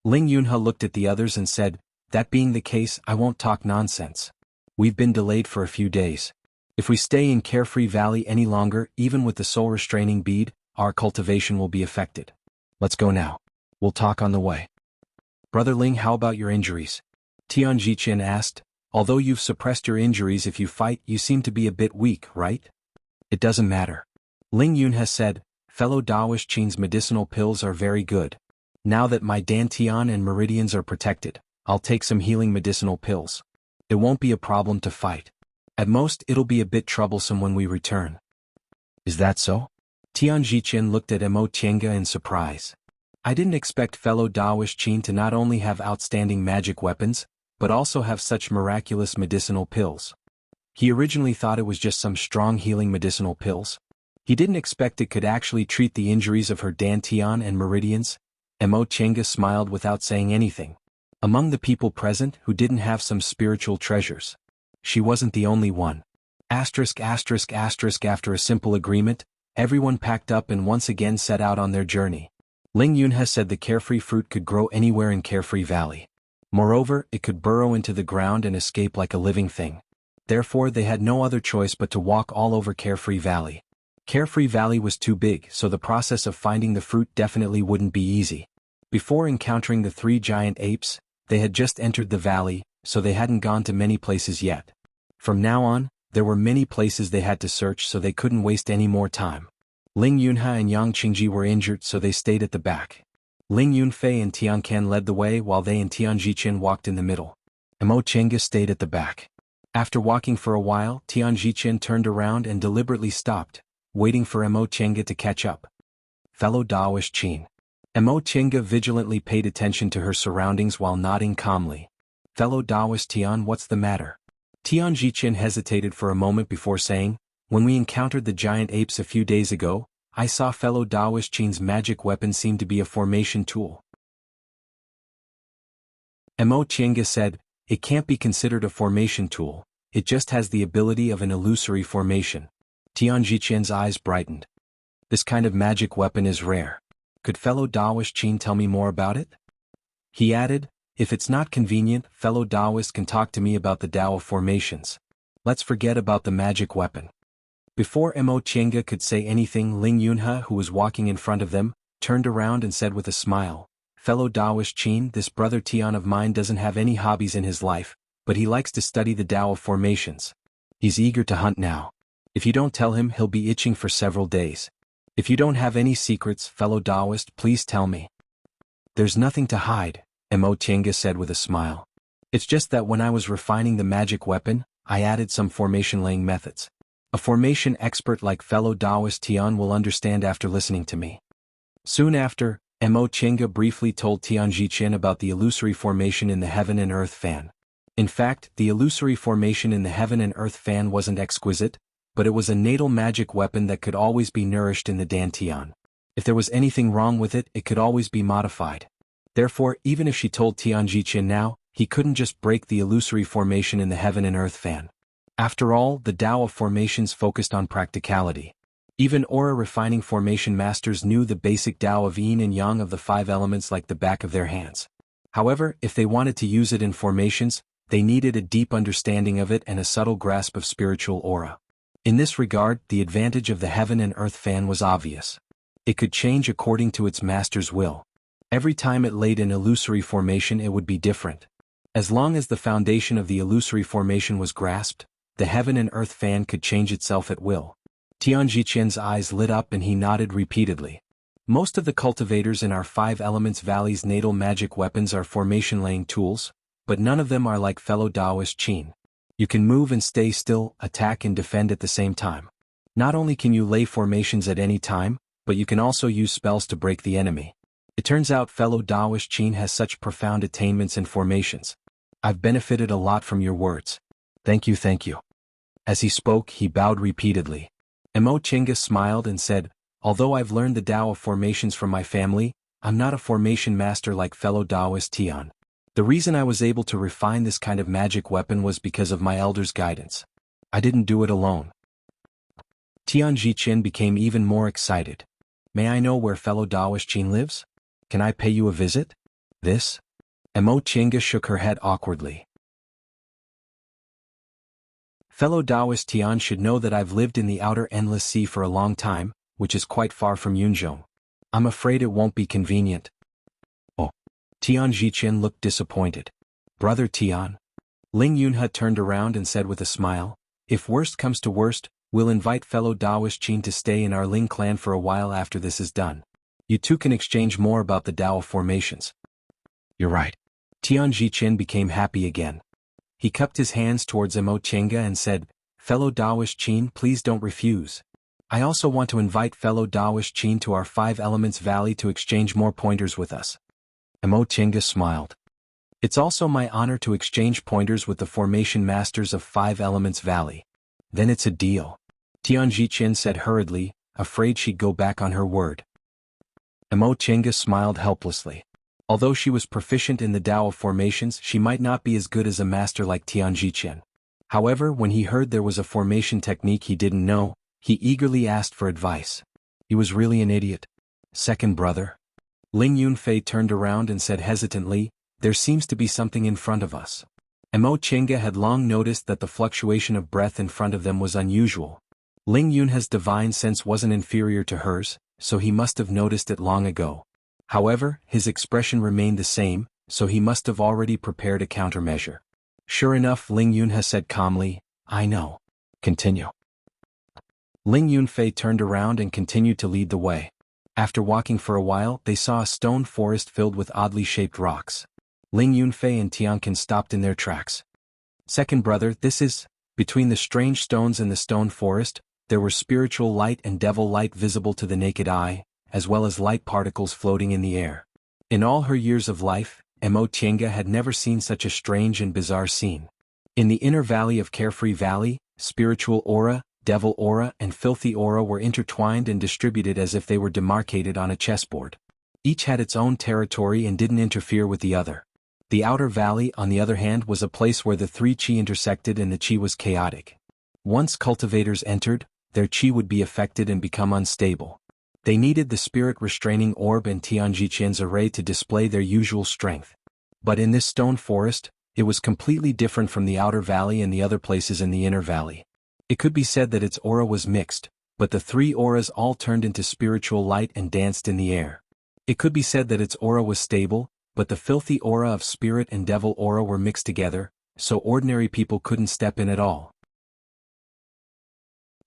Speaker 1: Ling Yunhe looked at the others and said, that being the case, I won't talk nonsense. We've been delayed for a few days. If we stay in Carefree Valley any longer, even with the soul restraining bead, our cultivation will be affected. Let's go now. We'll talk on the way. Brother Ling, how about your injuries? Tian Jiqian asked. Although you've suppressed your injuries, if you fight, you seem to be a bit weak, right? It doesn't matter. Ling Yunhe said, fellow Daoist Qin's medicinal pills are very good. Now that my dantian and meridians are protected, I'll take some healing medicinal pills. It won't be a problem to fight. At most, it'll be a bit troublesome when we return. Is that so? Tian Jiqian looked at Emo Chenga in surprise. I didn't expect fellow Daoist Qin to not only have outstanding magic weapons, but also have such miraculous medicinal pills. He originally thought it was just some strong healing medicinal pills. He didn't expect it could actually treat the injuries of her dantian and meridians. Emo Chenga smiled without saying anything. Among the people present who didn't have some spiritual treasures, she wasn't the only one. After a simple agreement, everyone packed up and once again set out on their journey. Ling Yunhe said the carefree fruit could grow anywhere in Carefree Valley. Moreover, it could burrow into the ground and escape like a living thing. Therefore they had no other choice but to walk all over Carefree Valley. Carefree Valley was too big, so the process of finding the fruit definitely wouldn't be easy. Before encountering the 3 giant apes, they had just entered the valley, so they hadn't gone to many places yet. From now on, there were many places they had to search, so they couldn't waste any more time. Ling Yunhe and Yang Qingji were injured, so they stayed at the back. Ling Yunfei and Tian Kan led the way while they and Tian Jichen walked in the middle. Mo Chenga stayed at the back. After walking for a while, Tian Jichen turned around and deliberately stopped, waiting for Mo Chenga to catch up. Fellow Daoist Qin. Mo Chenga vigilantly paid attention to her surroundings while nodding calmly. Fellow Daoist Tian, what's the matter? Tian Jichen hesitated for a moment before saying, when we encountered the giant apes a few days ago, I saw fellow Daoist Qin's magic weapon seem to be a formation tool. Mo Chenga said, it can't be considered a formation tool, it just has the ability of an illusory formation. Tian Jichen's eyes brightened. This kind of magic weapon is rare. Could fellow Daoist Qin tell me more about it? He added, if it's not convenient, fellow Daoist can talk to me about the Dao of formations. Let's forget about the magic weapon. Before Mo Chenga could say anything, Ling Yunhe, who was walking in front of them, turned around and said with a smile, fellow Daoist Qin, this brother Tian of mine doesn't have any hobbies in his life, but he likes to study the Dao of formations. He's eager to hunt now. If you don't tell him, he'll be itching for several days. If you don't have any secrets, fellow Daoist, please tell me. There's nothing to hide, Mo Chenga said with a smile. It's just that when I was refining the magic weapon, I added some formation-laying methods. A formation expert like fellow Daoist Tian will understand after listening to me. Soon after, Mo Chenga briefly told Tian Jichen about the illusory formation in the Heaven and Earth fan. In fact, the illusory formation in the Heaven and Earth fan wasn't exquisite, but it was a natal magic weapon that could always be nourished in the Dantian. If there was anything wrong with it, it could always be modified. Therefore, even if she told Tian Jichen now, he couldn't just break the illusory formation in the Heaven and Earth fan. After all, the Tao of formations focused on practicality. Even aura refining formation masters knew the basic Tao of yin and yang of the 5 elements like the back of their hands. However, if they wanted to use it in formations, they needed a deep understanding of it and a subtle grasp of spiritual aura. In this regard, the advantage of the Heaven and Earth fan was obvious. It could change according to its master's will. Every time it laid an illusory formation, it would be different. As long as the foundation of the illusory formation was grasped, the Heaven and Earth fan could change itself at will. Tian Jichen's eyes lit up and he nodded repeatedly. Most of the cultivators in our 5 Elements Valley's natal magic weapons are formation-laying tools, but none of them are like fellow Daoist Qin. You can move and stay still, attack and defend at the same time. Not only can you lay formations at any time, but you can also use spells to break the enemy. It turns out fellow Daoist Qin has such profound attainments in formations. I've benefited a lot from your words. Thank you, thank you. As he spoke, he bowed repeatedly. Mo Chenga smiled and said, although I've learned the Tao of formations from my family, I'm not a formation master like fellow Daoist Tian. The reason I was able to refine this kind of magic weapon was because of my elder's guidance. I didn't do it alone. Tian Jichen became even more excited. May I know where fellow Daoist Qin lives? Can I pay you a visit? This? Mo Chenga shook her head awkwardly. Fellow Daoist Tian should know that I've lived in the outer endless sea for a long time, which is quite far from Yunzhong. I'm afraid it won't be convenient. Oh. Tian Jichen looked disappointed. Brother Tian. Ling Yunhe turned around and said with a smile, if worst comes to worst, we'll invite fellow Daoist Qin to stay in our Ling clan for a while after this is done. You two can exchange more about the Tao of formations. You're right. Tian Jichen became happy again. He cupped his hands towards Mo Chenga and said, fellow Daoist Qin, please don't refuse. I also want to invite fellow Daoist Qin to our 5 Elements Valley to exchange more pointers with us. Mo Chenga smiled. It's also my honor to exchange pointers with the formation masters of 5 Elements Valley. Then it's a deal. Tian Jichen said hurriedly, afraid she'd go back on her word. Mo Chenga smiled helplessly. Although she was proficient in the Tao of formations, she might not be as good as a master like Tian Jichen. However, when he heard there was a formation technique he didn't know, he eagerly asked for advice. He was really an idiot. Second brother. Ling Yunfei turned around and said hesitantly, there seems to be something in front of us. Mo Chenga had long noticed that the fluctuation of breath in front of them was unusual. Ling Yunha's divine sense wasn't inferior to hers, so he must have noticed it long ago. However, his expression remained the same, so he must have already prepared a countermeasure. Sure enough, Ling Yunha said calmly, "I know. Continue." Ling Yunfei turned around and continued to lead the way. After walking for a while, they saw a stone forest filled with oddly shaped rocks. Ling Yunfei and Tianqin stopped in their tracks. "Second brother, this is..." Between the strange stones and the stone forest, there were spiritual light and devil light visible to the naked eye, as well as light particles floating in the air. In all her years of life, Mo Tiange had never seen such a strange and bizarre scene. In the inner valley of Carefree Valley, spiritual aura, devil aura and filthy aura were intertwined and distributed as if they were demarcated on a chessboard. Each had its own territory and didn't interfere with the other. The outer valley, on the other hand, was a place where the three chi intersected and the chi was chaotic. Once cultivators entered, their chi would be affected and become unstable. They needed the spirit-restraining orb and Tianjiqian's array to display their usual strength. But in this stone forest, it was completely different from the outer valley and the other places in the inner valley. It could be said that its aura was mixed, but the three auras all turned into spiritual light and danced in the air. It could be said that its aura was stable, but the filthy aura of spirit and devil aura were mixed together, so ordinary people couldn't step in at all.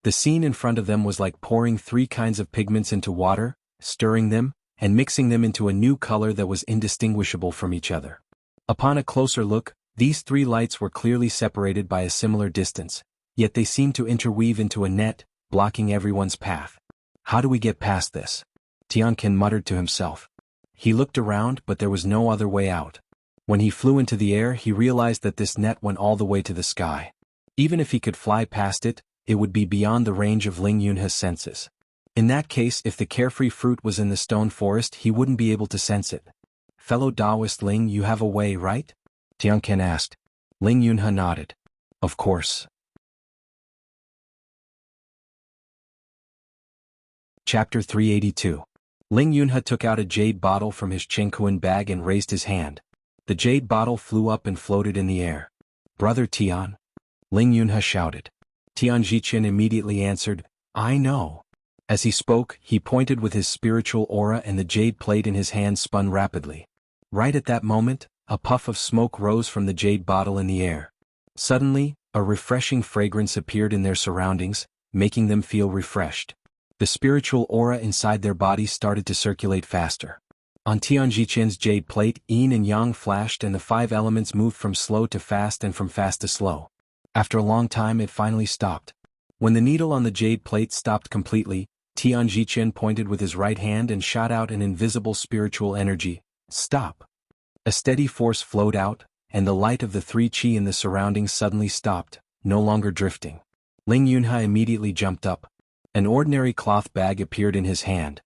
Speaker 1: The scene in front of them was like pouring three kinds of pigments into water, stirring them, and mixing them into a new color that was indistinguishable from each other. Upon a closer look, these three lights were clearly separated by a similar distance, yet they seemed to interweave into a net, blocking everyone's path. "How do we get past this?" Tianqin muttered to himself. He looked around, but there was no other way out. When he flew into the air, he realized that this net went all the way to the sky. Even if he could fly past it, it would be beyond the range of Ling Yunhe's senses. In that case, if the carefree fruit was in the stone forest, he wouldn't be able to sense it. "Fellow Taoist Ling, you have a way, right?" Tianqin asked. Ling Yunhe nodded. "Of course." Chapter 382. Ling Yunhe took out a jade bottle from his Chengkuan bag and raised his hand. The jade bottle flew up and floated in the air. "Brother Tian?" Ling Yunhe shouted. Tianjiqian immediately answered, "I know." As he spoke, he pointed with his spiritual aura and the jade plate in his hand spun rapidly. Right at that moment, a puff of smoke rose from the jade bottle in the air. Suddenly, a refreshing fragrance appeared in their surroundings, making them feel refreshed. The spiritual aura inside their bodies started to circulate faster. On Tianjiqian's jade plate, yin and yang flashed and the five elements moved from slow to fast and from fast to slow. After a long time it finally stopped. When the needle on the jade plate stopped completely, Tianjiqian pointed with his right hand and shot out an invisible spiritual energy. "Stop." A steady force flowed out, and the light of the three chi in the surroundings suddenly stopped, no longer drifting. Ling Yunhe immediately jumped up. An ordinary cloth bag appeared in his hand.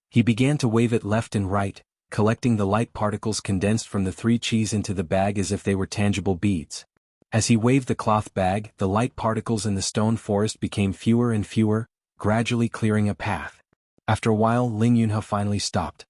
Speaker 1: He began to wave it left and right, collecting the light particles condensed from the three chis into the bag as if they were tangible beads. As he waved the cloth bag, the light particles in the stone forest became fewer and fewer, gradually clearing a path. After a while, Ling Yunhe finally stopped.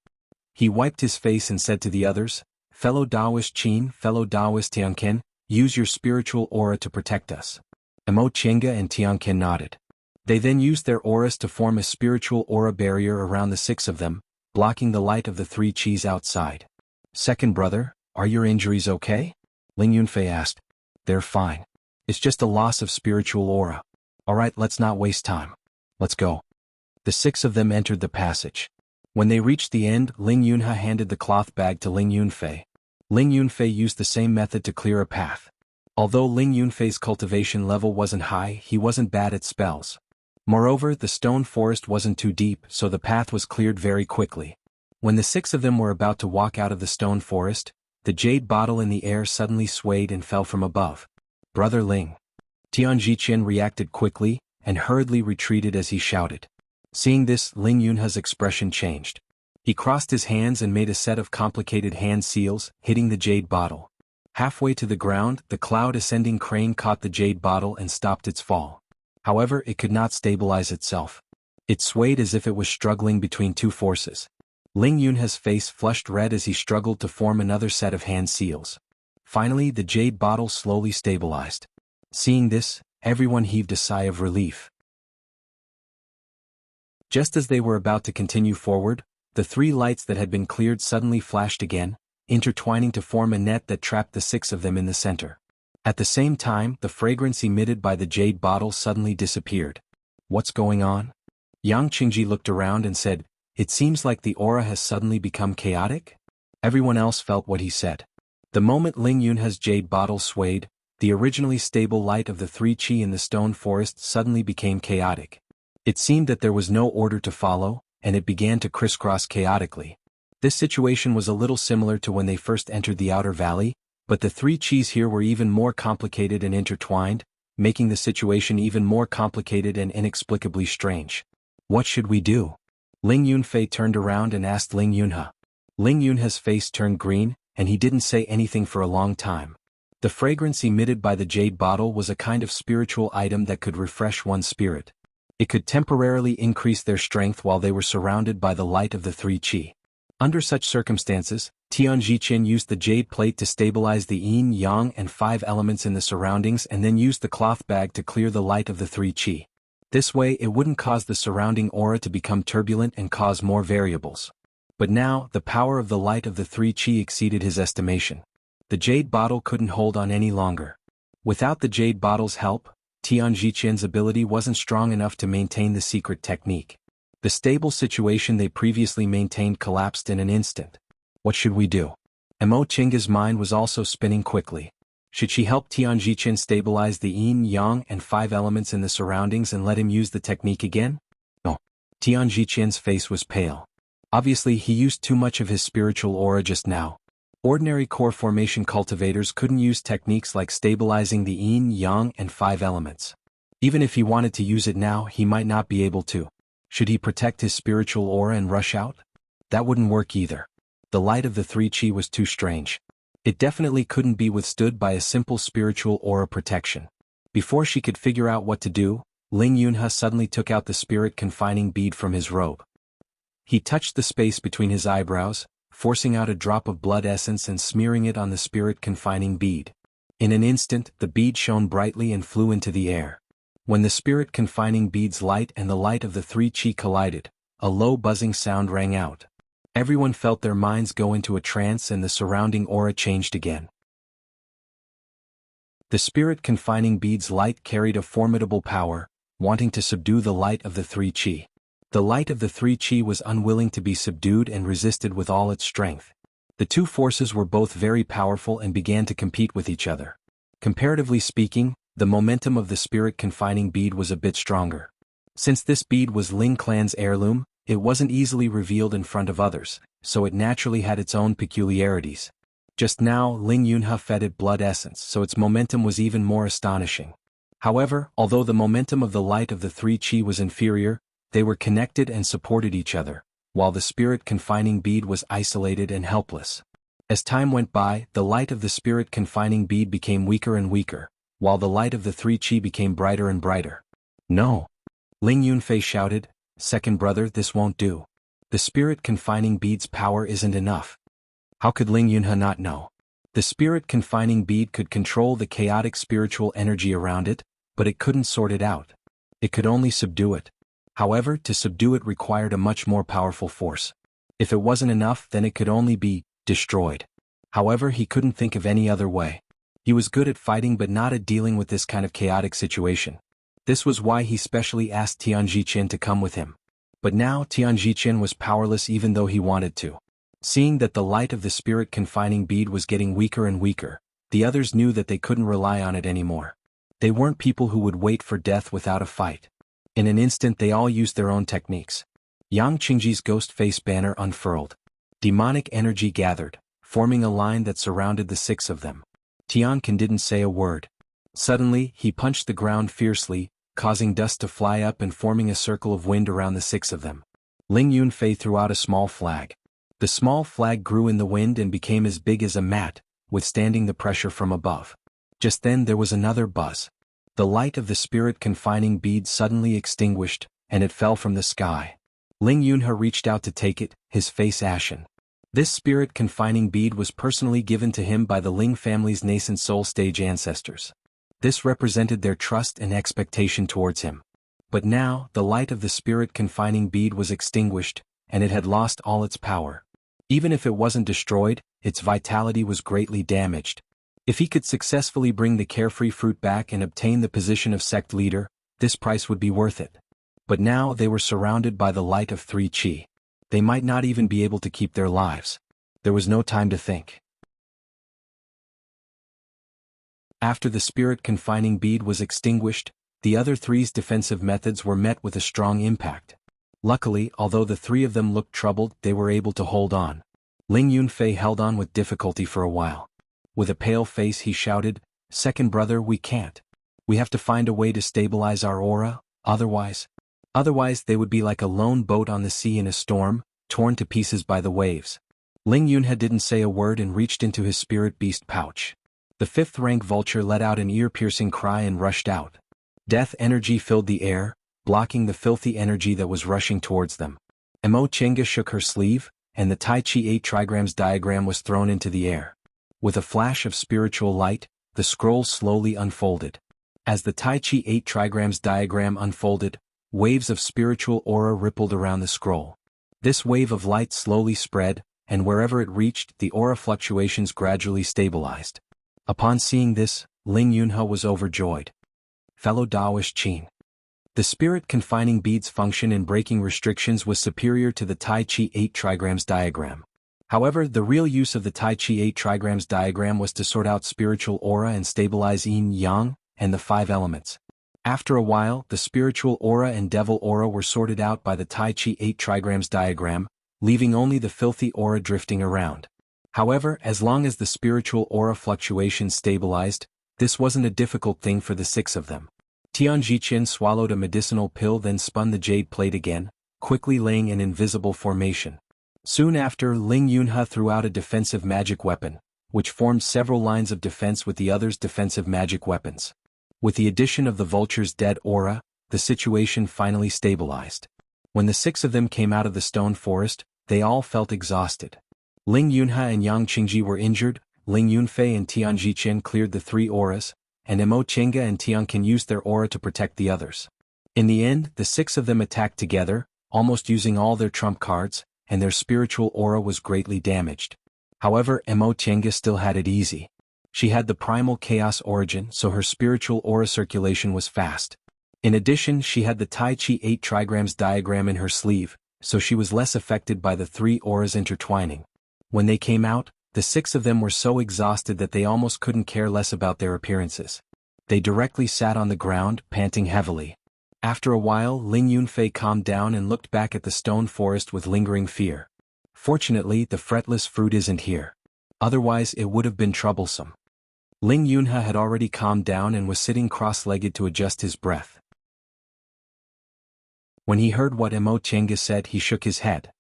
Speaker 1: He wiped his face and said to the others, "Fellow Taoist Qin, fellow Taoist Tianqin, use your spiritual aura to protect us." Mo Chenga and Tianqin nodded. They then used their auras to form a spiritual aura barrier around the six of them, blocking the light of the three chis outside. "Second brother, are your injuries okay?" Ling Yunfei asked. "They're fine. It's just a loss of spiritual aura. Alright, let's not waste time. Let's go." The six of them entered the passage. When they reached the end, Ling Yunhe handed the cloth bag to Ling Yunfei. Ling Yunfei used the same method to clear a path. Although Ling Yunfei's cultivation level wasn't high, he wasn't bad at spells. Moreover, the stone forest wasn't too deep, so the path was cleared very quickly. When the six of them were about to walk out of the stone forest, the jade bottle in the air suddenly swayed and fell from above. "Brother Ling." Tianjiqian reacted quickly, and hurriedly retreated as he shouted. Seeing this, Ling Yunhe's expression changed. He crossed his hands and made a set of complicated hand seals, hitting the jade bottle. Halfway to the ground, the cloud-ascending crane caught the jade bottle and stopped its fall. However, it could not stabilize itself. It swayed as if it was struggling between two forces. Ling Yunhe's face flushed red as he struggled to form another set of hand seals. Finally, the jade bottle slowly stabilized. Seeing this, everyone heaved a sigh of relief. Just as they were about to continue forward, the 3 lights that had been cleared suddenly flashed again, intertwining to form a net that trapped the 6 of them in the center. At the same time, the fragrance emitted by the jade bottle suddenly disappeared. What's going on? Yang Qingji looked around and said, "It seems like the aura has suddenly become chaotic?" Everyone else felt what he said. The moment Ling Yunha's jade bottle swayed, the originally stable light of the 3 qi in the stone forest suddenly became chaotic. It seemed that there was no order to follow, and it began to crisscross chaotically. This situation was a little similar to when they first entered the outer valley, but the 3 qis here were even more complicated and intertwined, making the situation even more complicated and inexplicably strange. What should we do? Ling Yunfei turned around and asked Ling Yunha. Ling Yunha's face turned green, and he didn't say anything for a long time. The fragrance emitted by the jade bottle was a kind of spiritual item that could refresh one's spirit. It could temporarily increase their strength while they were surrounded by the light of the 3 qi. Under such circumstances, Tian Zhiqian used the jade plate to stabilize the yin, yang and 5 elements in the surroundings and then used the cloth bag to clear the light of the 3 qi. This way it wouldn't cause the surrounding aura to become turbulent and cause more variables. But now, the power of the light of the 3 qi exceeded his estimation. The jade bottle couldn't hold on any longer. Without the jade bottle's help, Tian Zhiqian's ability wasn't strong enough to maintain the secret technique. The stable situation they previously maintained collapsed in an instant. What should we do? Mo Qingge's mind was also spinning quickly. Should she help Tian Zhiqian stabilize the yin, yang and 5 elements in the surroundings and let him use the technique again? No. Tian Zhiqian's face was pale. Obviously he used too much of his spiritual aura just now. Ordinary core formation cultivators couldn't use techniques like stabilizing the yin, yang and 5 elements. Even if he wanted to use it now, he might not be able to. Should he protect his spiritual aura and rush out? That wouldn't work either. The light of the 3 qi was too strange. It definitely couldn't be withstood by a simple spiritual aura protection. Before she could figure out what to do, Ling Yunha suddenly took out the spirit confining bead from his robe. He touched the space between his eyebrows, forcing out a drop of blood essence and smearing it on the spirit confining bead. In an instant, the bead shone brightly and flew into the air. When the spirit confining bead's light and the light of the 3 qi collided, a low buzzing sound rang out. Everyone felt their minds go into a trance and the surrounding aura changed again. The spirit confining bead's light carried a formidable power, wanting to subdue the light of the 3 qi. The light of the 3 qi was unwilling to be subdued and resisted with all its strength. The 2 forces were both very powerful and began to compete with each other. Comparatively speaking, the momentum of the spirit confining bead was a bit stronger. Since this bead was Ling clan's heirloom, it wasn't easily revealed in front of others, so it naturally had its own peculiarities. Just now, Ling Yunha fed it blood essence, so its momentum was even more astonishing. However, although the momentum of the light of the 3 qi was inferior, they were connected and supported each other, while the spirit confining bead was isolated and helpless. As time went by, the light of the spirit confining bead became weaker and weaker, while the light of the 3 qi became brighter and brighter. No! Ling Yunfei shouted, "Second brother, this won't do. The spirit confining bead's power isn't enough." How could Ling Yunha not know? The spirit confining bead could control the chaotic spiritual energy around it, but it couldn't sort it out. It could only subdue it. However, to subdue it required a much more powerful force. If it wasn't enough, then it could only be destroyed. However, he couldn't think of any other way. He was good at fighting but not at dealing with this kind of chaotic situation. This was why he specially asked Tian Zhiqian to come with him. But now Tian Zhiqian was powerless even though he wanted to. Seeing that the light of the spirit confining bead was getting weaker and weaker, the others knew that they couldn't rely on it anymore. They weren't people who would wait for death without a fight. In an instant they all used their own techniques. Yang Qingji's ghost face banner unfurled. Demonic energy gathered, forming a line that surrounded the 6 of them. Tianqin didn't say a word. Suddenly, he punched the ground fiercely, causing dust to fly up and forming a circle of wind around the 6 of them. Ling Yunfei threw out a small flag. The small flag grew in the wind and became as big as a mat, withstanding the pressure from above. Just then there was another buzz. The light of the spirit confining bead suddenly extinguished, and it fell from the sky. Ling Yunha reached out to take it, his face ashen. This spirit confining bead was personally given to him by the Ling family's nascent soul stage ancestors. This represented their trust and expectation towards him. But now, the light of the spirit confining bead was extinguished, and it had lost all its power. Even if it wasn't destroyed, its vitality was greatly damaged. If he could successfully bring the carefree fruit back and obtain the position of sect leader, this price would be worth it. But now they were surrounded by the light of 3 qi. They might not even be able to keep their lives. There was no time to think. After the spirit confining bead was extinguished, the other 3's defensive methods were met with a strong impact. Luckily, although the 3 of them looked troubled, they were able to hold on. Ling Yunfei held on with difficulty for a while. With a pale face he shouted, "Second brother, we can't. We have to find a way to stabilize our aura, otherwise they would be like a lone boat on the sea in a storm, torn to pieces by the waves." Ling Yunhe didn't say a word and reached into his spirit beast pouch. The 5th rank vulture let out an ear-piercing cry and rushed out. Death energy filled the air, blocking the filthy energy that was rushing towards them. Mo Chenga shook her sleeve, and the Tai Chi 8 trigrams diagram was thrown into the air. With a flash of spiritual light, the scroll slowly unfolded. As the Tai Chi 8 trigrams diagram unfolded, waves of spiritual aura rippled around the scroll. This wave of light slowly spread, and wherever it reached, the aura fluctuations gradually stabilized. Upon seeing this, Ling Yunhe was overjoyed. Fellow Taoist Qin. The spirit confining bead's function in breaking restrictions was superior to the Tai Chi 8 trigrams diagram. However, the real use of the Tai Chi 8 trigrams diagram was to sort out spiritual aura and stabilize yin, yang, and the 5 elements. After a while, the spiritual aura and devil aura were sorted out by the Tai Chi 8 trigrams diagram, leaving only the filthy aura drifting around. However, as long as the spiritual aura fluctuations stabilized, this wasn't a difficult thing for the 6 of them. Tian Jiqian swallowed a medicinal pill, then spun the jade plate again, quickly laying an invisible formation. Soon after, Ling Yunhe threw out a defensive magic weapon, which formed several lines of defense with the others' defensive magic weapons. With the addition of the vulture's dead aura, the situation finally stabilized. When the 6 of them came out of the stone forest, they all felt exhausted. Ling Yunhe and Yang Qingji were injured, Ling Yunfei and Tian Jiqian cleared the 3 auras, and Mo Chenga and Tianqin used their aura to protect the others. In the end, the 6 of them attacked together, almost using all their trump cards, and their spiritual aura was greatly damaged. However, Mo Chenga still had it easy. She had the primal chaos origin, so her spiritual aura circulation was fast. In addition, she had the Tai Chi 8 trigrams diagram in her sleeve, so she was less affected by the 3 auras intertwining. When they came out, the 6 of them were so exhausted that they almost couldn't care less about their appearances. They directly sat on the ground, panting heavily. After a while, Ling Yunfei calmed down and looked back at the stone forest with lingering fear. Fortunately, the fretless fruit isn't here. Otherwise, it would have been troublesome. Ling Yunhe had already calmed down and was sitting cross-legged to adjust his breath. When he heard what Mo Chenga said, he shook his head.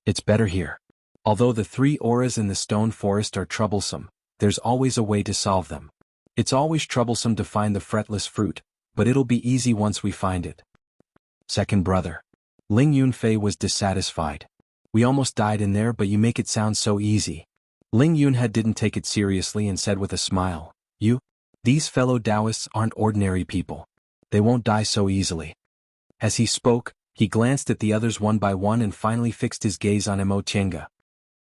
Speaker 1: It's better here. Although the 3 auras in the stone forest are troublesome, there's always a way to solve them. It's always troublesome to find the fretless fruit, but it'll be easy once we find it. Second brother. Ling Yunfei was dissatisfied. We almost died in there, but you make it sound so easy. Ling Yunhe didn't take it seriously and said with a smile, These fellow Taoists aren't ordinary people. They won't die so easily. As he spoke, he glanced at the others one by one and finally fixed his gaze on Mo Chenga.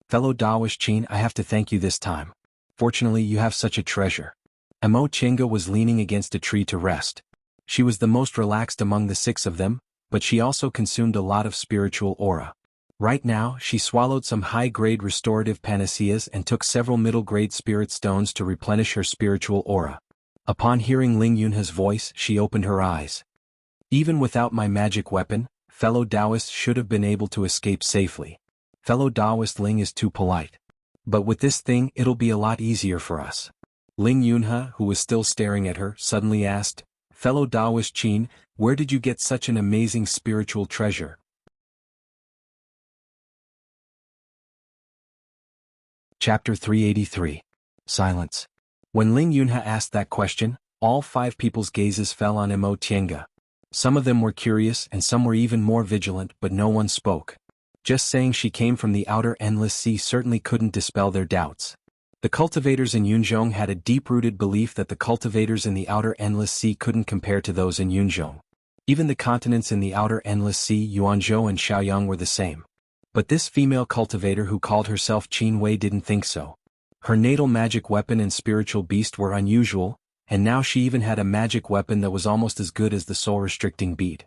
Speaker 1: Fellow Taoist Qin, I have to thank you this time. Fortunately, you have such a treasure. Mo Chenga was leaning against a tree to rest. She was the most relaxed among the 6 of them, but she also consumed a lot of spiritual aura. Right now, she swallowed some high-grade restorative panaceas and took several middle-grade spirit stones to replenish her spiritual aura. Upon hearing Ling Yunhe's voice, she opened her eyes. Even without my magic weapon, fellow Taoists should have been able to escape safely. Fellow Taoist Ling is too polite. But with this thing, it'll be a lot easier for us. Ling Yunhe, who was still staring at her, suddenly asked, Fellow Taoist Qin, where did you get such an amazing spiritual treasure? Chapter 383. Silence. When Ling Yunhe asked that question, all 5 people's gazes fell on Mo Chenga. Some of them were curious and some were even more vigilant, but no one spoke. Just saying she came from the outer endless sea certainly couldn't dispel their doubts. The cultivators in Yunzhong had a deep-rooted belief that the cultivators in the outer endless sea couldn't compare to those in Yunzhong. Even the continents in the outer endless sea, Yuanzhou and Shaoyang, were the same. But this female cultivator who called herself Qin Wei didn't think so. Her natal magic weapon and spiritual beast were unusual, and now she even had a magic weapon that was almost as good as the soul-restricting bead.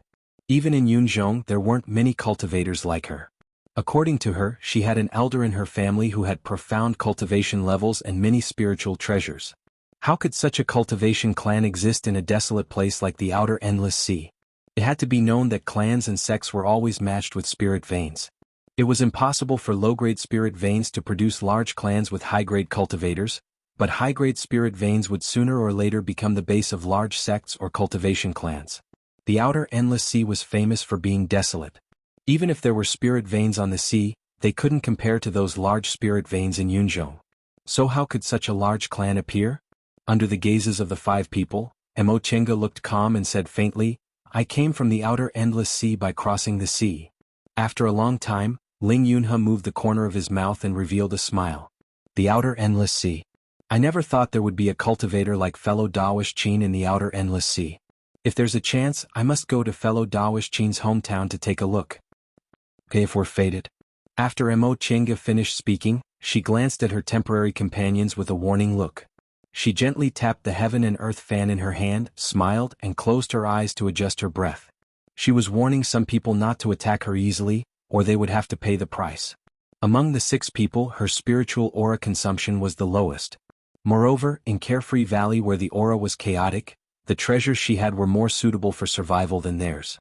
Speaker 1: Even in Yunzhong there weren't many cultivators like her. According to her, she had an elder in her family who had profound cultivation levels and many spiritual treasures. How could such a cultivation clan exist in a desolate place like the outer endless sea? It had to be known that clans and sects were always matched with spirit veins. It was impossible for low-grade spirit veins to produce large clans with high-grade cultivators, but high-grade spirit veins would sooner or later become the base of large sects or cultivation clans. The outer endless sea was famous for being desolate. Even if there were spirit veins on the sea, they couldn't compare to those large spirit veins in Yunzhong. So how could such a large clan appear? Under the gazes of the 5 people, Mo Chenga looked calm and said faintly, "I came from the outer endless sea by crossing the sea." After a long time, Ling Yunhe moved the corner of his mouth and revealed a smile. The outer endless sea. I never thought there would be a cultivator like fellow Daoist Qin in the outer endless sea. If there's a chance, I must go to fellow Daoist Qin's hometown to take a look. Okay, if we're fated. After Mo Chenga finished speaking, she glanced at her temporary companions with a warning look. She gently tapped the heaven and earth fan in her hand, smiled, and closed her eyes to adjust her breath. She was warning some people not to attack her easily, or they would have to pay the price. Among the 6 people, her spiritual aura consumption was the lowest. Moreover, in Carefree Valley where the aura was chaotic, the treasures she had were more suitable for survival than theirs.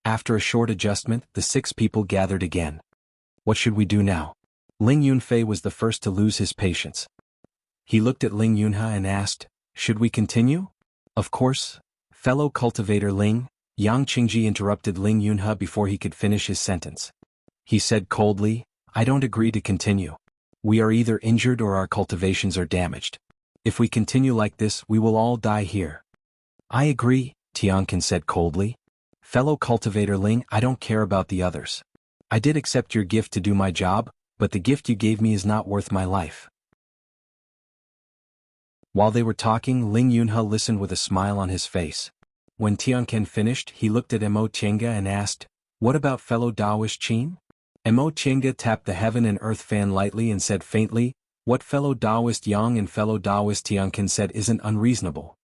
Speaker 1: After a short adjustment, the 6 people gathered again. What should we do now? Ling Yunfei was the first to lose his patience. He looked at Ling Yunhe and asked, "Should we continue?" "Of course." Fellow cultivator Ling, Yang Qingji interrupted Ling Yunhe before he could finish his sentence. He said coldly, "I don't agree to continue. We are either injured or our cultivations are damaged. If we continue like this, we will all die here." "I agree," Tianqin said coldly. "Fellow cultivator Ling, I don't care about the others. I did accept your gift to do my job, but the gift you gave me is not worth my life." While they were talking, Ling Yunhe listened with a smile on his face. When Tianqin finished, he looked at Mo Chenga and asked, "What about fellow Daoist Qin?" Mo Chenga tapped the heaven and earth fan lightly and said faintly, "What fellow Daoist Yang and fellow Daoist Tianqin said isn't unreasonable."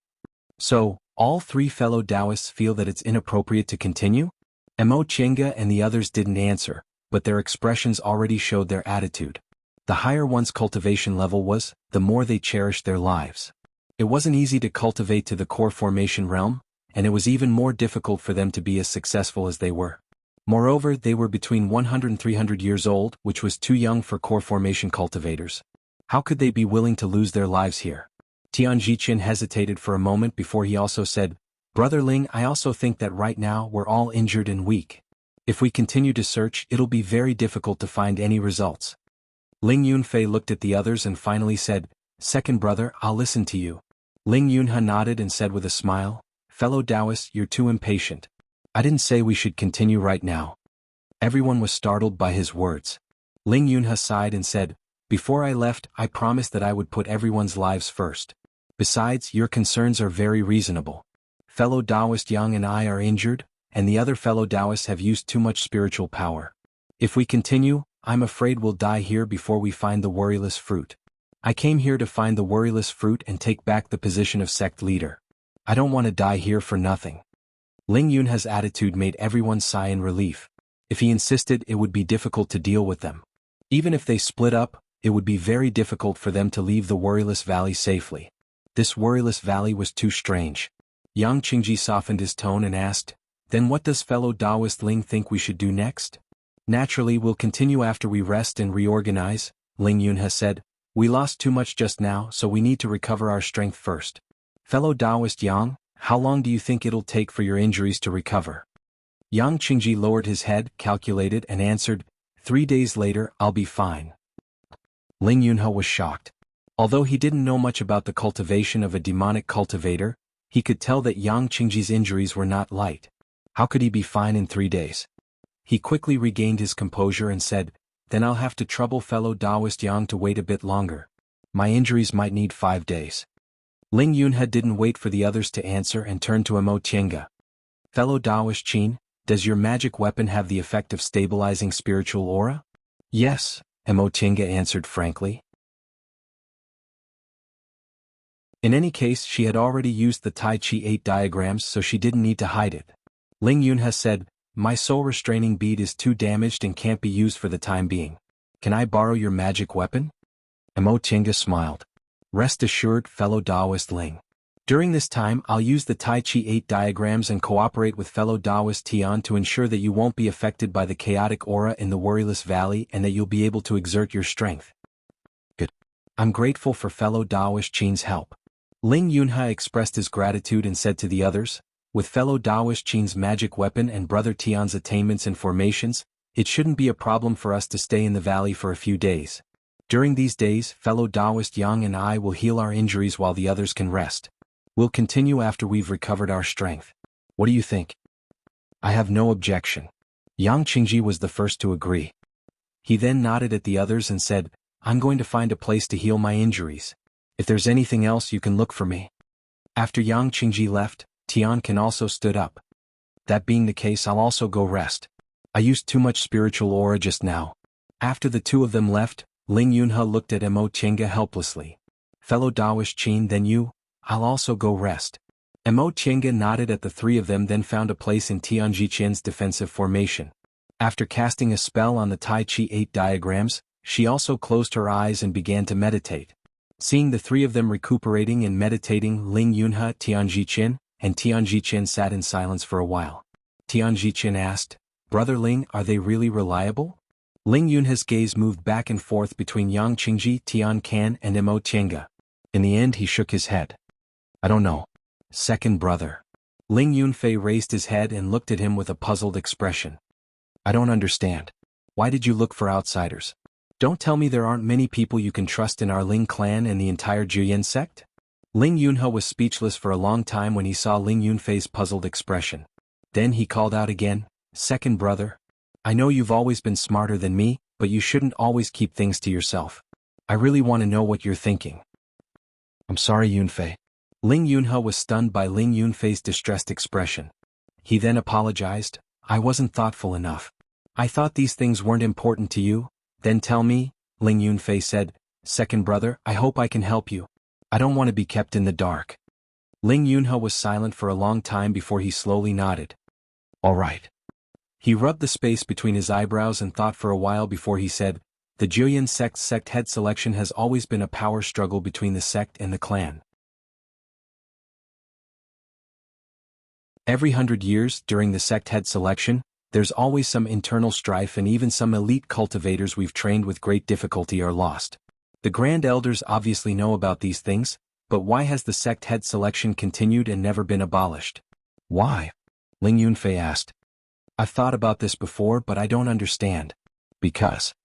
Speaker 1: "So, all 3 fellow Daoists feel that it's inappropriate to continue?" Mo Chenga and the others didn't answer, but their expressions already showed their attitude. The higher one's cultivation level was, the more they cherished their lives. It wasn't easy to cultivate to the core formation realm, and it was even more difficult for them to be as successful as they were. Moreover, they were between 100 and 300 years old, which was too young for core formation cultivators. How could they be willing to lose their lives here? Tian Zhiqian hesitated for a moment before he also said, "Brother Ling, I also think that right now we're all injured and weak. If we continue to search, it'll be very difficult to find any results." Ling Yunfei looked at the others and finally said, "Second brother, I'll listen to you." Ling Yunhe nodded and said with a smile, "Fellow Taoists, you're too impatient. I didn't say we should continue right now." Everyone was startled by his words. Ling Yunhe sighed and said, "Before I left, I promised that I would put everyone's lives first. Besides, your concerns are very reasonable. Fellow Taoist Yang and I are injured, and the other fellow Taoists have used too much spiritual power. If we continue, I'm afraid we'll die here before we find the worryless fruit. I came here to find the worryless fruit and take back the position of sect leader. I don't want to die here for nothing." Ling Yunhe's attitude made everyone sigh in relief. If he insisted, it would be difficult to deal with them. Even if they split up, it would be very difficult for them to leave the worryless valley safely. This worryless valley was too strange. Yang Qingji softened his tone and asked, "Then what does fellow Taoist Ling think we should do next?" "Naturally, we'll continue after we rest and reorganize," Ling Yunhe said. "We lost too much just now, so we need to recover our strength first. Fellow Taoist Yang, how long do you think it'll take for your injuries to recover?" Yang Qingji lowered his head, calculated, and answered, 3 days later, I'll be fine." Ling Yunhe was shocked. Although he didn't know much about the cultivation of a demonic cultivator, he could tell that Yang Qingji's injuries were not light. How could he be fine in 3 days? He quickly regained his composure and said, "Then I'll have to trouble fellow Taoist Yang to wait a bit longer. My injuries might need 5 days." Ling Yunhe didn't wait for the others to answer and turned to Emo Tiange. "Fellow Taoist Qin, does your magic weapon have the effect of stabilizing spiritual aura?" "Yes," Emo Tiange answered frankly. In any case, she had already used the Tai Chi 8 diagrams, so she didn't need to hide it. Ling Yunhe said, "My soul restraining bead is too damaged and can't be used for the time being. Can I borrow your magic weapon?" Emo Tiange smiled. "Rest assured, fellow Taoist Ling. During this time I'll use the Tai Chi 8 diagrams and cooperate with fellow Taoist Tian to ensure that you won't be affected by the chaotic aura in the Worryless Valley and that you'll be able to exert your strength." "Good. I'm grateful for fellow Taoist Qin's help." Ling Yunhe expressed his gratitude and said to the others, "With fellow Taoist Qin's magic weapon and brother Tian's attainments and formations, it shouldn't be a problem for us to stay in the valley for a few days. During these days, fellow Taoist Yang and I will heal our injuries while the others can rest. We'll continue after we've recovered our strength. What do you think?" "I have no objection." Yang Qingji was the first to agree. He then nodded at the others and said, "I'm going to find a place to heal my injuries. If there's anything else, you can look for me." After Yang Qingji left, Tian Can also stood up. "That being the case, I'll also go rest. I used too much spiritual aura just now." After the two of them left, Ling Yunhe looked at Emo Tiange helplessly. "Fellow Taoist Qin, then you? I'll also go rest." Emo Tiange nodded at the three of them, then found a place in Tianji Qin's defensive formation. After casting a spell on the Tai Chi 8 diagrams, she also closed her eyes and began to meditate. Seeing the three of them recuperating and meditating, Ling Yunhe, Tianji Qin, and Tianji Qin sat in silence for a while. Tianji Qin asked, "Brother Ling, are they really reliable?" Ling Yunhe's gaze moved back and forth between Yang Qingji, Tian Can, and Emo Tiange. In the end he shook his head. "I don't know. Second brother." Ling Yunfei raised his head and looked at him with a puzzled expression. "I don't understand. Why did you look for outsiders? Don't tell me there aren't many people you can trust in our Ling clan and the entire Juyin sect?" Ling Yunhe was speechless for a long time when he saw Ling Yunfei's puzzled expression. Then he called out again, "Second brother. I know you've always been smarter than me, but you shouldn't always keep things to yourself. I really want to know what you're thinking." "I'm sorry, Yunfei." Ling Yunhe was stunned by Ling Yunfei's distressed expression. He then apologized, "I wasn't thoughtful enough. I thought these things weren't important to you." "Then tell me," Ling Yunfei said, "Second brother, I hope I can help you. I don't want to be kept in the dark." Ling Yunhe was silent for a long time before he slowly nodded. "All right." He rubbed the space between his eyebrows and thought for a while before he said, "The Juyin sect's sect head selection has always been a power struggle between the sect and the clan. Every 100 years, during the sect head selection, there's always some internal strife, and even some elite cultivators we've trained with great difficulty are lost. The Grand Elders obviously know about these things, but why has the sect head selection continued and never been abolished?" "Why?" Ling Yunfei asked. "I've thought about this before, but I don't understand." "Because."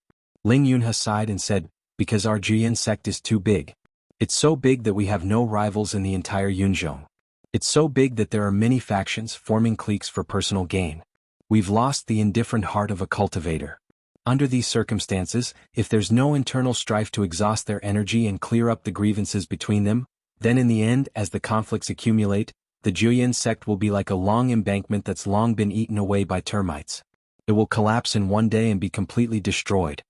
Speaker 1: Ling Yunhe sighed and said, "Because our Juyin sect is too big. It's so big that we have no rivals in the entire Yunzhong. It's so big that there are many factions forming cliques for personal gain. We've lost the indifferent heart of a cultivator. Under these circumstances, if there's no internal strife to exhaust their energy and clear up the grievances between them, then in the end, as the conflicts accumulate, the Juyin sect will be like a long embankment that's long been eaten away by termites. It will collapse in one day and be completely destroyed."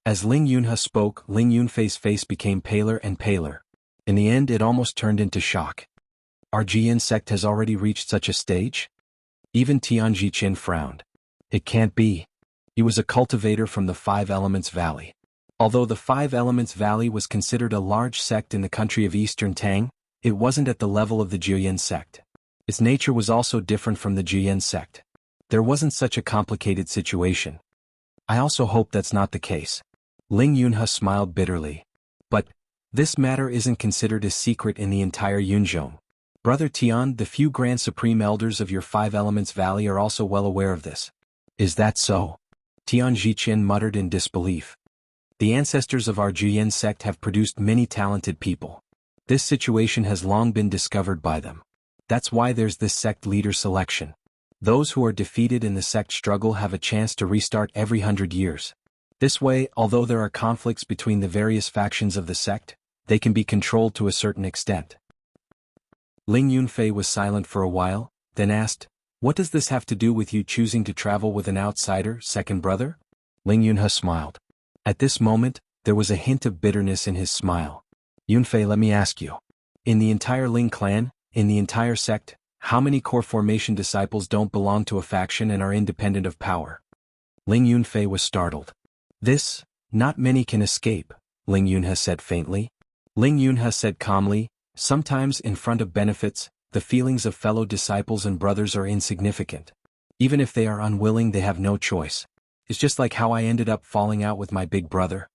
Speaker 1: As Ling Yunhe spoke, Ling Yunfei's face became paler and paler. In the end, it almost turned into shock. "Our Juyin sect has already reached such a stage?" Even Tianji Qin frowned. "It can't be. He was a cultivator from the Five Elements Valley." Although the Five Elements Valley was considered a large sect in the country of Eastern Tang, it wasn't at the level of the Juyin sect. Its nature was also different from the Juyin sect. There wasn't such a complicated situation. "I also hope that's not the case." Ling Yunhe smiled bitterly. "But this matter isn't considered a secret in the entire Yunzhong. Brother Tian, the few Grand Supreme Elders of your Five Elements Valley are also well aware of this." "Is that so?" Tianji Qin muttered in disbelief. "The ancestors of our Juyin sect have produced many talented people. This situation has long been discovered by them. That's why there's this sect leader selection. Those who are defeated in the sect struggle have a chance to restart every 100 years. This way, although there are conflicts between the various factions of the sect, they can be controlled to a certain extent. Ling Yunfei was silent for a while, then asked, "What does this have to do with you choosing to travel with an outsider, second brother?" Ling Yunhe smiled. At this moment, there was a hint of bitterness in his smile. "Yunfei, let me ask you. In the entire Ling clan, in the entire sect, how many core formation disciples don't belong to a faction and are independent of power?" Ling Yunfei was startled. "This, not many can escape," Ling Yunhe said faintly. Ling Yunhe said calmly, "Sometimes in front of benefits, the feelings of fellow disciples and brothers are insignificant. Even if they are unwilling, they have no choice. It's just like how I ended up falling out with my big brother."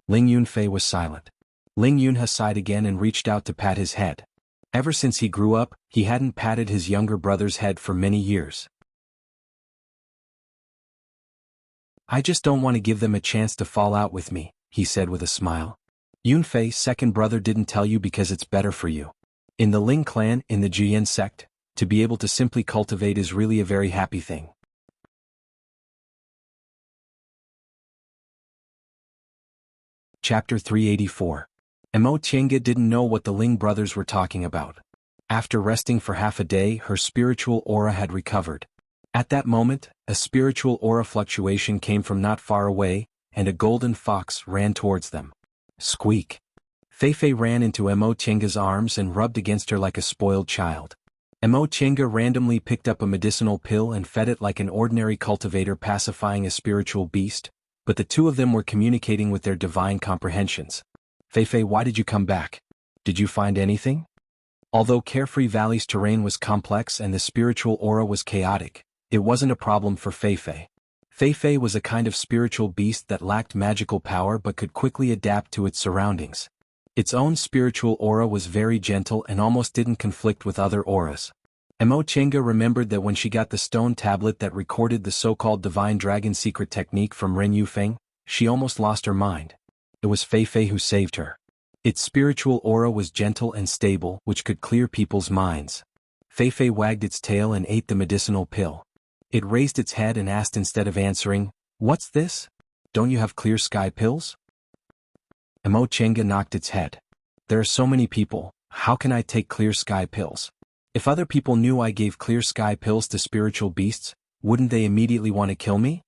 Speaker 1: Ling Yunfei was silent. Ling Yunhe sighed again and reached out to pat his head. Ever since he grew up, he hadn't patted his younger brother's head for many years. "I just don't want to give them a chance to fall out with me," he said with a smile. "Yunfei, second brother didn't tell you because it's better for you. In the Ling clan, in the Jiyan sect, to be able to simply cultivate is really a very happy thing." Chapter 384. Emo Tiange didn't know what the Ling brothers were talking about. After resting for half a day, her spiritual aura had recovered. At that moment, a spiritual aura fluctuation came from not far away, and a golden fox ran towards them. Squeak! Feifei ran into Emo Tiange's arms and rubbed against her like a spoiled child. Emo Tiange randomly picked up a medicinal pill and fed it like an ordinary cultivator pacifying a spiritual beast, but the two of them were communicating with their divine comprehensions. "Feifei, why did you come back? Did you find anything?" Although Carefree Valley's terrain was complex and the spiritual aura was chaotic, it wasn't a problem for Feifei. Feifei was a kind of spiritual beast that lacked magical power but could quickly adapt to its surroundings. Its own spiritual aura was very gentle and almost didn't conflict with other auras. Emo Tiange remembered that when she got the stone tablet that recorded the so-called Divine Dragon secret technique from Ren Yufeng, she almost lost her mind. It was Feifei who saved her. Its spiritual aura was gentle and stable, which could clear people's minds. Feifei wagged its tail and ate the medicinal pill. It raised its head and asked instead of answering, "What's this? Don't you have clear sky pills?" Emo Tiange knocked its head. "There are so many people, how can I take clear sky pills? If other people knew I gave clear sky pills to spiritual beasts, wouldn't they immediately want to kill me?"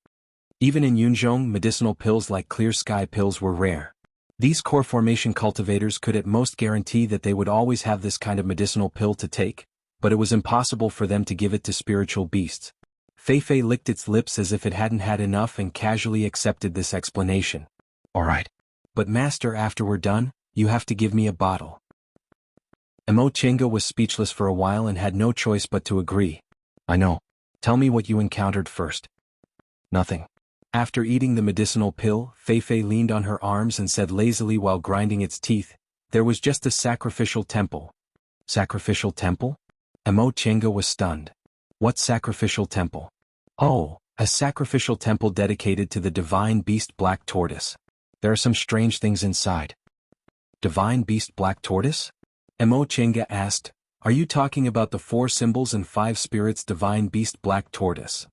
Speaker 1: Even in Yunzhong, medicinal pills like clear sky pills were rare. These core formation cultivators could at most guarantee that they would always have this kind of medicinal pill to take, but it was impossible for them to give it to spiritual beasts. Feifei licked its lips as if it hadn't had enough and casually accepted this explanation. "All right. But master, after we're done, you have to give me a bottle." Emo Tiange was speechless for a while and had no choice but to agree. "I know. Tell me what you encountered first." "Nothing." After eating the medicinal pill, Feifei leaned on her arms and said lazily while grinding its teeth, "There was just a sacrificial temple." "Sacrificial temple?" Emo Tiange was stunned. "What sacrificial temple?" "Oh, a sacrificial temple dedicated to the divine beast Black Tortoise. There are some strange things inside." "Divine beast Black Tortoise?" Emo Tiange asked, "Are you talking about the 4 symbols and 5 spirits divine beast Black Tortoise?"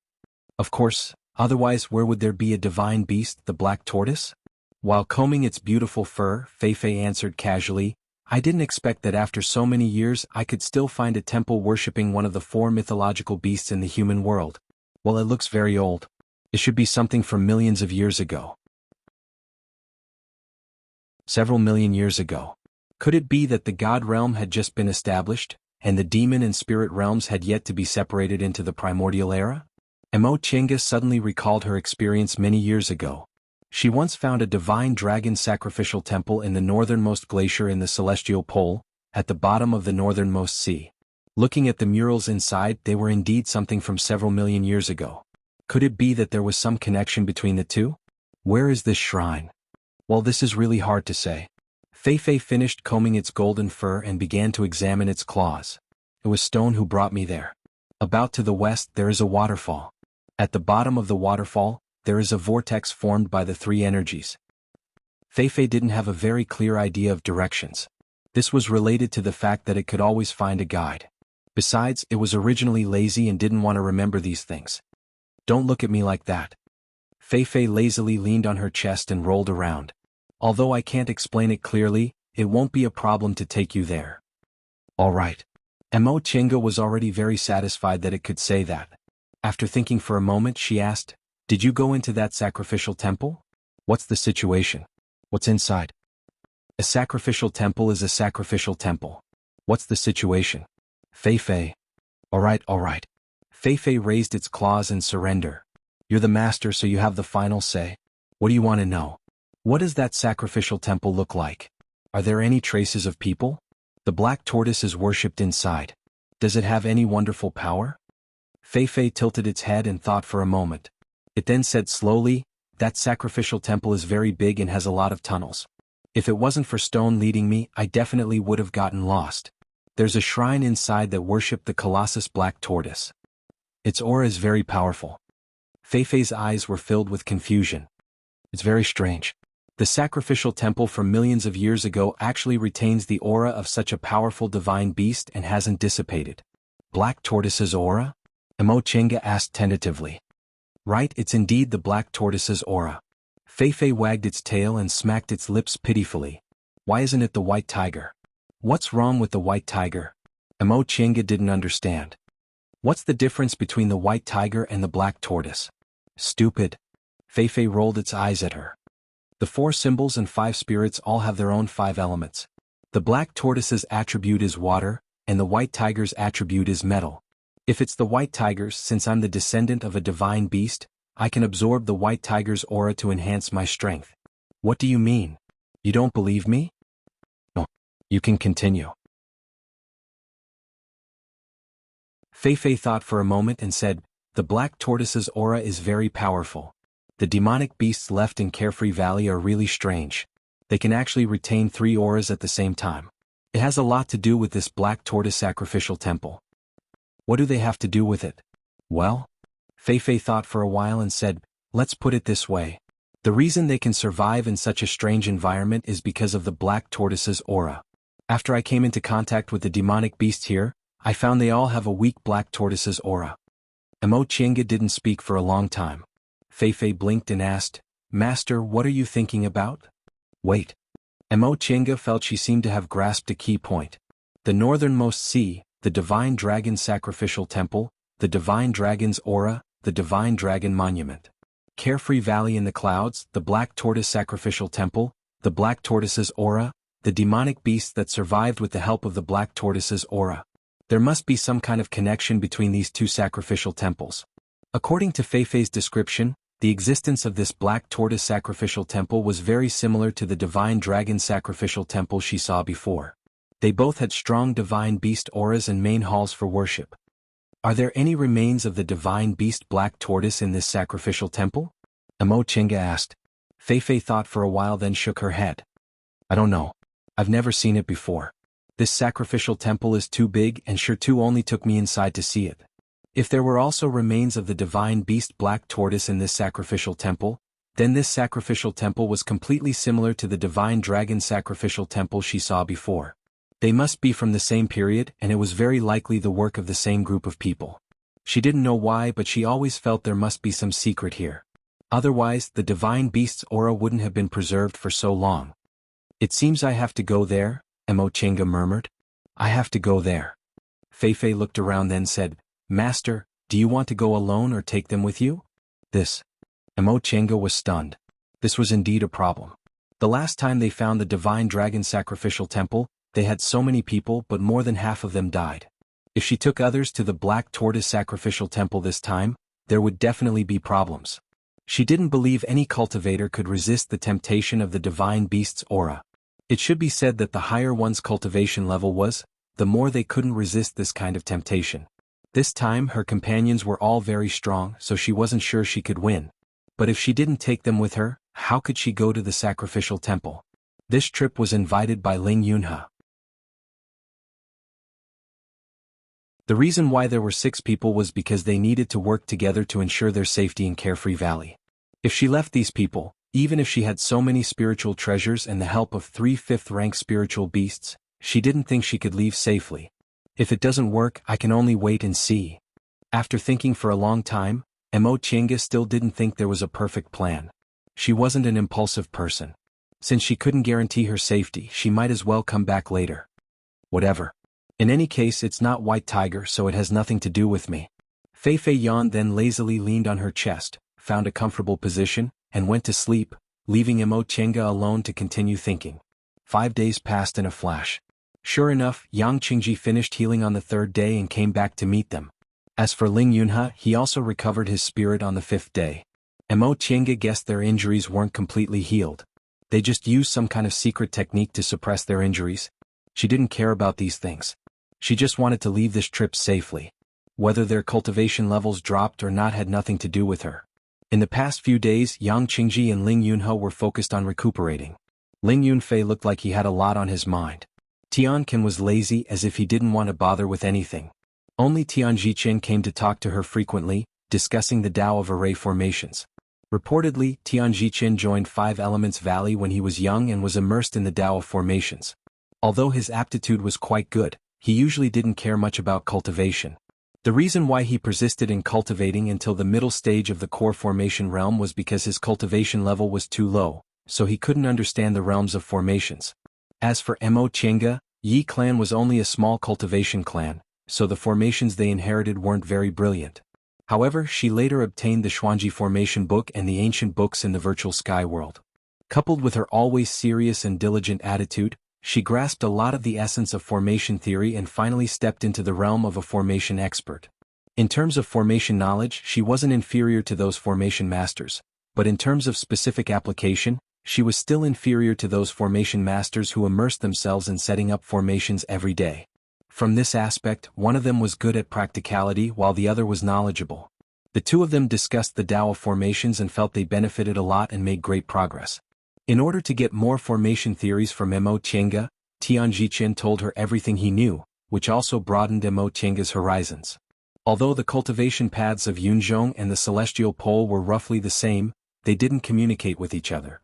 Speaker 1: "Of course, otherwise where would there be a divine beast, the Black Tortoise?" While combing its beautiful fur, Feifei answered casually, "I didn't expect that after so many years I could still find a temple worshipping one of the 4 mythological beasts in the human world. Well, it looks very old. It should be something from millions of years ago." Several million years ago. Could it be that the god realm had just been established, and the demon and spirit realms had yet to be separated into the primordial era? Emo Tiange suddenly recalled her experience many years ago. She once found a divine dragon sacrificial temple in the northernmost glacier in the celestial pole, at the bottom of the northernmost sea. Looking at the murals inside, they were indeed something from several million years ago. Could it be that there was some connection between the two? Where is this shrine? Well, this is really hard to say. Feifei finished combing its golden fur and began to examine its claws. It was Stone who brought me there. About to the west there is a waterfall. At the bottom of the waterfall, there is a vortex formed by the 3 energies. Feifei didn't have a very clear idea of directions. This was related to the fact that it could always find a guide. Besides, it was originally lazy and didn't want to remember these things. Don't look at me like that. Fei Fei lazily leaned on her chest and rolled around. Although I can't explain it clearly, it won't be a problem to take you there. All right. Mo Chinga was already very satisfied that it could say that. After thinking for a moment, she asked, "Did you go into that sacrificial temple? What's the situation? What's inside?" A sacrificial temple is a sacrificial temple. What's the situation? Fei Fei. All right. Fei Fei raised its claws in surrender. You're the master, so you have the final say. What do you want to know? What does that sacrificial temple look like? Are there any traces of people? The black tortoise is worshipped inside. Does it have any wonderful power? Fei Fei tilted its head and thought for a moment. It then said slowly, that sacrificial temple is very big and has a lot of tunnels. If it wasn't for stone leading me, I definitely would have gotten lost. There's a shrine inside that worshipped the Colossus black tortoise. Its aura is very powerful. Fei Fei's eyes were filled with confusion. It's very strange. The sacrificial temple from millions of years ago actually retains the aura of such a powerful divine beast and hasn't dissipated. Black tortoise's aura? Mo Chinga asked tentatively. Right, it's indeed the black tortoise's aura. Fei Fei wagged its tail and smacked its lips pitifully. Why isn't it the white tiger? What's wrong with the white tiger? Mo Chinga didn't understand. What's the difference between the white tiger and the black tortoise? Stupid. Fei Fei rolled its eyes at her. The 4 symbols and 5 spirits all have their own 5 elements. The black tortoise's attribute is water, and the white tiger's attribute is metal. If it's the white tiger's, since I'm the descendant of a divine beast, I can absorb the white tiger's aura to enhance my strength. What do you mean? You don't believe me? No. You can continue. Fei Fei thought for a moment and said, the black tortoise's aura is very powerful. The demonic beasts left in Carefree Valley are really strange. They can actually retain 3 auras at the same time. It has a lot to do with this black tortoise sacrificial temple. What do they have to do with it? Well, Fei Fei thought for a while and said, let's put it this way. The reason they can survive in such a strange environment is because of the black tortoise's aura. After I came into contact with the demonic beasts here, I found they all have a weak black tortoise's aura. Mo Chinga didn't speak for a long time. Fei Fei blinked and asked, Master, what are you thinking about? Wait. Mo Chinga felt she seemed to have grasped a key point. The northernmost sea, the divine dragon sacrificial temple, the divine dragon's aura, the divine dragon monument. Carefree Valley in the clouds, the black tortoise sacrificial temple, the black tortoise's aura, the demonic beast that survived with the help of the black tortoise's aura. There must be some kind of connection between these 2 sacrificial temples. According to Fei Fei's description, the existence of this black tortoise sacrificial temple was very similar to the divine dragon sacrificial temple she saw before. They both had strong divine beast auras and main halls for worship. Are there any remains of the divine beast black tortoise in this sacrificial temple? Mo Chinga asked. Fei Fei thought for a while, then shook her head. I don't know. I've never seen it before. This sacrificial temple is too big, and sure too only took me inside to see it. If there were also remains of the divine beast black tortoise in this sacrificial temple, then this sacrificial temple was completely similar to the divine dragon sacrificial temple she saw before. They must be from the same period, and it was very likely the work of the same group of people. She didn't know why, but she always felt there must be some secret here. Otherwise, the divine beast's aura wouldn't have been preserved for so long. It seems I have to go there, Mo Chinga murmured. I have to go there. Fei Fei looked around, then said, Master, do you want to go alone or take them with you? This. Mo Chinga was stunned. This was indeed a problem. The last time they found the divine dragon sacrificial temple, they had so many people, but more than half of them died. If she took others to the black tortoise sacrificial temple this time, there would definitely be problems. She didn't believe any cultivator could resist the temptation of the divine beast's aura. It should be said that the higher one's cultivation level was, the more they couldn't resist this kind of temptation. This time her companions were all very strong, so she wasn't sure she could win. But if she didn't take them with her, how could she go to the sacrificial temple? This trip was invited by Ling Yunhe. The reason why there were 6 people was because they needed to work together to ensure their safety in Carefree Valley. If she left these people, even if she had so many spiritual treasures and the help of 3 5th-rank spiritual beasts, she didn't think she could leave safely. If it doesn't work, I can only wait and see. After thinking for a long time, Chenga still didn't think there was a perfect plan. She wasn't an impulsive person. Since she couldn't guarantee her safety, she might as well come back later. Whatever. In any case, it's not White Tiger, so it has nothing to do with me. Fei Yan then lazily leaned on her chest, found a comfortable position, and went to sleep, leaving Chenga alone to continue thinking. 5 days passed in a flash. Sure enough, Yang Qingji finished healing on the 3rd day and came back to meet them. As for Ling Yunhe, he also recovered his spirit on the 5th day. Chenga guessed their injuries weren't completely healed. They just used some kind of secret technique to suppress their injuries. She didn't care about these things. She just wanted to leave this trip safely. Whether their cultivation levels dropped or not had nothing to do with her. In the past few days, Yang Qingji and Ling Yunhe were focused on recuperating. Ling Yunfei looked like he had a lot on his mind. Tianqin was lazy, as if he didn't want to bother with anything. Only Tianjichin came to talk to her frequently, discussing the Tao of array formations. Reportedly, Tianjichin joined 5 Elements Valley when he was young and was immersed in the Tao of formations. Although his aptitude was quite good, he usually didn't care much about cultivation. The reason why he persisted in cultivating until the middle stage of the core formation realm was because his cultivation level was too low, so he couldn't understand the realms of formations. As for Chenga, Yi clan was only a small cultivation clan, so the formations they inherited weren't very brilliant. However, she later obtained the Xuanji formation book and the ancient books in the virtual sky world. Coupled with her always serious and diligent attitude, she grasped a lot of the essence of formation theory and finally stepped into the realm of a formation expert. In terms of formation knowledge, she wasn't inferior to those formation masters, but in terms of specific application, she was still inferior to those formation masters who immersed themselves in setting up formations every day. From this aspect, one of them was good at practicality while the other was knowledgeable. The two of them discussed the Tao of formations and felt they benefited a lot and made great progress. In order to get more formation theories from Chenga, Tianjichin told her everything he knew, which also broadened Chenga's horizons. Although the cultivation paths of Yunzhong and the Celestial Pole were roughly the same, they didn't communicate with each other.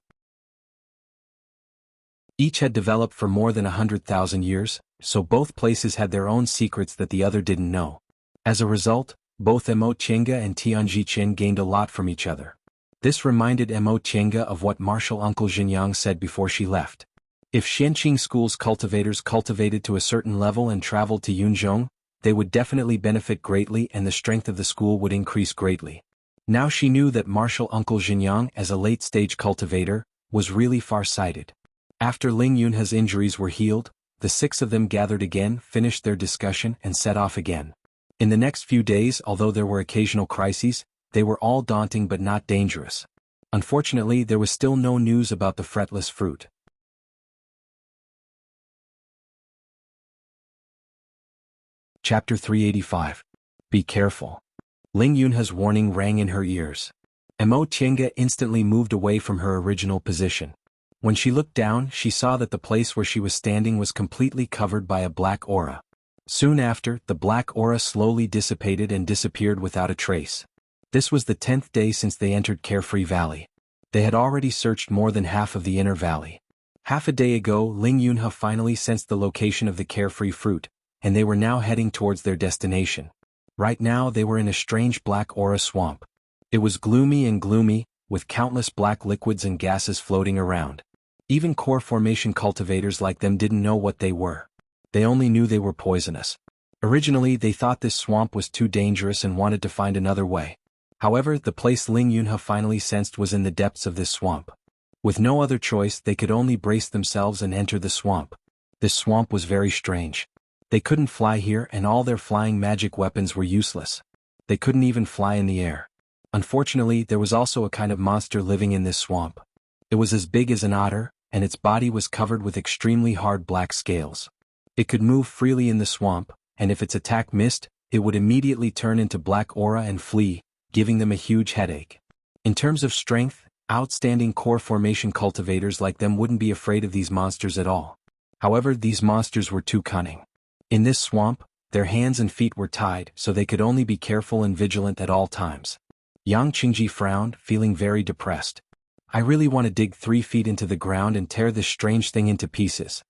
Speaker 1: Each had developed for more than 100,000 years, so both places had their own secrets that the other didn't know. As a result, both Chenga and Tianjichin gained a lot from each other. This reminded Chenga of what Martial Uncle Jinyang said before she left. If Xianqing School's cultivators cultivated to a certain level and traveled to Yunzhong, they would definitely benefit greatly and the strength of the school would increase greatly. Now she knew that Martial Uncle Jinyang, as a late-stage cultivator, was really far-sighted. After Ling Yunhe's injuries were healed, the 6 of them gathered again, finished their discussion and set off again. In the next few days, although there were occasional crises, they were all daunting but not dangerous. Unfortunately, there was still no news about the fretless fruit. Chapter 385. Be careful. Ling Yunhe's warning rang in her ears. Chenga instantly moved away from her original position. When she looked down, she saw that the place where she was standing was completely covered by a black aura. Soon after, the black aura slowly dissipated and disappeared without a trace. This was the 10th day since they entered Carefree Valley. They had already searched more than half of the inner valley. Half a day ago, Ling Yunhe finally sensed the location of the Carefree fruit, and they were now heading towards their destination. Right now they were in a strange black aura swamp. It was gloomy, with countless black liquids and gases floating around. Even core formation cultivators like them didn't know what they were. They only knew they were poisonous. Originally they thought this swamp was too dangerous and wanted to find another way. However, the place Ling Yunhe finally sensed was in the depths of this swamp. With no other choice, they could only brace themselves and enter the swamp. This swamp was very strange. They couldn't fly here and all their flying magic weapons were useless. They couldn't even fly in the air. Unfortunately, there was also a kind of monster living in this swamp. It was as big as an otter, and its body was covered with extremely hard black scales. It could move freely in the swamp, and if its attack missed, it would immediately turn into black aura and flee, giving them a huge headache. In terms of strength, outstanding core formation cultivators like them wouldn't be afraid of these monsters at all. However, these monsters were too cunning. In this swamp, their hands and feet were tied, so they could only be careful and vigilant at all times. Yang Qingji frowned, feeling very depressed. I really want to dig 3 feet into the ground and tear this strange thing into pieces.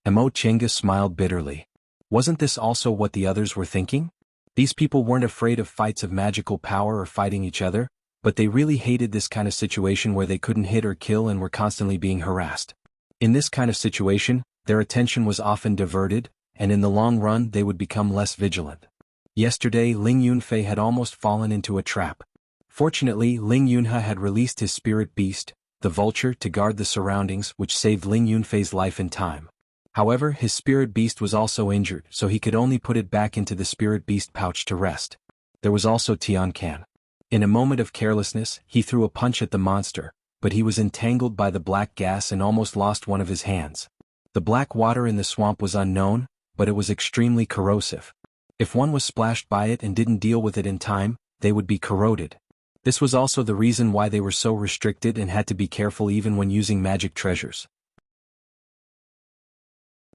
Speaker 1: Chenga smiled bitterly. Wasn't this also what the others were thinking? These people weren't afraid of fights of magical power or fighting each other, but they really hated this kind of situation where they couldn't hit or kill and were constantly being harassed. In this kind of situation, their attention was often diverted, and in the long run they would become less vigilant. Yesterday Ling Yunfei had almost fallen into a trap. Fortunately, Ling Yunhe had released his spirit beast, the vulture, to guard the surroundings, which saved Ling Yunfei's life in time. However, his spirit beast was also injured, so he could only put it back into the spirit beast pouch to rest. There was also Tian Can. In a moment of carelessness, he threw a punch at the monster, but he was entangled by the black gas and almost lost one of his hands. The black water in the swamp was unknown, but it was extremely corrosive. If one was splashed by it and didn't deal with it in time, they would be corroded. This was also the reason why they were so restricted and had to be careful even when using magic treasures.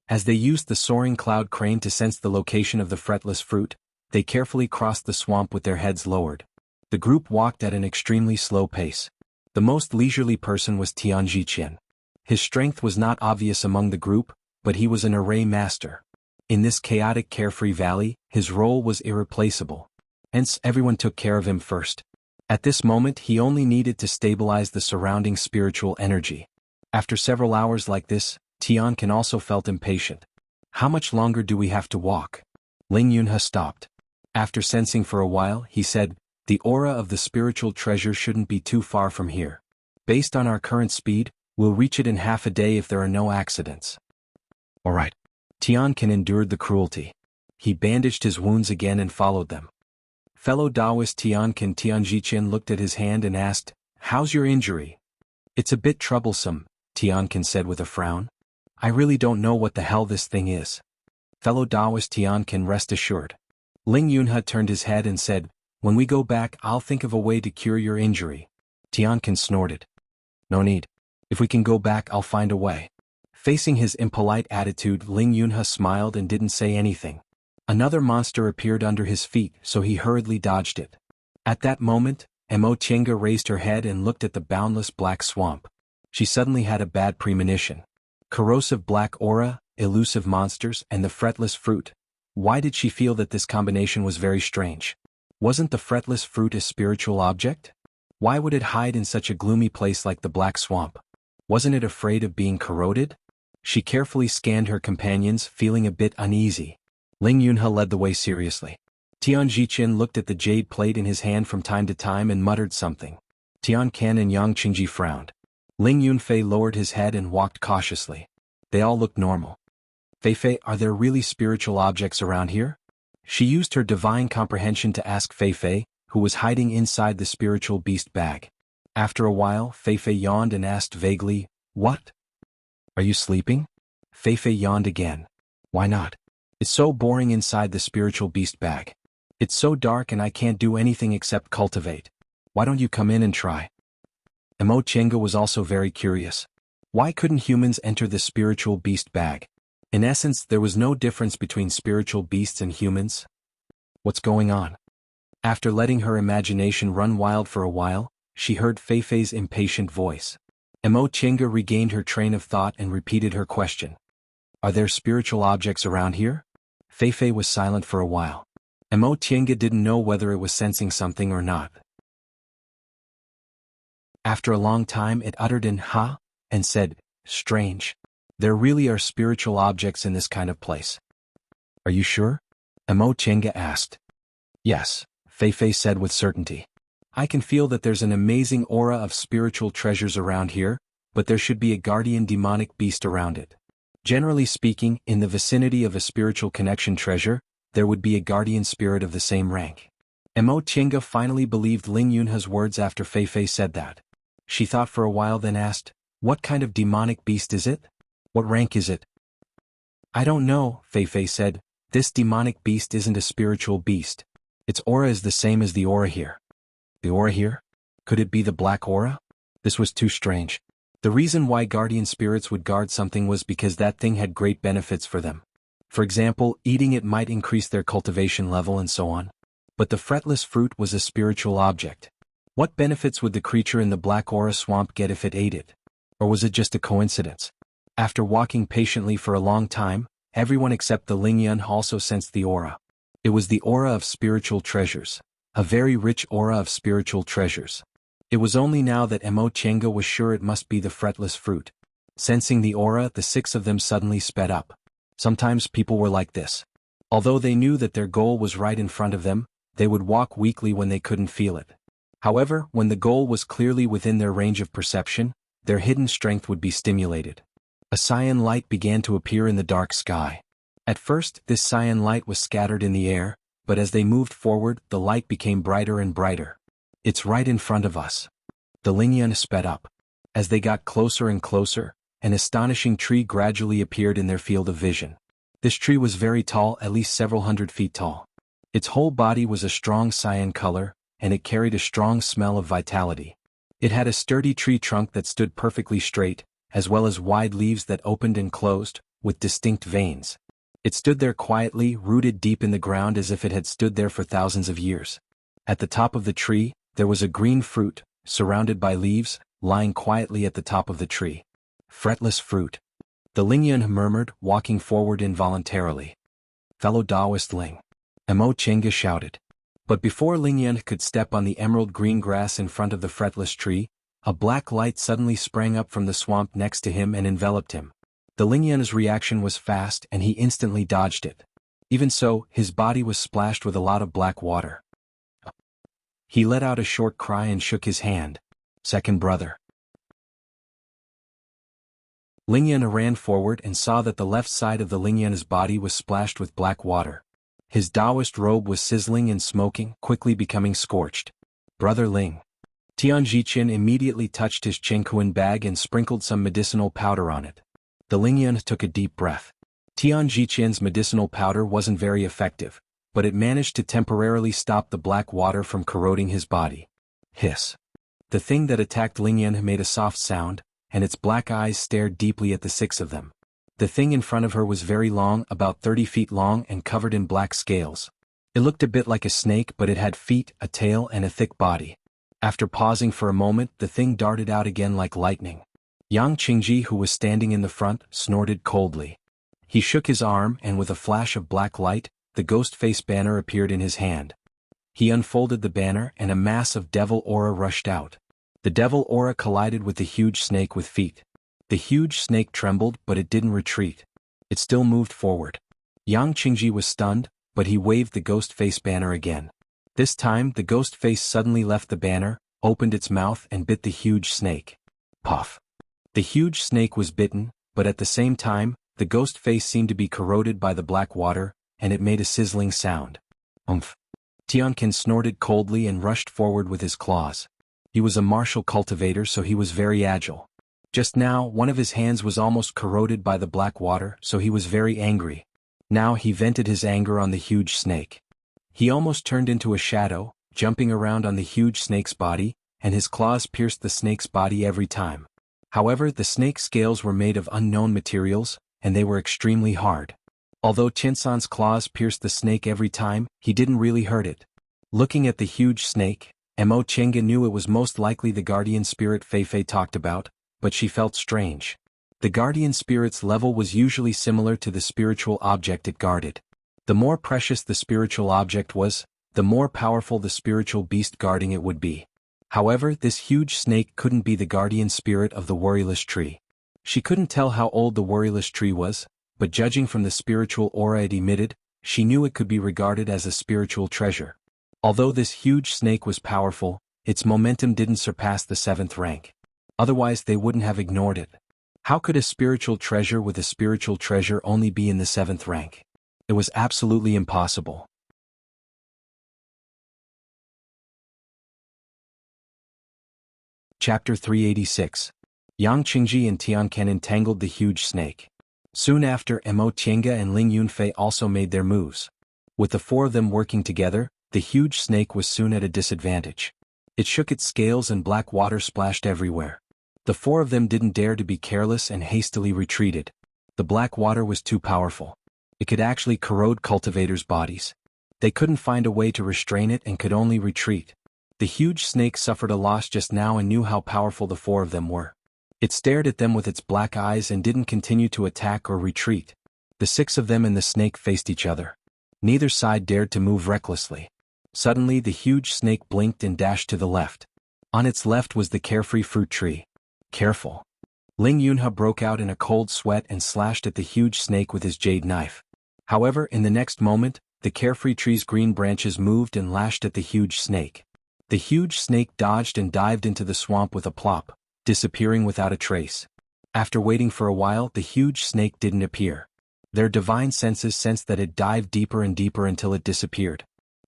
Speaker 1: As they used the soaring cloud crane to sense the location of the fretless fruit, they carefully crossed the swamp with their heads lowered. The group walked at an extremely slow pace. The most leisurely person was Tian Jiqian. His strength was not obvious among the group, but he was an array master. In this chaotic carefree valley, his role was irreplaceable. Hence, everyone took care of him first. At this moment he only needed to stabilize the surrounding spiritual energy. After several hours like this, Tian Can also felt impatient. How much longer do we have to walk? Ling Yunhe stopped. After sensing for a while, he said, the aura of the spiritual treasure shouldn't be too far from here. Based on our current speed, we'll reach it in half a day if there are no accidents. Alright. Tian Can endured the cruelty. He bandaged his wounds again and followed them. Fellow Taoist Tian Jiqian looked at his hand and asked, how's your injury? It's a bit troublesome, Tian Can said with a frown. I really don't know what the hell this thing is. Fellow Taoist Tian Can rest assured. Ling Yunhe turned his head and said, when we go back I'll think of a way to cure your injury. Tian Can snorted. No need. If we can go back I'll find a way. Facing his impolite attitude, Ling Yunhe smiled and didn't say anything. Another monster appeared under his feet, so he hurriedly dodged it. At that moment, Mo Chenga raised her head and looked at the boundless black swamp. She suddenly had a bad premonition. Corrosive black aura, elusive monsters, and the fretless fruit. Why did she feel that this combination was very strange? Wasn't the fretless fruit a spiritual object? Why would it hide in such a gloomy place like the black swamp? Wasn't it afraid of being corroded? She carefully scanned her companions, feeling a bit uneasy. Ling Yunhe led the way seriously. Tian Jiqian looked at the jade plate in his hand from time to time and muttered something. Tian Can and Yang Qingji frowned. Ling Yunfei lowered his head and walked cautiously. They all looked normal. Feifei, are there really spiritual objects around here? She used her divine comprehension to ask Feifei, who was hiding inside the spiritual beast bag. After a while, Feifei yawned and asked vaguely, what? Are you sleeping? Feifei yawned again. Why not? It's so boring inside the spiritual beast bag. It's so dark and I can't do anything except cultivate. Why don't you come in and try? Mo Chenga was also very curious. Why couldn't humans enter the spiritual beast bag? In essence, there was no difference between spiritual beasts and humans. What's going on? After letting her imagination run wild for a while, she heard Feifei's impatient voice. Mo Chenga regained her train of thought and repeated her question. Are there spiritual objects around here? Feifei was silent for a while. Mo Chenga didn't know whether it was sensing something or not. After a long time it uttered an ha, and said, strange. There really are spiritual objects in this kind of place. Are you sure? Mo Chenga asked. Yes, Feifei said with certainty. I can feel that there's an amazing aura of spiritual treasures around here, but there should be a guardian demonic beast around it. Generally speaking, in the vicinity of a spiritual connection treasure, there would be a guardian spirit of the same rank. Mo Chenga finally believed Ling Yunhe's words after Feifei said that. She thought for a while then asked, what kind of demonic beast is it? What rank is it? I don't know, Feifei said. This demonic beast isn't a spiritual beast. Its aura is the same as the aura here. The aura here? Could it be the black aura? This was too strange. The reason why guardian spirits would guard something was because that thing had great benefits for them. For example, eating it might increase their cultivation level and so on. But the fretless fruit was a spiritual object. What benefits would the creature in the black aura swamp get if it ate it? Or was it just a coincidence? After walking patiently for a long time, everyone except the Lingyun also sensed the aura. It was the aura of spiritual treasures. A very rich aura of spiritual treasures. It was only now that Mo Chenga was sure it must be the fretless fruit. Sensing the aura, the six of them suddenly sped up. Sometimes people were like this. Although they knew that their goal was right in front of them, they would walk weakly when they couldn't feel it. However, when the goal was clearly within their range of perception, their hidden strength would be stimulated. A cyan light began to appear in the dark sky. At first, this cyan light was scattered in the air, but as they moved forward, the light became brighter and brighter. It's right in front of us. The Lingyun sped up. As they got closer and closer, an astonishing tree gradually appeared in their field of vision. This tree was very tall, at least several hundred feet tall. Its whole body was a strong cyan color, and it carried a strong smell of vitality. It had a sturdy tree trunk that stood perfectly straight, as well as wide leaves that opened and closed, with distinct veins. It stood there quietly, rooted deep in the ground as if it had stood there for thousands of years. At the top of the tree, there was a green fruit, surrounded by leaves, lying quietly at the top of the tree. Fretless fruit. The Lingyun murmured, walking forward involuntarily. Fellow Taoist Ling. Mo Chenga shouted. But before Lingyun could step on the emerald green grass in front of the fretless tree, a black light suddenly sprang up from the swamp next to him and enveloped him. The Lingyun's reaction was fast and he instantly dodged it. Even so, his body was splashed with a lot of black water. He let out a short cry and shook his hand. Second brother. Lingyun ran forward and saw that the left side of the Lingyun's body was splashed with black water. His Taoist robe was sizzling and smoking, quickly becoming scorched. Brother Ling. Tian Zhiqian immediately touched his Chengkuan bag and sprinkled some medicinal powder on it. The Lingyun took a deep breath. Tian Zhiqian's medicinal powder wasn't very effective, but it managed to temporarily stop the black water from corroding his body. Hiss. The thing that attacked Lingyun made a soft sound, and its black eyes stared deeply at the six of them. The thing in front of her was very long, about 30 feet long and covered in black scales. It looked a bit like a snake, but it had feet, a tail, and a thick body. After pausing for a moment, the thing darted out again like lightning. Yang Qingji, who was standing in the front, snorted coldly. He shook his arm and with a flash of black light, the ghost face banner appeared in his hand. He unfolded the banner and a mass of devil aura rushed out. The devil aura collided with the huge snake with feet. The huge snake trembled, but it didn't retreat. It still moved forward. Yang Qingji was stunned, but he waved the ghost face banner again. This time, the ghost face suddenly left the banner, opened its mouth and bit the huge snake. Puff. The huge snake was bitten, but at the same time, the ghost face seemed to be corroded by the black water, and it made a sizzling sound. Umph. Tianqin snorted coldly and rushed forward with his claws. He was a martial cultivator, so he was very agile. Just now, one of his hands was almost corroded by the black water, so he was very angry. Now he vented his anger on the huge snake. He almost turned into a shadow, jumping around on the huge snake's body, and his claws pierced the snake's body every time. However, the snake's scales were made of unknown materials, and they were extremely hard. Although Chinsan's claws pierced the snake every time, he didn't really hurt it. Looking at the huge snake, Mo Chenga knew it was most likely the guardian spirit Fei Fei talked about, but she felt strange. The guardian spirit's level was usually similar to the spiritual object it guarded. The more precious the spiritual object was, the more powerful the spiritual beast guarding it would be. However, this huge snake couldn't be the guardian spirit of the worryless tree. She couldn't tell how old the worryless tree was, but judging from the spiritual aura it emitted, she knew it could be regarded as a spiritual treasure. Although this huge snake was powerful, its momentum didn't surpass the 7th rank. Otherwise they wouldn't have ignored it. How could a spiritual treasure with a spiritual treasure only be in the 7th rank? It was absolutely impossible. Chapter 386. Yang Qingji and Tianqin entangled the huge snake. Soon after, Mo Tiange and Ling Yunfei also made their moves. With the four of them working together, the huge snake was soon at a disadvantage. It shook its scales and black water splashed everywhere. The four of them didn't dare to be careless and hastily retreated. The black water was too powerful. It could actually corrode cultivators' bodies. They couldn't find a way to restrain it and could only retreat. The huge snake suffered a loss just now and knew how powerful the four of them were. It stared at them with its black eyes and didn't continue to attack or retreat. The six of them and the snake faced each other. Neither side dared to move recklessly. Suddenly the huge snake blinked and dashed to the left. On its left was the carefree fruit tree. Careful. Ling Yunhe broke out in a cold sweat and slashed at the huge snake with his jade knife. However, in the next moment, the carefree tree's green branches moved and lashed at the huge snake. The huge snake dodged and dived into the swamp with a plop, disappearing without a trace. After waiting for a while, the huge snake didn't appear. Their divine senses sensed that it dived deeper and deeper until it disappeared.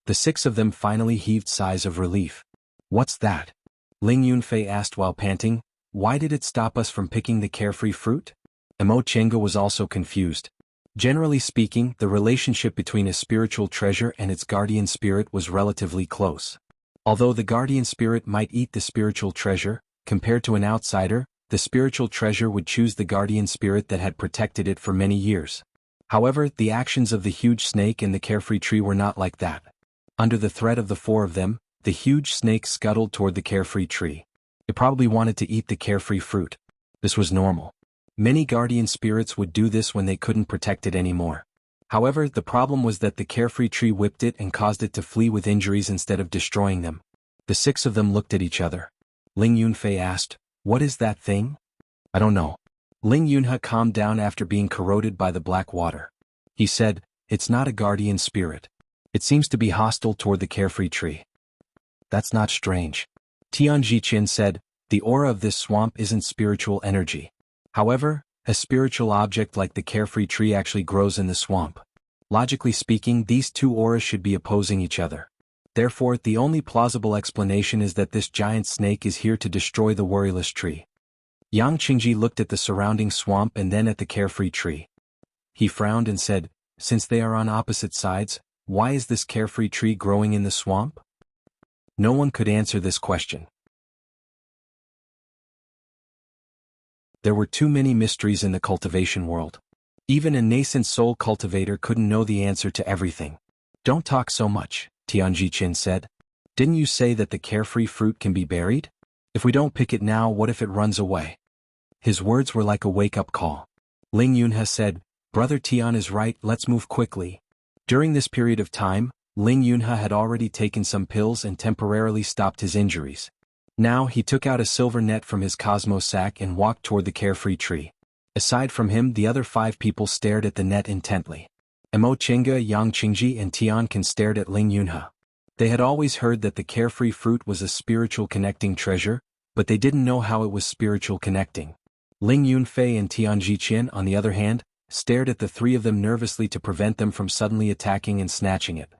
Speaker 1: The six of them finally heaved sighs of relief. What's that? Ling Yunfei asked while panting. Why did it stop us from picking the carefree fruit? Emo Chenga was also confused. Generally speaking, the relationship between a spiritual treasure and its guardian spirit was relatively close. Although the guardian spirit might eat the spiritual treasure, compared to an outsider, the spiritual treasure would choose the guardian spirit that had protected it for many years. However, the actions of the huge snake and the carefree tree were not like that. Under the threat of the four of them, the huge snake scuttled toward the carefree tree. It probably wanted to eat the carefree fruit. This was normal. Many guardian spirits would do this when they couldn't protect it anymore. However, the problem was that the carefree tree whipped it and caused it to flee with injuries instead of destroying them. The six of them looked at each other. Ling Yunfei asked, "What is that thing?" "I don't know." Ling Yunhe calmed down after being corroded by the black water. He said, "It's not a guardian spirit. It seems to be hostile toward the carefree tree." "That's not strange." Tian Jiqin said, "The aura of this swamp isn't spiritual energy. However, a spiritual object like the carefree tree actually grows in the swamp. Logically speaking, these two auras should be opposing each other. Therefore, the only plausible explanation is that this giant snake is here to destroy the worryless tree." Yang Qingji looked at the surrounding swamp and then at the carefree tree. He frowned and said, "Since they are on opposite sides, why is this carefree tree growing in the swamp?" No one could answer this question. There were too many mysteries in the cultivation world. Even a nascent soul cultivator couldn't know the answer to everything. "Don't talk so much," Tianji Qin said. "Didn't you say that the carefree fruit can be buried? If we don't pick it now, what if it runs away?" His words were like a wake-up call. Ling Yunhe said, "Brother Tian is right, let's move quickly." During this period of time, Ling Yunhe had already taken some pills and temporarily stopped his injuries. Now he took out a silver net from his cosmo sack and walked toward the carefree tree. Aside from him, the other 5 people stared at the net intently. Emo Chenga, Yang Qingji and Tian Kan stared at Ling Yunhe. They had always heard that the carefree fruit was a spiritual connecting treasure, but they didn't know how it was spiritual connecting. Ling Yunfei and Tian Jiqin, on the other hand, stared at the 3 of them nervously to prevent them from suddenly attacking and snatching it.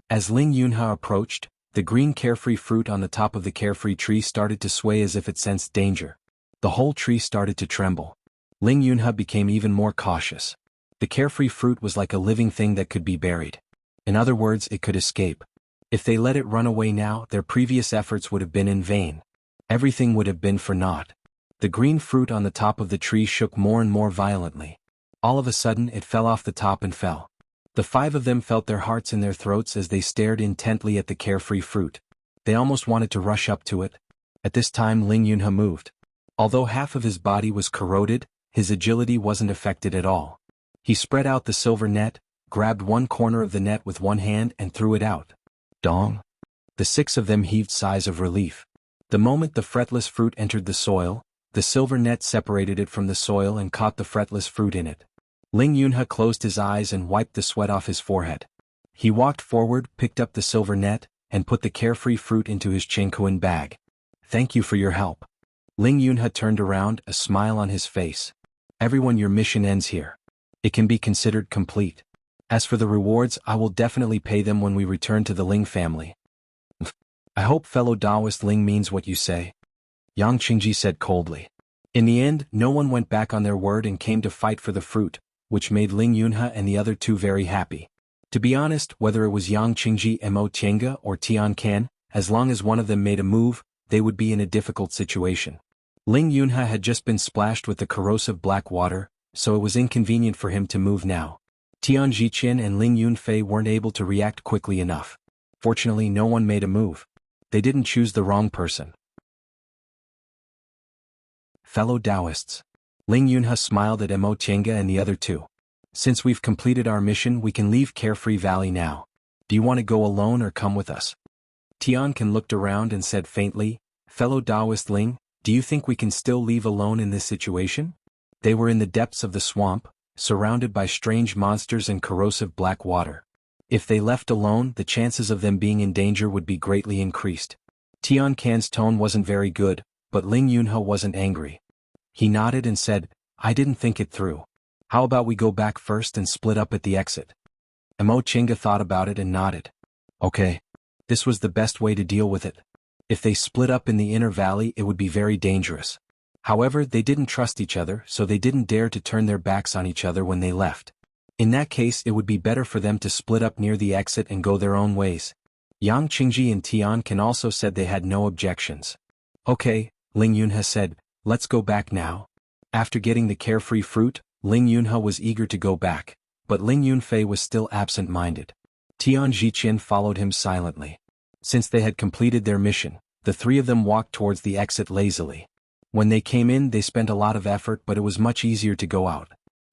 Speaker 1: As Ling Yunhe approached, the green carefree fruit on the top of the carefree tree started to sway as if it sensed danger. The whole tree started to tremble. Ling Yunhe became even more cautious. The carefree fruit was like a living thing that could be buried. In other words, it could escape. If they let it run away now, their previous efforts would have been in vain. Everything would have been for naught. The green fruit on the top of the tree shook more and more violently. All of a sudden, it fell off the top and fell. The 5 of them felt their hearts in their throats as they stared intently at the carefree fruit. They almost wanted to rush up to it. At this time, Ling Yunhe moved. Although half of his body was corroded, his agility wasn't affected at all. He spread out the silver net, grabbed one corner of the net with one hand and threw it out. Dong! The 6 of them heaved sighs of relief. The moment the fretless fruit entered the soil, the silver net separated it from the soil and caught the fretless fruit in it. Ling Yunhe closed his eyes and wiped the sweat off his forehead. He walked forward, picked up the silver net, and put the carefree fruit into his Chengkuan bag. "Thank you for your help." Ling Yunhe turned around, a smile on his face. "Everyone, your mission ends here. It can be considered complete. As for the rewards, I will definitely pay them when we return to the Ling family." "I hope fellow Taoist Ling means what you say," Yang Qingji said coldly. In the end, no one went back on their word and came to fight for the fruit, which made Ling Yunhe and the other 2 very happy. To be honest, whether it was Yang Qingji, Mo Tiange, or Tian Kan, as long as one of them made a move, they would be in a difficult situation. Ling Yunhe had just been splashed with the corrosive black water, so it was inconvenient for him to move now. Tian Jiqin and Ling Yunfei weren't able to react quickly enough. Fortunately, no one made a move. They didn't choose the wrong person. Fellow Taoists. Ling Yunhe smiled at Mo Tiange and the other 2. Since we've completed our mission, we can leave Carefree Valley now. Do you want to go alone or come with us? Tiancan looked around and said faintly, fellow Taoist Ling, do you think we can still leave alone in this situation? They were in the depths of the swamp, surrounded by strange monsters and corrosive black water. If they left alone, the chances of them being in danger would be greatly increased. Tiancan's tone wasn't very good, but Ling Yunhe wasn't angry. He nodded and said, I didn't think it through. How about we go back first and split up at the exit? Emo Chinga thought about it and nodded. Okay. This was the best way to deal with it. If they split up in the inner valley, it would be very dangerous. However, they didn't trust each other, so they didn't dare to turn their backs on each other when they left. In that case, it would be better for them to split up near the exit and go their own ways. Yang Qingji and Tiancan also said they had no objections. Okay, Ling Yunhe said, let's go back now. After getting the carefree fruit, Ling Yunhe was eager to go back, but Ling Yunfei was still absent-minded. Tian Zhiqian followed him silently. Since they had completed their mission, the three of them walked towards the exit lazily. When they came in, they spent a lot of effort, but it was much easier to go out.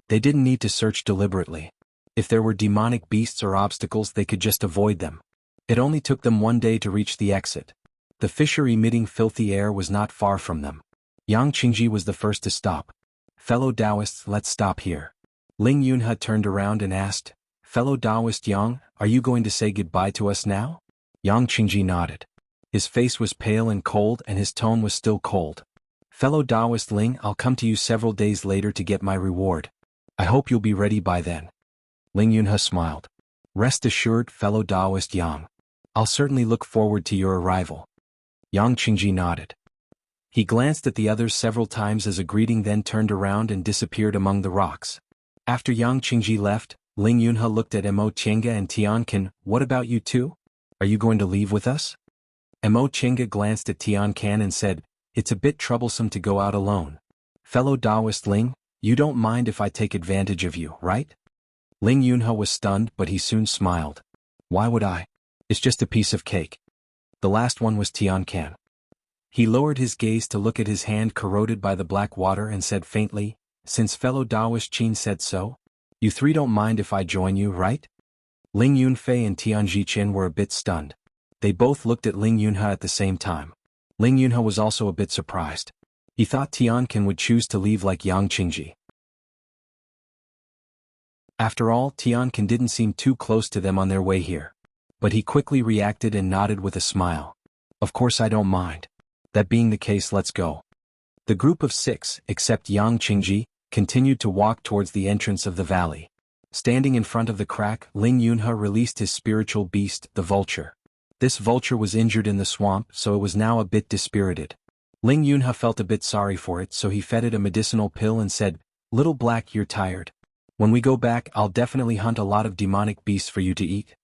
Speaker 1: They didn't need to search deliberately. If there were demonic beasts or obstacles, they could just avoid them. It only took them one day to reach the exit. The fissure emitting filthy air was not far from them. Yang Qingji was the first to stop. Fellow Taoists, let's stop here. Ling Yunhe turned around and asked, fellow Taoist Yang, are you going to say goodbye to us now? Yang Qingji nodded. His face was pale and cold, and his tone was still cold. Fellow Taoist Ling, I'll come to you several days later to get my reward. I hope you'll be ready by then. Ling Yunhe smiled. Rest assured, fellow Taoist Yang. I'll certainly look forward to your arrival. Yang Qingji nodded. He glanced at the others several times as a greeting, then turned around and disappeared among the rocks. After Yang Qingji left, Ling Yunhe looked at Emo Chinga and Tiancan. What about you two? Are you going to leave with us? Emo Chinga glanced at Tiancan and said, it's a bit troublesome to go out alone. Fellow Taoist Ling, you don't mind if I take advantage of you, right? Ling Yunhe was stunned, but he soon smiled. Why would I? It's just a piece of cake. The last one was Tiancan. He lowered his gaze to look at his hand corroded by the black water and said faintly, since fellow Taoist Qin said so, you three don't mind if I join you, right? Ling Yunfei and Tian Zhiqian were a bit stunned. They both looked at Ling Yunhe at the same time. Ling Yunhe was also a bit surprised. He thought Tiancan would choose to leave like Yang Qingji. After all, Tiancan didn't seem too close to them on their way here. But he quickly reacted and nodded with a smile. Of course I don't mind. That being the case, let's go. The group of 6, except Yang Qingji, continued to walk towards the entrance of the valley. Standing in front of the crack, Ling Yunhe released his spiritual beast, the vulture. This vulture was injured in the swamp, so it was now a bit dispirited. Ling Yunhe felt a bit sorry for it, so he fed it a medicinal pill and said, Little Black, you're tired. When we go back, I'll definitely hunt a lot of demonic beasts for you to eat.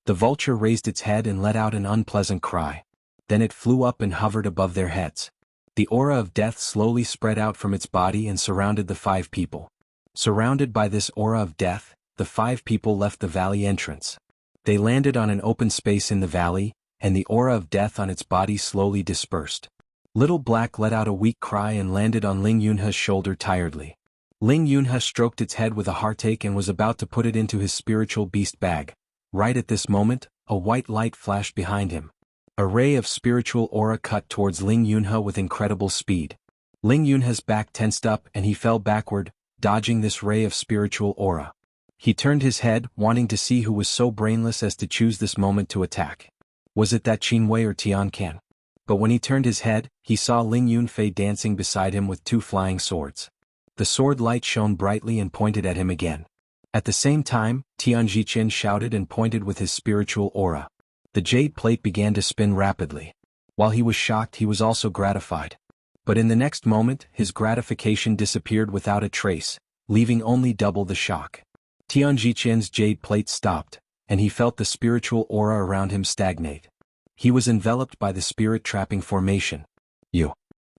Speaker 1: The vulture raised its head and let out an unpleasant cry. Then it flew up and hovered above their heads. The aura of death slowly spread out from its body and surrounded the 5 people. Surrounded by this aura of death, the 5 people left the valley entrance. They landed on an open space in the valley, and the aura of death on its body slowly dispersed. Little Black let out a weak cry and landed on Ling Yunhe's shoulder tiredly. Ling Yunhe stroked its head with a heartache and was about to put it into his spiritual beast bag. Right at this moment, a white light flashed behind him. A ray of spiritual aura cut towards Ling Yunhe with incredible speed. Ling Yunhe's back tensed up and he fell backward, dodging this ray of spiritual aura. He turned his head, wanting to see who was so brainless as to choose this moment to attack. Was it that Qin Wei or Tiancan? But when he turned his head, he saw Ling Yunfei dancing beside him with 2 flying swords. The sword light shone brightly and pointed at him again. At the same time, Tian Zhiqian shouted and pointed with his spiritual aura. The jade plate began to spin rapidly. While he was shocked, he was also gratified. But in the next moment, his gratification disappeared without a trace, leaving only double the shock. Tian Zhiqian's jade plate stopped, and he felt the spiritual aura around him stagnate. He was enveloped by the spirit-trapping formation. You.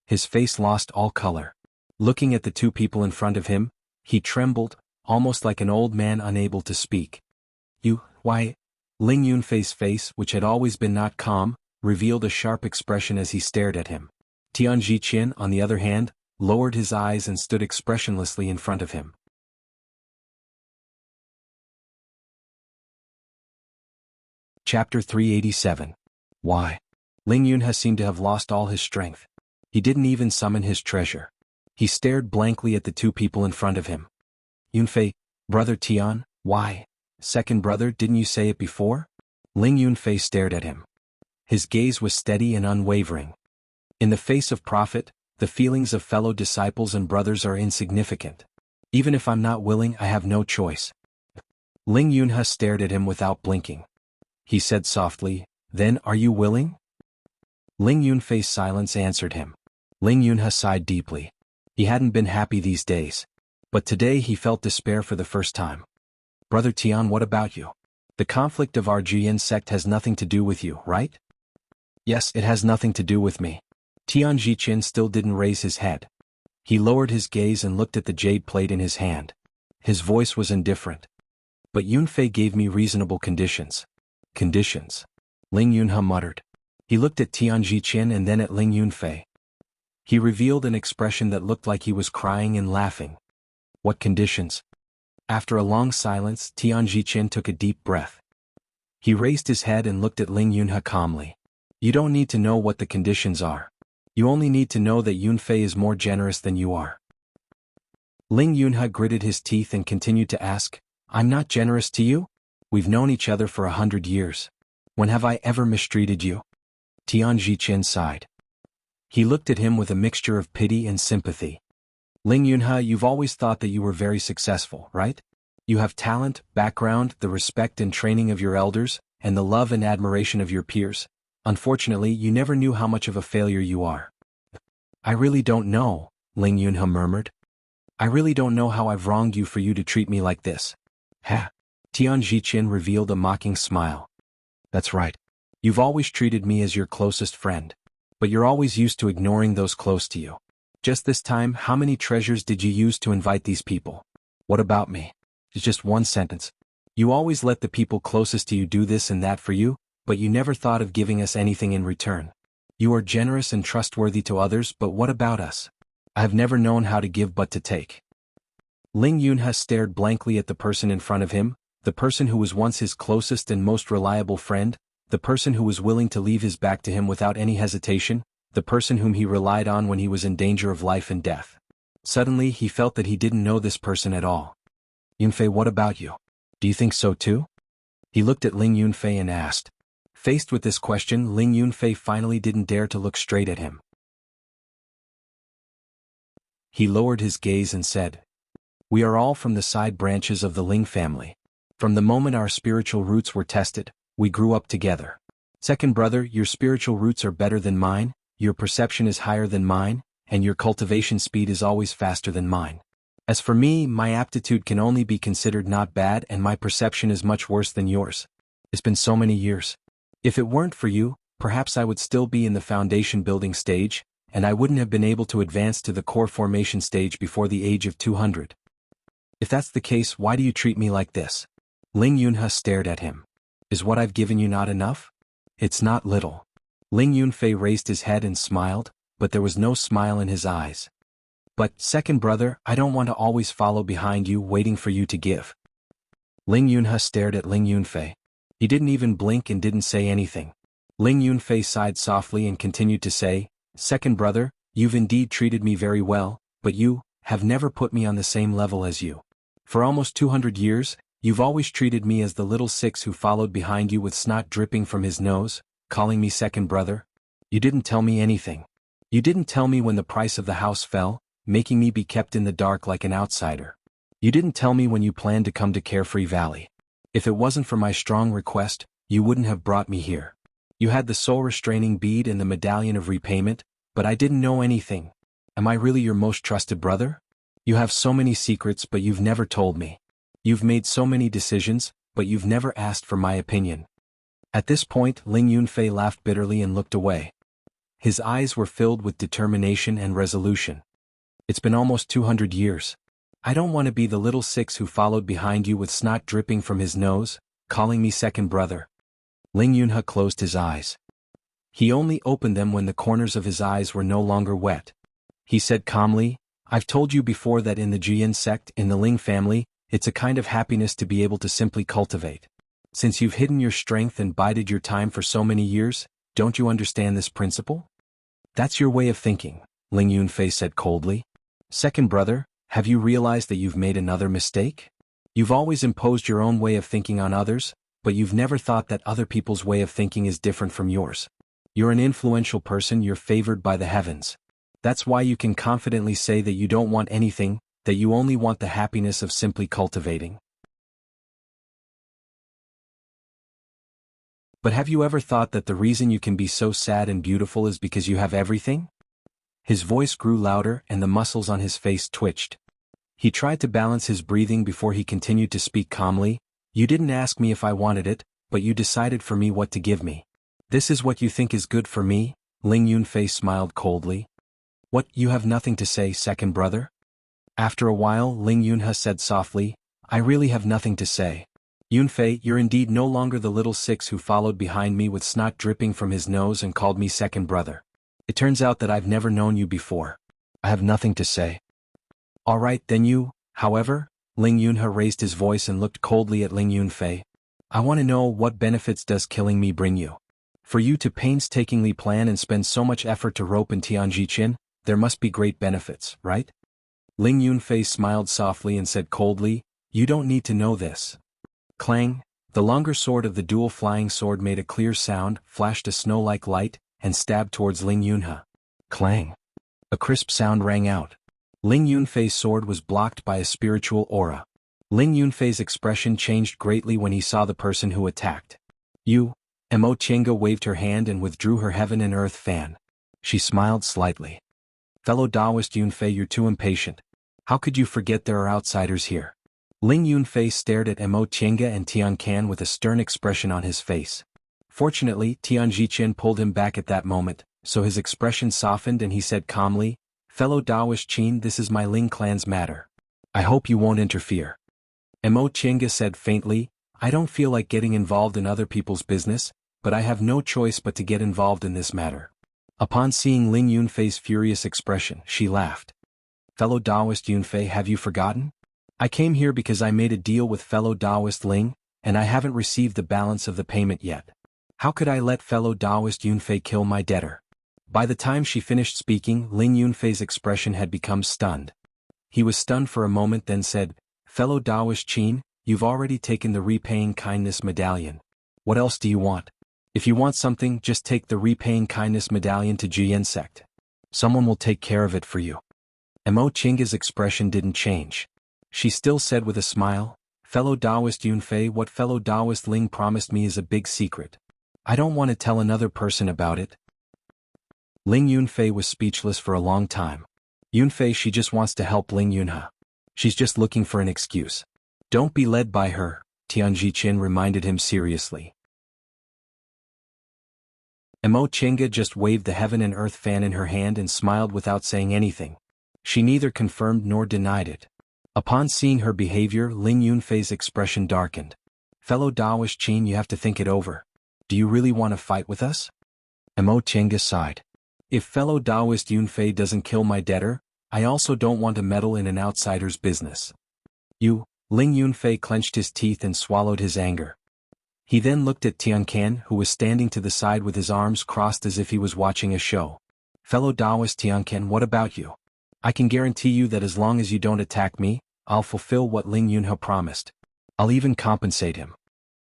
Speaker 1: His face lost all color. Looking at the 2 people in front of him, he trembled, almost like an old man unable to speak. You, why? Ling Yunfei's face, which had always been not calm, revealed a sharp expression as he stared at him. Tian Zhiqian, on the other hand, lowered his eyes and stood expressionlessly in front of him. Chapter 387. Why? Ling Yunhe seemed to have lost all his strength. He didn't even summon his treasure. He stared blankly at the two people in front of him. Yunfei, brother Tian, why? Second brother, didn't you say it before? Ling Yunfei stared at him. His gaze was steady and unwavering. In the face of profit, the feelings of fellow disciples and brothers are insignificant. Even if I'm not willing, I have no choice. Ling Yunhe stared at him without blinking. He said softly, then are you willing? Ling Yunfei's silence answered him. Ling Yunhe sighed deeply. He hadn't been happy these days. But today he felt despair for the first time. Brother Tian, what about you? The conflict of our Jian sect has nothing to do with you, right? Yes, it has nothing to do with me. Tian Zhiqin still didn't raise his head. He lowered his gaze and looked at the jade plate in his hand. His voice was indifferent. But Yunfei gave me reasonable conditions. Conditions? Ling Yunhe muttered. He looked at Tian Zhiqin and then at Ling Yunfei. He revealed an expression that looked like he was crying and laughing. What conditions? After a long silence, Tian Zhiqin took a deep breath. He raised his head and looked at Ling Yunhe calmly. You don't need to know what the conditions are. You only need to know that Yunfei is more generous than you are. Ling Yunhe gritted his teeth and continued to ask, I'm not generous to you? We've known each other for 100 years. When have I ever mistreated you? Tian Zhiqin sighed. He looked at him with a mixture of pity and sympathy. Ling Yunhe, you've always thought that you were very successful, right? You have talent, background, the respect and training of your elders, and the love and admiration of your peers. Unfortunately, you never knew how much of a failure you are. I really don't know, Ling Yunhe murmured. I really don't know how I've wronged you for you to treat me like this. Ha! Tian Zhiqin revealed a mocking smile. That's right. You've always treated me as your closest friend. But you're always used to ignoring those close to you. Just this time, how many treasures did you use to invite these people? What about me? It's just one sentence. You always let the people closest to you do this and that for you, but you never thought of giving us anything in return. You are generous and trustworthy to others, but what about us? I have never known how to give but to take. Ling Yunhe stared blankly at the person in front of him, the person who was once his closest and most reliable friend, the person who was willing to leave his back to him without any hesitation, the person whom he relied on when he was in danger of life and death. Suddenly he felt that he didn't know this person at all. Yunfei, what about you? Do you think so too? He looked at Ling Yunfei and asked. Faced with this question, Ling Yunfei finally didn't dare to look straight at him. He lowered his gaze and said, We are all from the side branches of the Ling family. From the moment our spiritual roots were tested, we grew up together. Second brother, your spiritual roots are better than mine, your perception is higher than mine, and your cultivation speed is always faster than mine. As for me, my aptitude can only be considered not bad and my perception is much worse than yours. It's been so many years. If it weren't for you, perhaps I would still be in the foundation building stage, and I wouldn't have been able to advance to the core formation stage before the age of 200. If that's the case, why do you treat me like this? Ling Yunhe stared at him. Is what I've given you not enough? It's not little. Ling Yunfei raised his head and smiled, but there was no smile in his eyes. But, second brother, I don't want to always follow behind you waiting for you to give. Ling Yunhe stared at Ling Yunfei. He didn't even blink and didn't say anything. Ling Yunfei sighed softly and continued to say, Second brother, you've indeed treated me very well, but you have never put me on the same level as you. For almost 200 years, you've always treated me as the little six who followed behind you with snot dripping from his nose, calling me second brother. You didn't tell me anything. You didn't tell me when the price of the house fell, making me be kept in the dark like an outsider. You didn't tell me when you planned to come to Carefree Valley. If it wasn't for my strong request, you wouldn't have brought me here. You had the soul restraining bead and the medallion of repayment, but I didn't know anything. Am I really your most trusted brother? You have so many secrets but you've never told me. You've made so many decisions, but you've never asked for my opinion. At this point, Ling Yunfei laughed bitterly and looked away. His eyes were filled with determination and resolution. It's been almost 200 years. I don't want to be the little six who followed behind you with snot dripping from his nose, calling me second brother. Ling Yunhe closed his eyes. He only opened them when the corners of his eyes were no longer wet. He said calmly, I've told you before that in the Jian sect, in the Ling family, it's a kind of happiness to be able to simply cultivate. Since you've hidden your strength and bided your time for so many years, don't you understand this principle? That's your way of thinking, Ling Yunfei said coldly. Second brother, have you realized that you've made another mistake? You've always imposed your own way of thinking on others, but you've never thought that other people's way of thinking is different from yours. You're an influential person, you're favored by the heavens. That's why you can confidently say that you don't want anything, that you only want the happiness of simply cultivating. But have you ever thought that the reason you can be so sad and beautiful is because you have everything? His voice grew louder and the muscles on his face twitched. He tried to balance his breathing before he continued to speak calmly. You didn't ask me if I wanted it, but you decided for me what to give me. This is what you think is good for me? Ling Yunfei smiled coldly. What, you have nothing to say, second brother? After a while, Ling Yunhe said softly, I really have nothing to say. Yunfei, you're indeed no longer the little six who followed behind me with snot dripping from his nose and called me second brother. It turns out that I've never known you before. I have nothing to say. All right, then you, however, Ling Yunhe raised his voice and looked coldly at Ling Yunfei. I want to know, what benefits does killing me bring you? For you to painstakingly plan and spend so much effort to rope in Tianjichin, there must be great benefits, right? Ling Yunfei smiled softly and said coldly, you don't need to know this. Clang, the longer sword of the dual flying sword made a clear sound, flashed a snow-like light, and stabbed towards Ling Yunhe. Clang. A crisp sound rang out. Ling Yunfei's sword was blocked by a spiritual aura. Ling Yunfei's expression changed greatly when he saw the person who attacked. You, Mo Chenga waved her hand and withdrew her heaven and earth fan. She smiled slightly. Fellow Taoist Yunfei, you're too impatient. How could you forget there are outsiders here? Ling Yunfei stared at Mo Chenga and Tian Can with a stern expression on his face. Fortunately, Tian Jichin pulled him back at that moment, so his expression softened and he said calmly, Fellow Taoist Qin, this is my Ling clan's matter. I hope you won't interfere. Mo Chenga said faintly, I don't feel like getting involved in other people's business, but I have no choice but to get involved in this matter. Upon seeing Ling Yunfei's furious expression, she laughed. Fellow Taoist Yunfei, have you forgotten? I came here because I made a deal with fellow Taoist Ling, and I haven't received the balance of the payment yet. How could I let fellow Taoist Yunfei kill my debtor? By the time she finished speaking, Ling Yunfei's expression had become stunned. He was stunned for a moment, then said, Fellow Taoist Qin, you've already taken the repaying kindness medallion. What else do you want? If you want something, just take the repaying kindness medallion to Jiyan sect. Someone will take care of it for you. Mo Chenga's expression didn't change. She still said with a smile, Fellow Taoist Yunfei, what fellow Taoist Ling promised me is a big secret. I don't want to tell another person about it. Ling Yunfei was speechless for a long time. Yunfei, she just wants to help Ling Yunhe. She's just looking for an excuse. Don't be led by her, Tian Jichin reminded him seriously. Mo Chenga just waved the heaven and earth fan in her hand and smiled without saying anything. She neither confirmed nor denied it. Upon seeing her behavior, Ling Yunfei's expression darkened. Fellow Taoist Qin, you have to think it over. Do you really want to fight with us? Mo Chenga sighed. If fellow Taoist Yunfei doesn't kill my debtor, I also don't want to meddle in an outsider's business. You, Ling Yunfei clenched his teeth and swallowed his anger. He then looked at Tian Can, who was standing to the side with his arms crossed as if he was watching a show. Fellow Taoist Tian Can, what about you? I can guarantee you that as long as you don't attack me, I'll fulfill what Ling Yunhe promised. I'll even compensate him.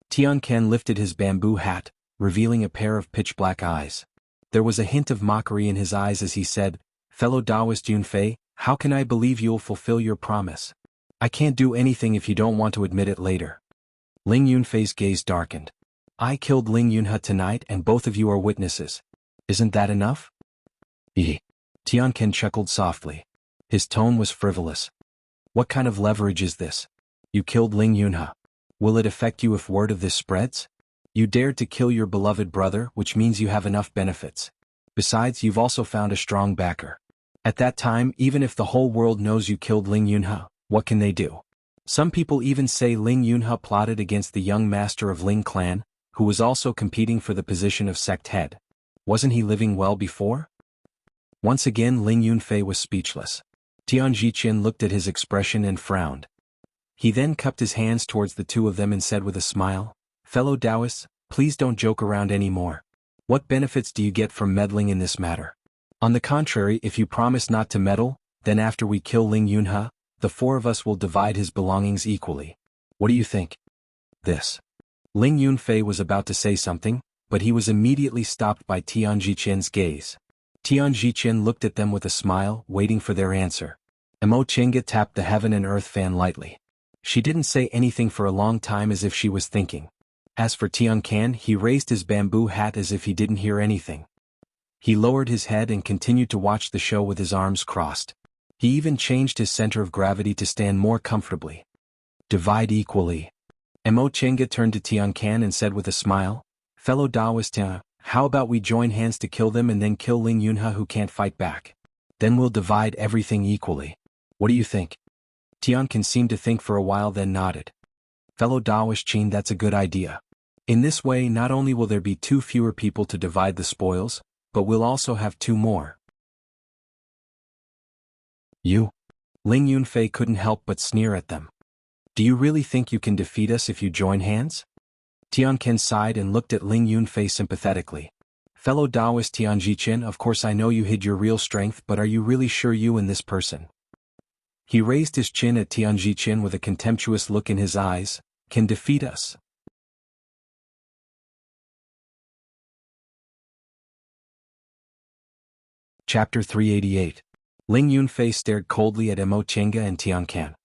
Speaker 1: Tian Can lifted his bamboo hat, revealing a pair of pitch-black eyes. There was a hint of mockery in his eyes as he said, Fellow Taoist Yunfei, how can I believe you'll fulfill your promise? I can't do anything if you don't want to admit it later. Ling Yunfei's gaze darkened. I killed Ling Yunhe tonight and both of you are witnesses. Isn't that enough? Tian Can chuckled softly. His tone was frivolous. What kind of leverage is this? You killed Ling Yunhe. Will it affect you if word of this spreads? You dared to kill your beloved brother, which means you have enough benefits. Besides, you've also found a strong backer. At that time, even if the whole world knows you killed Ling Yunhe, what can they do? Some people even say Ling Yunhe plotted against the young master of Ling clan, who was also competing for the position of sect head. Wasn't he living well before? Once again Ling Yunfei was speechless. Tian Jichin looked at his expression and frowned. He then cupped his hands towards the two of them and said with a smile, Fellow Taoists, please don't joke around anymore. What benefits do you get from meddling in this matter? On the contrary, if you promise not to meddle, then after we kill Ling Yunhe, the four of us will divide his belongings equally. What do you think? This. Ling Yunfei was about to say something, but he was immediately stopped by Tian Jichen's gaze. Tian Jichen looked at them with a smile, waiting for their answer. Mo Chenga tapped the heaven and earth fan lightly. She didn't say anything for a long time, as if she was thinking. As for Tian Can, he raised his bamboo hat as if he didn't hear anything. He lowered his head and continued to watch the show with his arms crossed. He even changed his center of gravity to stand more comfortably. Divide equally. Mo Chenga turned to Tian Can and said with a smile, Fellow Taoist, how about we join hands to kill them and then kill Ling Yunhe who can't fight back? Then we'll divide everything equally. What do you think? Tian Can seemed to think for a while, then nodded. Fellow Taoist Qin, that's a good idea. In this way, not only will there be 2 fewer people to divide the spoils, but we'll also have 2 more. You? Ling Yunfei couldn't help but sneer at them. Do you really think you can defeat us if you join hands? Tian Can sighed and looked at Ling Yunfei sympathetically. Fellow Taoist Tian Jichin, of course I know you hid your real strength, but are you really sure you and this person? He raised his chin at Tian Jichin with a contemptuous look in his eyes, can defeat us. Chapter 388. Ling Yunfei stared coldly at Mo Chenga and Tian Can.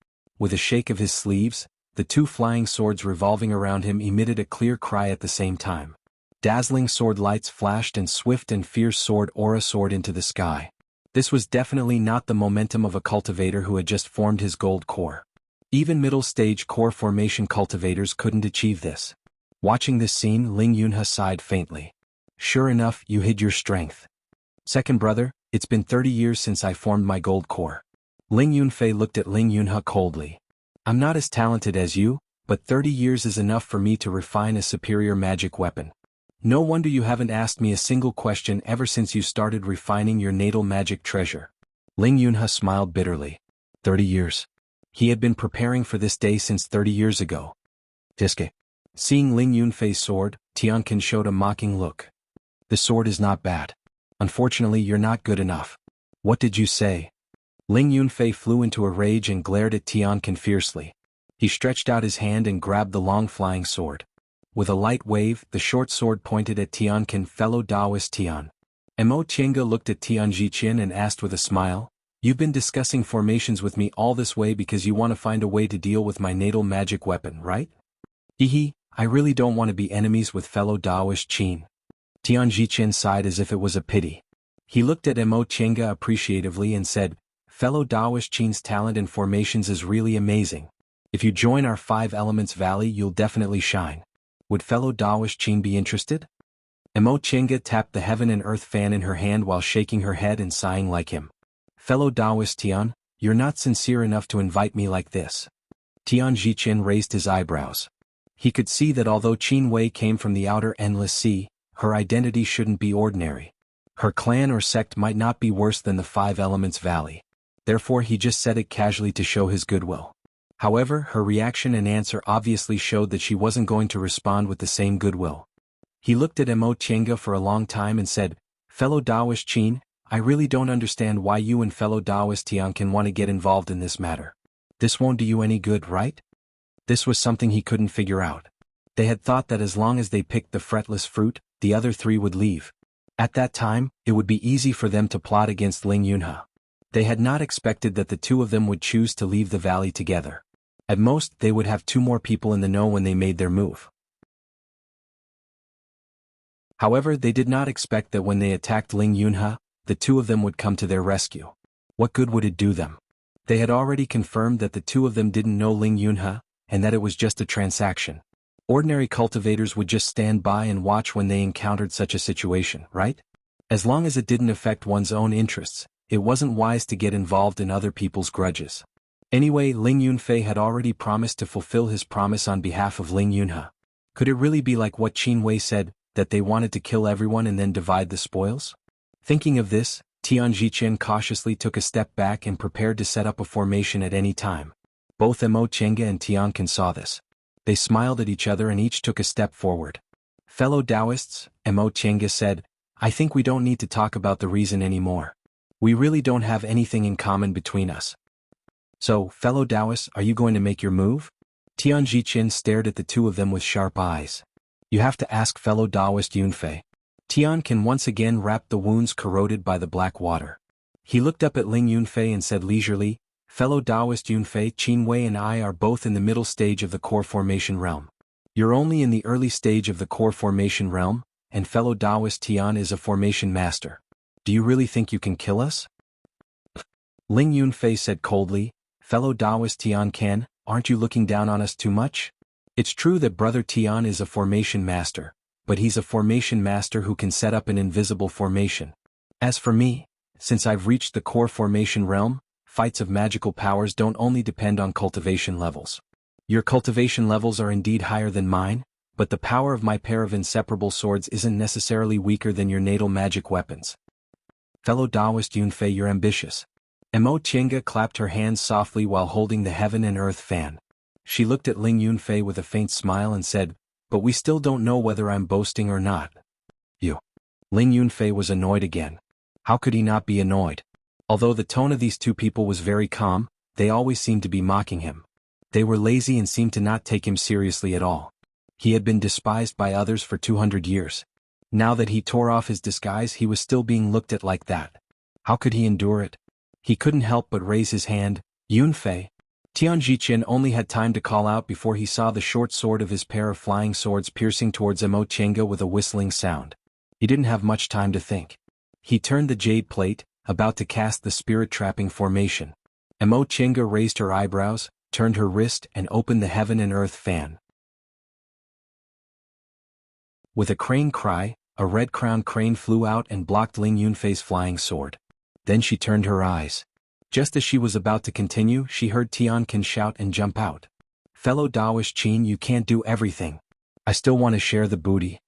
Speaker 1: With a shake of his sleeves, the 2 flying swords revolving around him emitted a clear cry at the same time. Dazzling sword lights flashed and swift and fierce sword aura soared into the sky. This was definitely not the momentum of a cultivator who had just formed his gold core. Even middle-stage core formation cultivators couldn't achieve this. Watching this scene, Ling Yunhe sighed faintly. Sure enough, you hid your strength. Second brother, it's been 30 years since I formed my gold core. Ling Yunfei looked at Ling Yunhe coldly. I'm not as talented as you, but 30 years is enough for me to refine a superior magic weapon. No wonder you haven't asked me a single question ever since you started refining your natal magic treasure. Ling Yunhe smiled bitterly. 30 years. He had been preparing for this day since 30 years ago. Tiske. Seeing Ling Yunfei's sword, Tian Can showed a mocking look. The sword is not bad. Unfortunately, you're not good enough. What did you say? Ling Yunfei flew into a rage and glared at Tian Can fiercely. He stretched out his hand and grabbed the long flying sword. With a light wave, the short sword pointed at Tian Can. Fellow Taoist Tian. Mo Chenga looked at Tian Jichin and asked with a smile, You've been discussing formations with me all this way because you want to find a way to deal with my natal magic weapon, right? Hehe, I really don't want to be enemies with fellow Taoist Qin. Tian Jichin sighed as if it was a pity. He looked at Mo Chenga appreciatively and said, Fellow Taoist Qin's talent in formations is really amazing. If you join our 5 Elements Valley, you'll definitely shine. Would fellow Taoist Qin be interested? Mo Chenga tapped the heaven and earth fan in her hand while shaking her head and sighing like him. Fellow Taoist Tian, you're not sincere enough to invite me like this. Tian Jichin raised his eyebrows. He could see that although Qin Wei came from the outer endless sea, her identity shouldn't be ordinary. Her clan or sect might not be worse than the 5 Elements Valley. Therefore he just said it casually to show his goodwill. However, her reaction and answer obviously showed that she wasn't going to respond with the same goodwill. He looked at Mo Chenga for a long time and said, Fellow Taoist Qin, I really don't understand why you and fellow Taoist Tian can want to get involved in this matter. This won't do you any good, right? This was something he couldn't figure out. They had thought that as long as they picked the fretless fruit, the other 3 would leave. At that time, it would be easy for them to plot against Ling Yunhe. They had not expected that the 2 of them would choose to leave the valley together. At most, they would have 2 more people in the know when they made their move. However, they did not expect that when they attacked Ling Yunhe, the 2 of them would come to their rescue. What good would it do them? They had already confirmed that the 2 of them didn't know Ling Yunhe, and that it was just a transaction. Ordinary cultivators would just stand by and watch when they encountered such a situation, right? As long as it didn't affect one's own interests, it wasn't wise to get involved in other people's grudges. Anyway, Ling Yunfei had already promised to fulfill his promise on behalf of Ling Yunhe. Could it really be like what Qin Wei said, that they wanted to kill everyone and then divide the spoils? Thinking of this, Tian Jichin cautiously took a step back and prepared to set up a formation at any time. Both Mo Chenga and Tian Can saw this. They smiled at each other and each took a step forward. Fellow Taoists, Mo Chenga said, I think we don't need to talk about the reason anymore. We really don't have anything in common between us. So, fellow Taoists, are you going to make your move? Tian Jichin stared at the two of them with sharp eyes. You have to ask fellow Taoist Yunfei. Tian can once again wrap the wounds corroded by the black water. He looked up at Ling Yunfei and said leisurely, Fellow Taoist Yunfei, Qin Wei and I are both in the middle stage of the core formation realm. You're only in the early stage of the core formation realm, and fellow Taoist Tian is a formation master. Do you really think you can kill us? Ling Yunfei said coldly, Fellow Taoist Tian can, aren't you looking down on us too much? It's true that brother Tian is a formation master, but he's a formation master who can set up an invisible formation. As for me, since I've reached the core formation realm, fights of magical powers don't only depend on cultivation levels. Your cultivation levels are indeed higher than mine, but the power of my pair of inseparable swords isn't necessarily weaker than your natal magic weapons. Fellow Taoist Yunfei, you're ambitious. Mo Chenga clapped her hands softly while holding the heaven and earth fan. She looked at Ling Yunfei with a faint smile and said, But we still don't know whether I'm boasting or not. You. Ling Yunfei was annoyed again. How could he not be annoyed? Although the tone of these two people was very calm, they always seemed to be mocking him. They were lazy and seemed to not take him seriously at all. He had been despised by others for 200 years. Now that he tore off his disguise, he was still being looked at like that. How could he endure it? He couldn't help but raise his hand. Yunfei. Tian Jichin only had time to call out before he saw the short sword of his pair of flying swords piercing towards Mo Chenga with a whistling sound. He didn't have much time to think. He turned the jade plate, about to cast the spirit-trapping formation. Mo Chenga raised her eyebrows, turned her wrist and opened the heaven and earth fan. With a crane cry, a red-crowned crane flew out and blocked Ling Yunfei's flying sword. Then she turned her eyes. Just as she was about to continue, she heard Tian Can shout and jump out. Fellow Taoist Qin, you can't do everything. I still want to share the booty.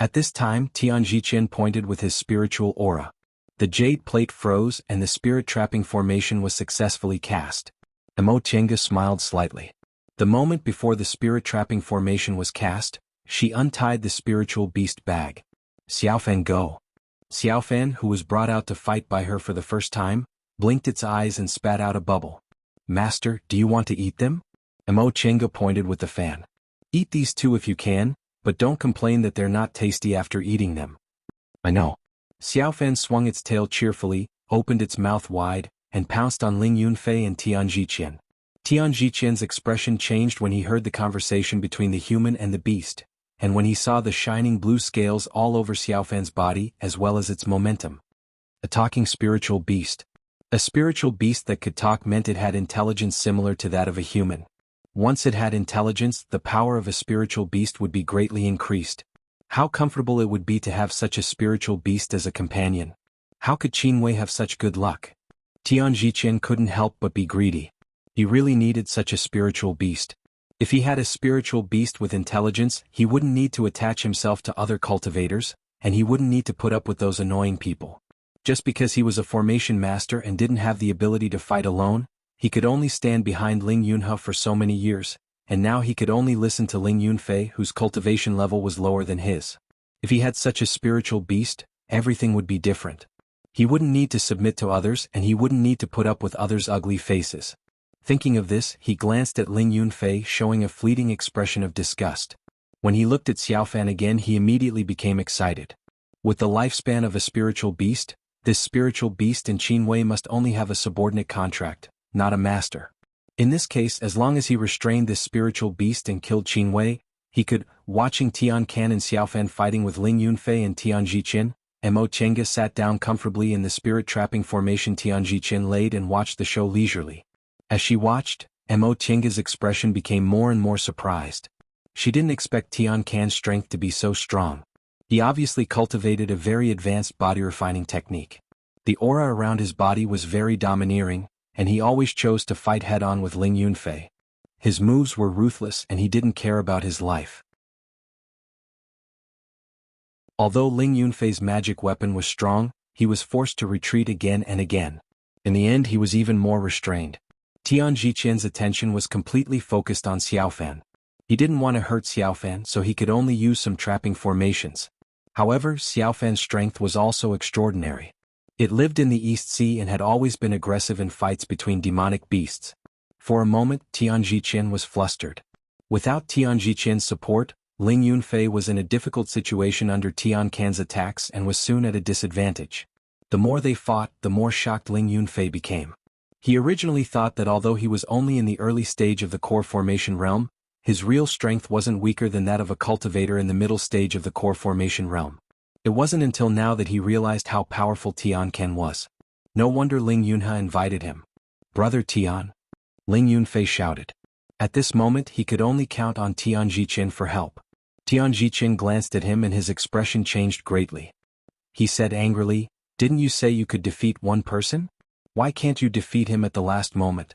Speaker 1: At this time, Tian Jichin pointed with his spiritual aura. The jade plate froze and the spirit-trapping formation was successfully cast. Mo Chenga smiled slightly. The moment before the spirit-trapping formation was cast, she untied the spiritual beast bag. Xiaofan, go. Xiaofan, who was brought out to fight by her for the first time, blinked its eyes and spat out a bubble. Master, do you want to eat them? Mo Chenga pointed with the fan. Eat these two if you can, but don't complain that they're not tasty after eating them. I know. Xiaofan swung its tail cheerfully, opened its mouth wide, and pounced on Ling Yunfei and Tian Jichin. Tian Jichin's expression changed when he heard the conversation between the human and the beast, and when he saw the shining blue scales all over Xiaofan's body as well as its momentum. A talking spiritual beast. A spiritual beast that could talk meant it had intelligence similar to that of a human. Once it had intelligence, the power of a spiritual beast would be greatly increased. How comfortable it would be to have such a spiritual beast as a companion. How could Qin Wei have such good luck? Tian Jichin couldn't help but be greedy. He really needed such a spiritual beast. If he had a spiritual beast with intelligence, he wouldn't need to attach himself to other cultivators, and he wouldn't need to put up with those annoying people. Just because he was a formation master and didn't have the ability to fight alone, he could only stand behind Ling Yunhe for so many years, and now he could only listen to Ling Yunfei, whose cultivation level was lower than his. If he had such a spiritual beast, everything would be different. He wouldn't need to submit to others and he wouldn't need to put up with others' ugly faces. Thinking of this, he glanced at Ling Yunfei, showing a fleeting expression of disgust. When he looked at Xiaofan again, he immediately became excited. With the lifespan of a spiritual beast, this spiritual beast in Qin Wei must only have a subordinate contract, not a master. In this case, as long as he restrained this spiritual beast and killed Qin Wei, he could. Watching Tian Can and Xiaofan fighting with Ling Yunfei and Tian Jichin, Mo Chenga sat down comfortably in the spirit-trapping formation. Tian Jichin laid and watched the show leisurely. As she watched, Mo Chenga's expression became more and more surprised. She didn't expect Tian Can's strength to be so strong. He obviously cultivated a very advanced body-refining technique. The aura around his body was very domineering, and he always chose to fight head-on with Ling Yunfei. His moves were ruthless and he didn't care about his life. Although Ling Yunfei's magic weapon was strong, he was forced to retreat again and again. In the end, he was even more restrained. Tian Jichin's attention was completely focused on Xiaofan. He didn't want to hurt Xiaofan, so he could only use some trapping formations. However, Xiaofan's strength was also extraordinary. It lived in the East Sea and had always been aggressive in fights between demonic beasts. For a moment, Tian Jiqin was flustered. Without Tian Jiqin's support, Ling Yunfei was in a difficult situation under Tian Can's attacks and was soon at a disadvantage. The more they fought, the more shocked Ling Yunfei became. He originally thought that although he was only in the early stage of the core formation realm, his real strength wasn't weaker than that of a cultivator in the middle stage of the core formation realm. It wasn't until now that he realized how powerful Tian Can was. No wonder Ling Yunhe invited him. "Brother Tian," Ling Yunfei shouted. At this moment he could only count on Tian Jiqin for help. Tian Jiqin glanced at him and his expression changed greatly. He said angrily, "Didn't you say you could defeat one person? Why can't you defeat him at the last moment?"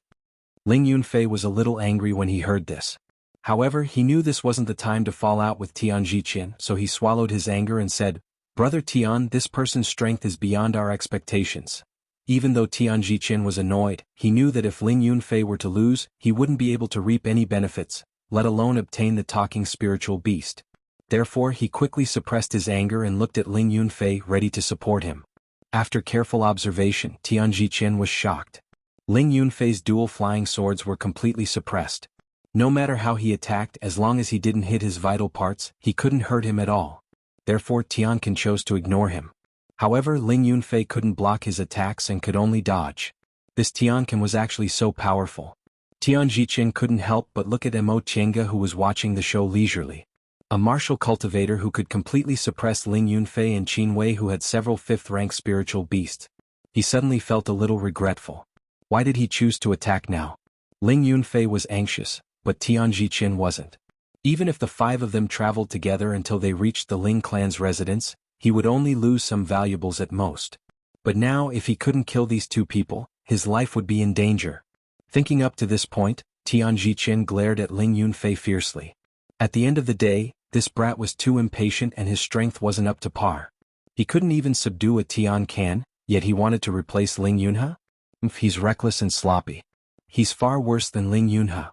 Speaker 1: Ling Yunfei was a little angry when he heard this. However, he knew this wasn't the time to fall out with Tian Jiqin, so he swallowed his anger and said, "Brother Tian, this person's strength is beyond our expectations." Even though Tian Jiqin was annoyed, he knew that if Ling Yunfei were to lose, he wouldn't be able to reap any benefits, let alone obtain the talking spiritual beast. Therefore he quickly suppressed his anger and looked at Ling Yunfei ready to support him. After careful observation, Tian Jiqin was shocked. Ling Yunfei's dual flying swords were completely suppressed. No matter how he attacked, as long as he didn't hit his vital parts, he couldn't hurt him at all. Therefore Tian Can chose to ignore him. However, Ling Yunfei couldn't block his attacks and could only dodge. This Tian Can was actually so powerful. Tian Jiqin couldn't help but look at Mo Qianga, who was watching the show leisurely. A martial cultivator who could completely suppress Ling Yunfei and Qin Wei, who had several 5th-rank spiritual beasts. He suddenly felt a little regretful. Why did he choose to attack now? Ling Yunfei was anxious, but Tian Jiqin wasn't. Even if the 5 of them traveled together until they reached the Ling clan's residence, he would only lose some valuables at most. But now, if he couldn't kill these 2 people, his life would be in danger. Thinking up to this point, Tian Jiqin glared at Ling Yunfei fiercely. At the end of the day, this brat was too impatient and his strength wasn't up to par. He couldn't even subdue a Tian Can, yet he wanted to replace Ling Yunhe? He's reckless and sloppy. He's far worse than Ling Yunhe.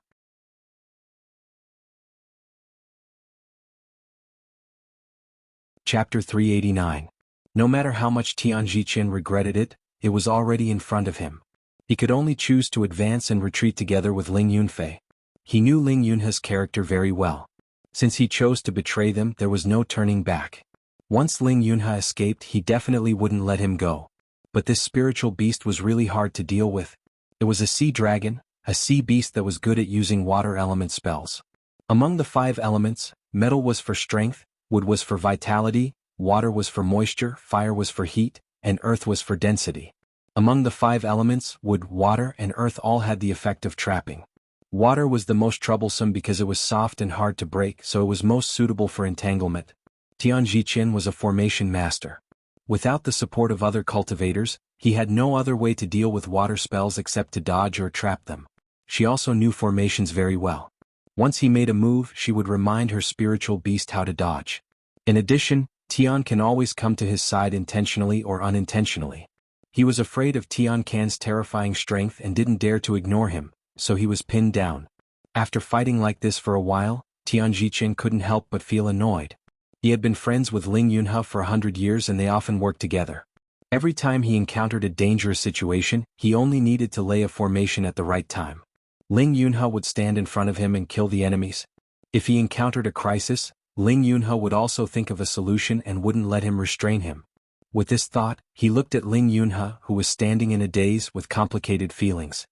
Speaker 1: Chapter 389. No matter how much Tian Jiqin regretted it, it was already in front of him. He could only choose to advance and retreat together with Ling Yunfei. He knew Ling Yunhe's character very well. Since he chose to betray them, there was no turning back. Once Ling Yunhe escaped, he definitely wouldn't let him go. But this spiritual beast was really hard to deal with. It was a sea dragon, a sea beast that was good at using water element spells. Among the 5 elements, metal was for strength, wood was for vitality, water was for moisture, fire was for heat, and earth was for density. Among the 5 elements, wood, water, and earth all had the effect of trapping. Water was the most troublesome because it was soft and hard to break, so it was most suitable for entanglement. Tian Jiqin was a formation master. Without the support of other cultivators, he had no other way to deal with water spells except to dodge or trap them. She also knew formations very well. Once he made a move, she would remind her spiritual beast how to dodge. In addition, Tian Can always come to his side intentionally or unintentionally. He was afraid of Tian Can's terrifying strength and didn't dare to ignore him, so he was pinned down. After fighting like this for a while, Tian Jiqin couldn't help but feel annoyed. He had been friends with Ling Yunhe for 100 years and they often worked together. Every time he encountered a dangerous situation, he only needed to lay a formation at the right time. Ling Yunhe would stand in front of him and kill the enemies. If he encountered a crisis, Ling Yunhe would also think of a solution and wouldn't let him restrain him. With this thought, he looked at Ling Yunhe, who was standing in a daze with complicated feelings.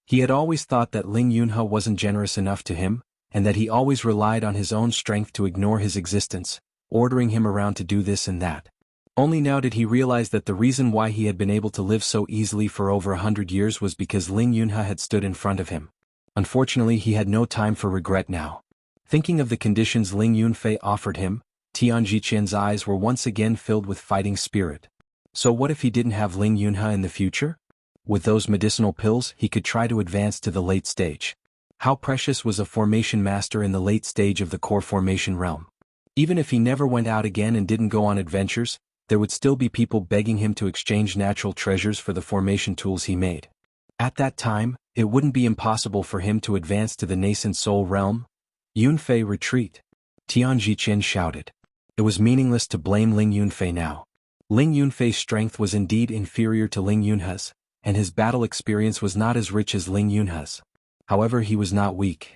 Speaker 1: He had always thought that Ling Yunhe wasn't generous enough to him, and that he always relied on his own strength to ignore his existence, ordering him around to do this and that. Only now did he realize that the reason why he had been able to live so easily for over 100 years was because Ling Yunhe had stood in front of him. Unfortunately, he had no time for regret now. Thinking of the conditions Ling Yunfei offered him, Tian Jiqin's eyes were once again filled with fighting spirit. So what if he didn't have Ling Yunhe in the future? With those medicinal pills, he could try to advance to the late stage. How precious was a formation master in the late stage of the core formation realm. Even if he never went out again and didn't go on adventures, there would still be people begging him to exchange natural treasures for the formation tools he made. At that time, it wouldn't be impossible for him to advance to the nascent soul realm. Yunfei, retreat! Tian Jiqian shouted. It was meaningless to blame Ling Yunfei now. Ling Yunfei's strength was indeed inferior to Ling Yunhe's, and his battle experience was not as rich as Ling Yunhe's. However, he was not weak.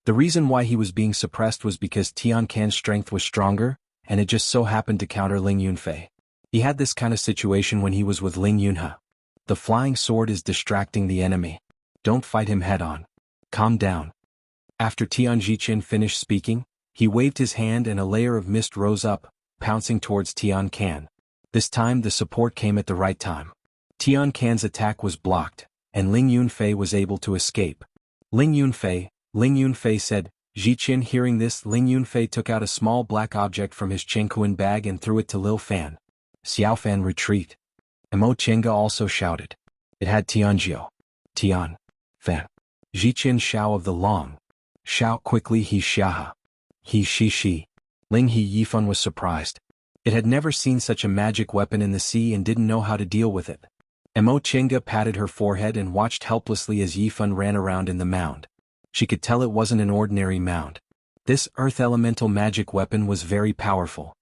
Speaker 1: The reason why he was being suppressed was because Tian Can's strength was stronger, and it just so happened to counter Ling Yunfei. He had this kind of situation when he was with Ling Yunhe. The flying sword is distracting the enemy. Don't fight him head-on. Calm down. After Tian Jiqian finished speaking, he waved his hand and a layer of mist rose up, pouncing towards Tian Can. This time the support came at the right time. Tian Can's attack was blocked, and Ling Yunfei was able to escape. Ling Yunfei said. Jiqian, hearing this, Ling Yunfei took out a small black object from his Chengkuan bag and threw it to Lil Fan. Xiaofan, retreat! Mo Chenga also shouted. It had Tianjiu. Tian. Fan. Jiqian Xiao of the Long. Xiao quickly he Xiaha. He shi. Ling He Yifan was surprised. It had never seen such a magic weapon in the sea and didn't know how to deal with it. Mo Chenga patted her forehead and watched helplessly as Yifan ran around in the mound. She could tell it wasn't an ordinary mound. This earth elemental magic weapon was very powerful.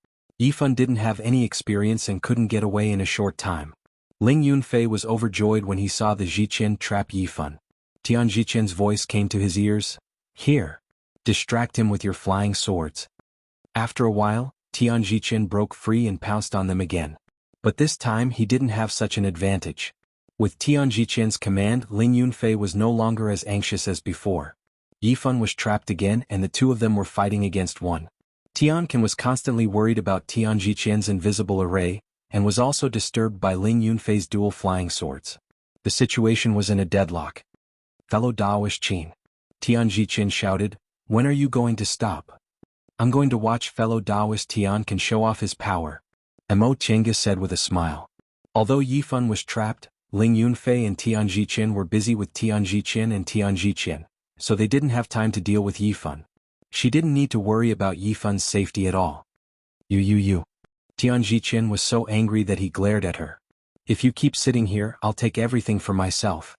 Speaker 1: Yifan didn't have any experience and couldn't get away in a short time. Ling Yunfei was overjoyed when he saw the Jiqian trap Yifan. Tian Jiqian's voice came to his ears. Here. Distract him with your flying swords. After a while, Tian Jiqian broke free and pounced on them again. But this time he didn't have such an advantage. With Tian Jiqian's command, Ling Yunfei was no longer as anxious as before. Yifan was trapped again and the two of them were fighting against one. Tian Can was constantly worried about Tian Jiqian's invisible array, and was also disturbed by Ling Yunfei's dual flying swords. The situation was in a deadlock. Fellow Daoist Qin. Tian Jiqian shouted, when are you going to stop? I'm going to watch fellow Daoist Tian Can show off his power. Mo Chenga said with a smile. Although Yifan was trapped, Ling Yunfei and Tian Jiqian were busy with Tian Jiqian and Tian Jiqian, so they didn't have time to deal with Yifan. She didn't need to worry about Yifan's safety at all. You. Tian Jiqian was so angry that he glared at her. If you keep sitting here, I'll take everything for myself.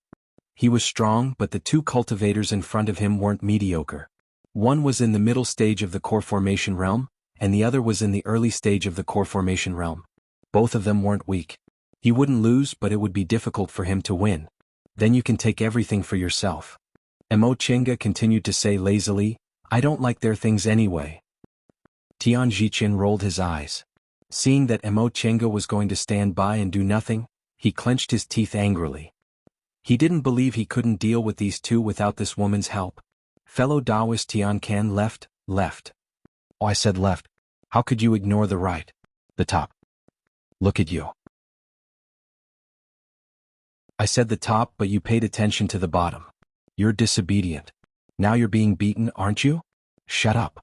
Speaker 1: He was strong, but the two cultivators in front of him weren't mediocre. One was in the middle stage of the core formation realm, and the other was in the early stage of the core formation realm. Both of them weren't weak. He wouldn't lose, but it would be difficult for him to win. Then you can take everything for yourself. Mo Chenga continued to say lazily, I don't like their things anyway. Tian Jiqian rolled his eyes. Seeing that Mo Chenga was going to stand by and do nothing, he clenched his teeth angrily. He didn't believe he couldn't deal with these two without this woman's help. Fellow Daoist Tian Can left. Oh, I said left. How could you ignore the right? The top. Look at you. I said the top, but you paid attention to the bottom. You're disobedient. Now you're being beaten, aren't you? Shut up.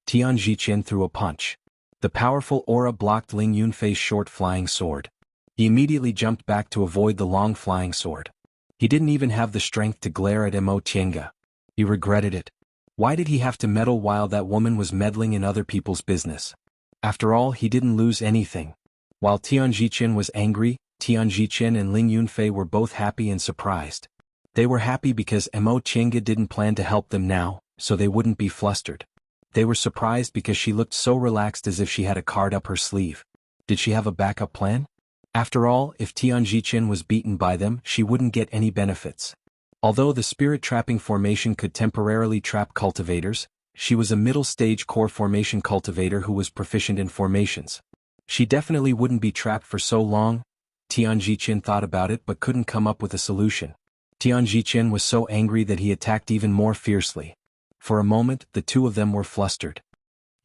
Speaker 1: Tian Jiqian threw a punch. The powerful aura blocked Ling Yunfei's short flying sword. He immediately jumped back to avoid the long flying sword. He didn't even have the strength to glare at Mo Chenga. He regretted it. Why did he have to meddle while that woman was meddling in other people's business? After all, he didn't lose anything. While Tian Jiqian was angry, Tian Jiqian and Ling Yunfei were both happy and surprised. They were happy because Mo Chenga didn't plan to help them now, so they wouldn't be flustered. They were surprised because she looked so relaxed as if she had a card up her sleeve. Did she have a backup plan? After all, if Tian Jiqian was beaten by them, she wouldn't get any benefits. Although the spirit trapping formation could temporarily trap cultivators, she was a middle-stage core formation cultivator who was proficient in formations. She definitely wouldn't be trapped for so long. Tian Jiqian thought about it but couldn't come up with a solution. Tian Jiqian was so angry that he attacked even more fiercely. For a moment, the two of them were flustered.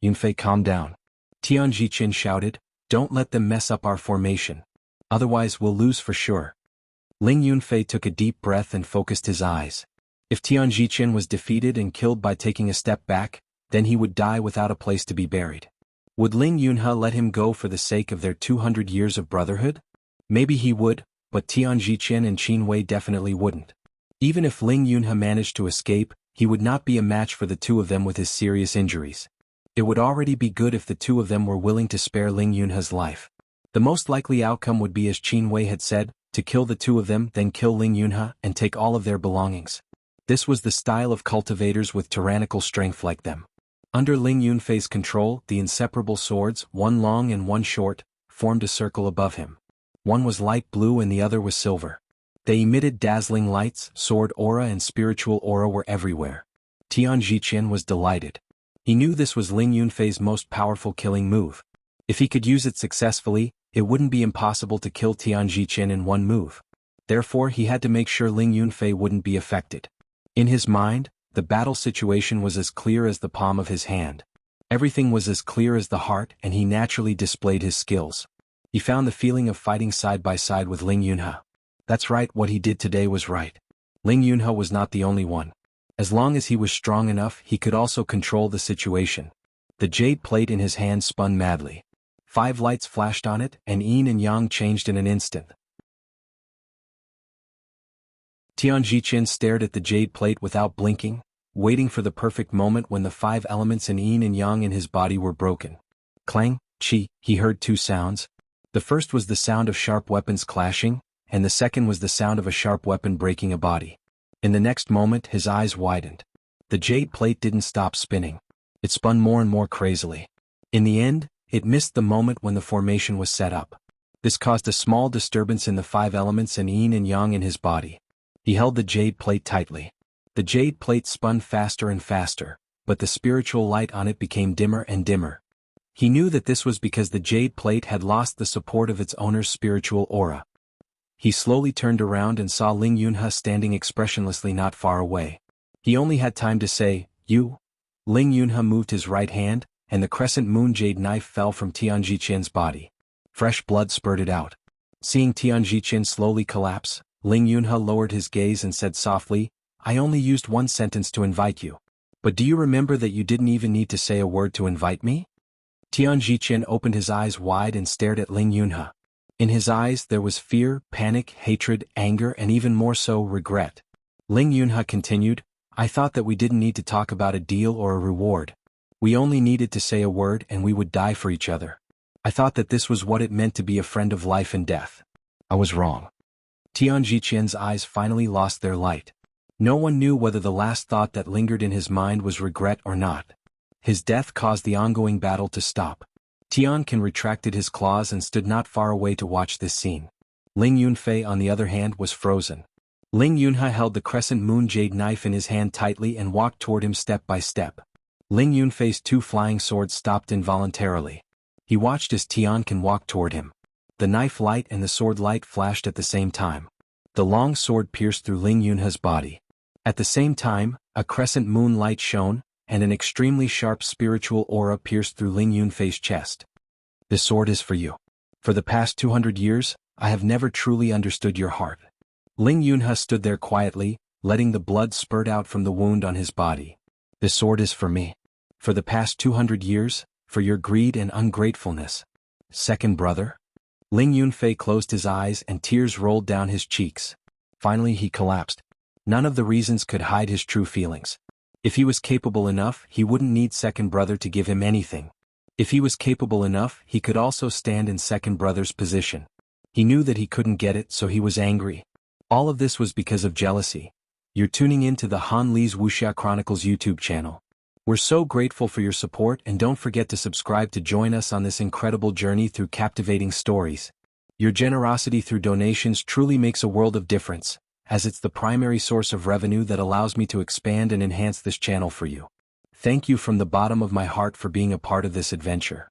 Speaker 1: Yunfei, calm down. Tian Jiqian shouted, don't let them mess up our formation. Otherwise we'll lose for sure. Ling Yunfei took a deep breath and focused his eyes. If Tian Jiqian was defeated and killed by taking a step back, then he would die without a place to be buried. Would Ling Yunhe let him go for the sake of their 200 years of brotherhood? Maybe he would, but Tian Jiqian and Qin Wei definitely wouldn't. Even if Ling Yunhe managed to escape, he would not be a match for the two of them with his serious injuries. It would already be good if the two of them were willing to spare Ling Yunhe's life. The most likely outcome would be as Qin Wei had said, to kill the two of them, then kill Ling Yunhe and take all of their belongings. This was the style of cultivators with tyrannical strength like them. Under Ling Yunfei's control, the inseparable swords, one long and one short, formed a circle above him. One was light blue and the other was silver. They emitted dazzling lights, sword aura and spiritual aura were everywhere. Tian Ziqian was delighted. He knew this was Ling Yunfei's most powerful killing move. If he could use it successfully, it wouldn't be impossible to kill Tian Ziqian in one move. Therefore he had to make sure Ling Yunfei wouldn't be affected. In his mind, the battle situation was as clear as the palm of his hand. Everything was as clear as the heart and he naturally displayed his skills. He found the feeling of fighting side by side with Ling Yunhe. That's right, what he did today was right. Ling Yunhe was not the only one. As long as he was strong enough, he could also control the situation. The jade plate in his hand spun madly. 5 lights flashed on it, and yin and yang changed in an instant. Tian Ziqian stared at the jade plate without blinking, waiting for the perfect moment when the 5 elements in yin and yang in his body were broken. Clang, chi, he heard 2 sounds. The first was the sound of sharp weapons clashing, and the second was the sound of a sharp weapon breaking a body. In the next moment his eyes widened. The jade plate didn't stop spinning. It spun more and more crazily. In the end, it missed the moment when the formation was set up. This caused a small disturbance in the 5 elements and yin and yang in his body. He held the jade plate tightly. The jade plate spun faster and faster, but the spiritual light on it became dimmer and dimmer. He knew that this was because the jade plate had lost the support of its owner's spiritual aura. He slowly turned around and saw Ling Yunhe standing expressionlessly not far away. He only had time to say, "You?" Ling Yunhe moved his right hand, and the crescent moon jade knife fell from Tian Ziqian's body. Fresh blood spurted out. Seeing Tian Ziqian slowly collapse, Ling Yunhe lowered his gaze and said softly, "I only used 1 sentence to invite you. But do you remember that you didn't even need to say a word to invite me?" Tian Ziqian opened his eyes wide and stared at Ling Yunhe. In his eyes there was fear, panic, hatred, anger and even more so, regret. Ling Yunhe continued, "I thought that we didn't need to talk about a deal or a reward. We only needed to say a word and we would die for each other. I thought that this was what it meant to be a friend of life and death. I was wrong." Tian Ziqian's eyes finally lost their light. No one knew whether the last thought that lingered in his mind was regret or not. His death caused the ongoing battle to stop. Tian Kan retracted his claws and stood not far away to watch this scene. Ling Yunfei, on the other hand, was frozen. Ling Yunhe held the crescent moon jade knife in his hand tightly and walked toward him step by step. Ling Yunfei's 2 flying swords stopped involuntarily. He watched as Tian Kan walked toward him. The knife light and the sword light flashed at the same time. The long sword pierced through Ling Yunhe's body. At the same time, a crescent moon light shone, and an extremely sharp spiritual aura pierced through Ling Yunfei's chest. "This sword is for you. For the past 200 years, I have never truly understood your heart." Ling Yunhe stood there quietly, letting the blood spurt out from the wound on his body. "This sword is for me. For the past 200 years, for your greed and ungratefulness. Second brother?" Ling Yunfei closed his eyes and tears rolled down his cheeks. Finally he collapsed. None of the reasons could hide his true feelings. If he was capable enough, he wouldn't need second brother to give him anything. If he was capable enough, he could also stand in second brother's position. He knew that he couldn't get it, so he was angry. All of this was because of jealousy. You're tuning in to the Han Li's Wuxia Chronicles YouTube channel. We're so grateful for your support, and don't forget to subscribe to join us on this incredible journey through captivating stories. Your generosity through donations truly makes a world of difference, as it's the primary source of revenue that allows me to expand and enhance this channel for you. Thank you from the bottom of my heart for being a part of this adventure.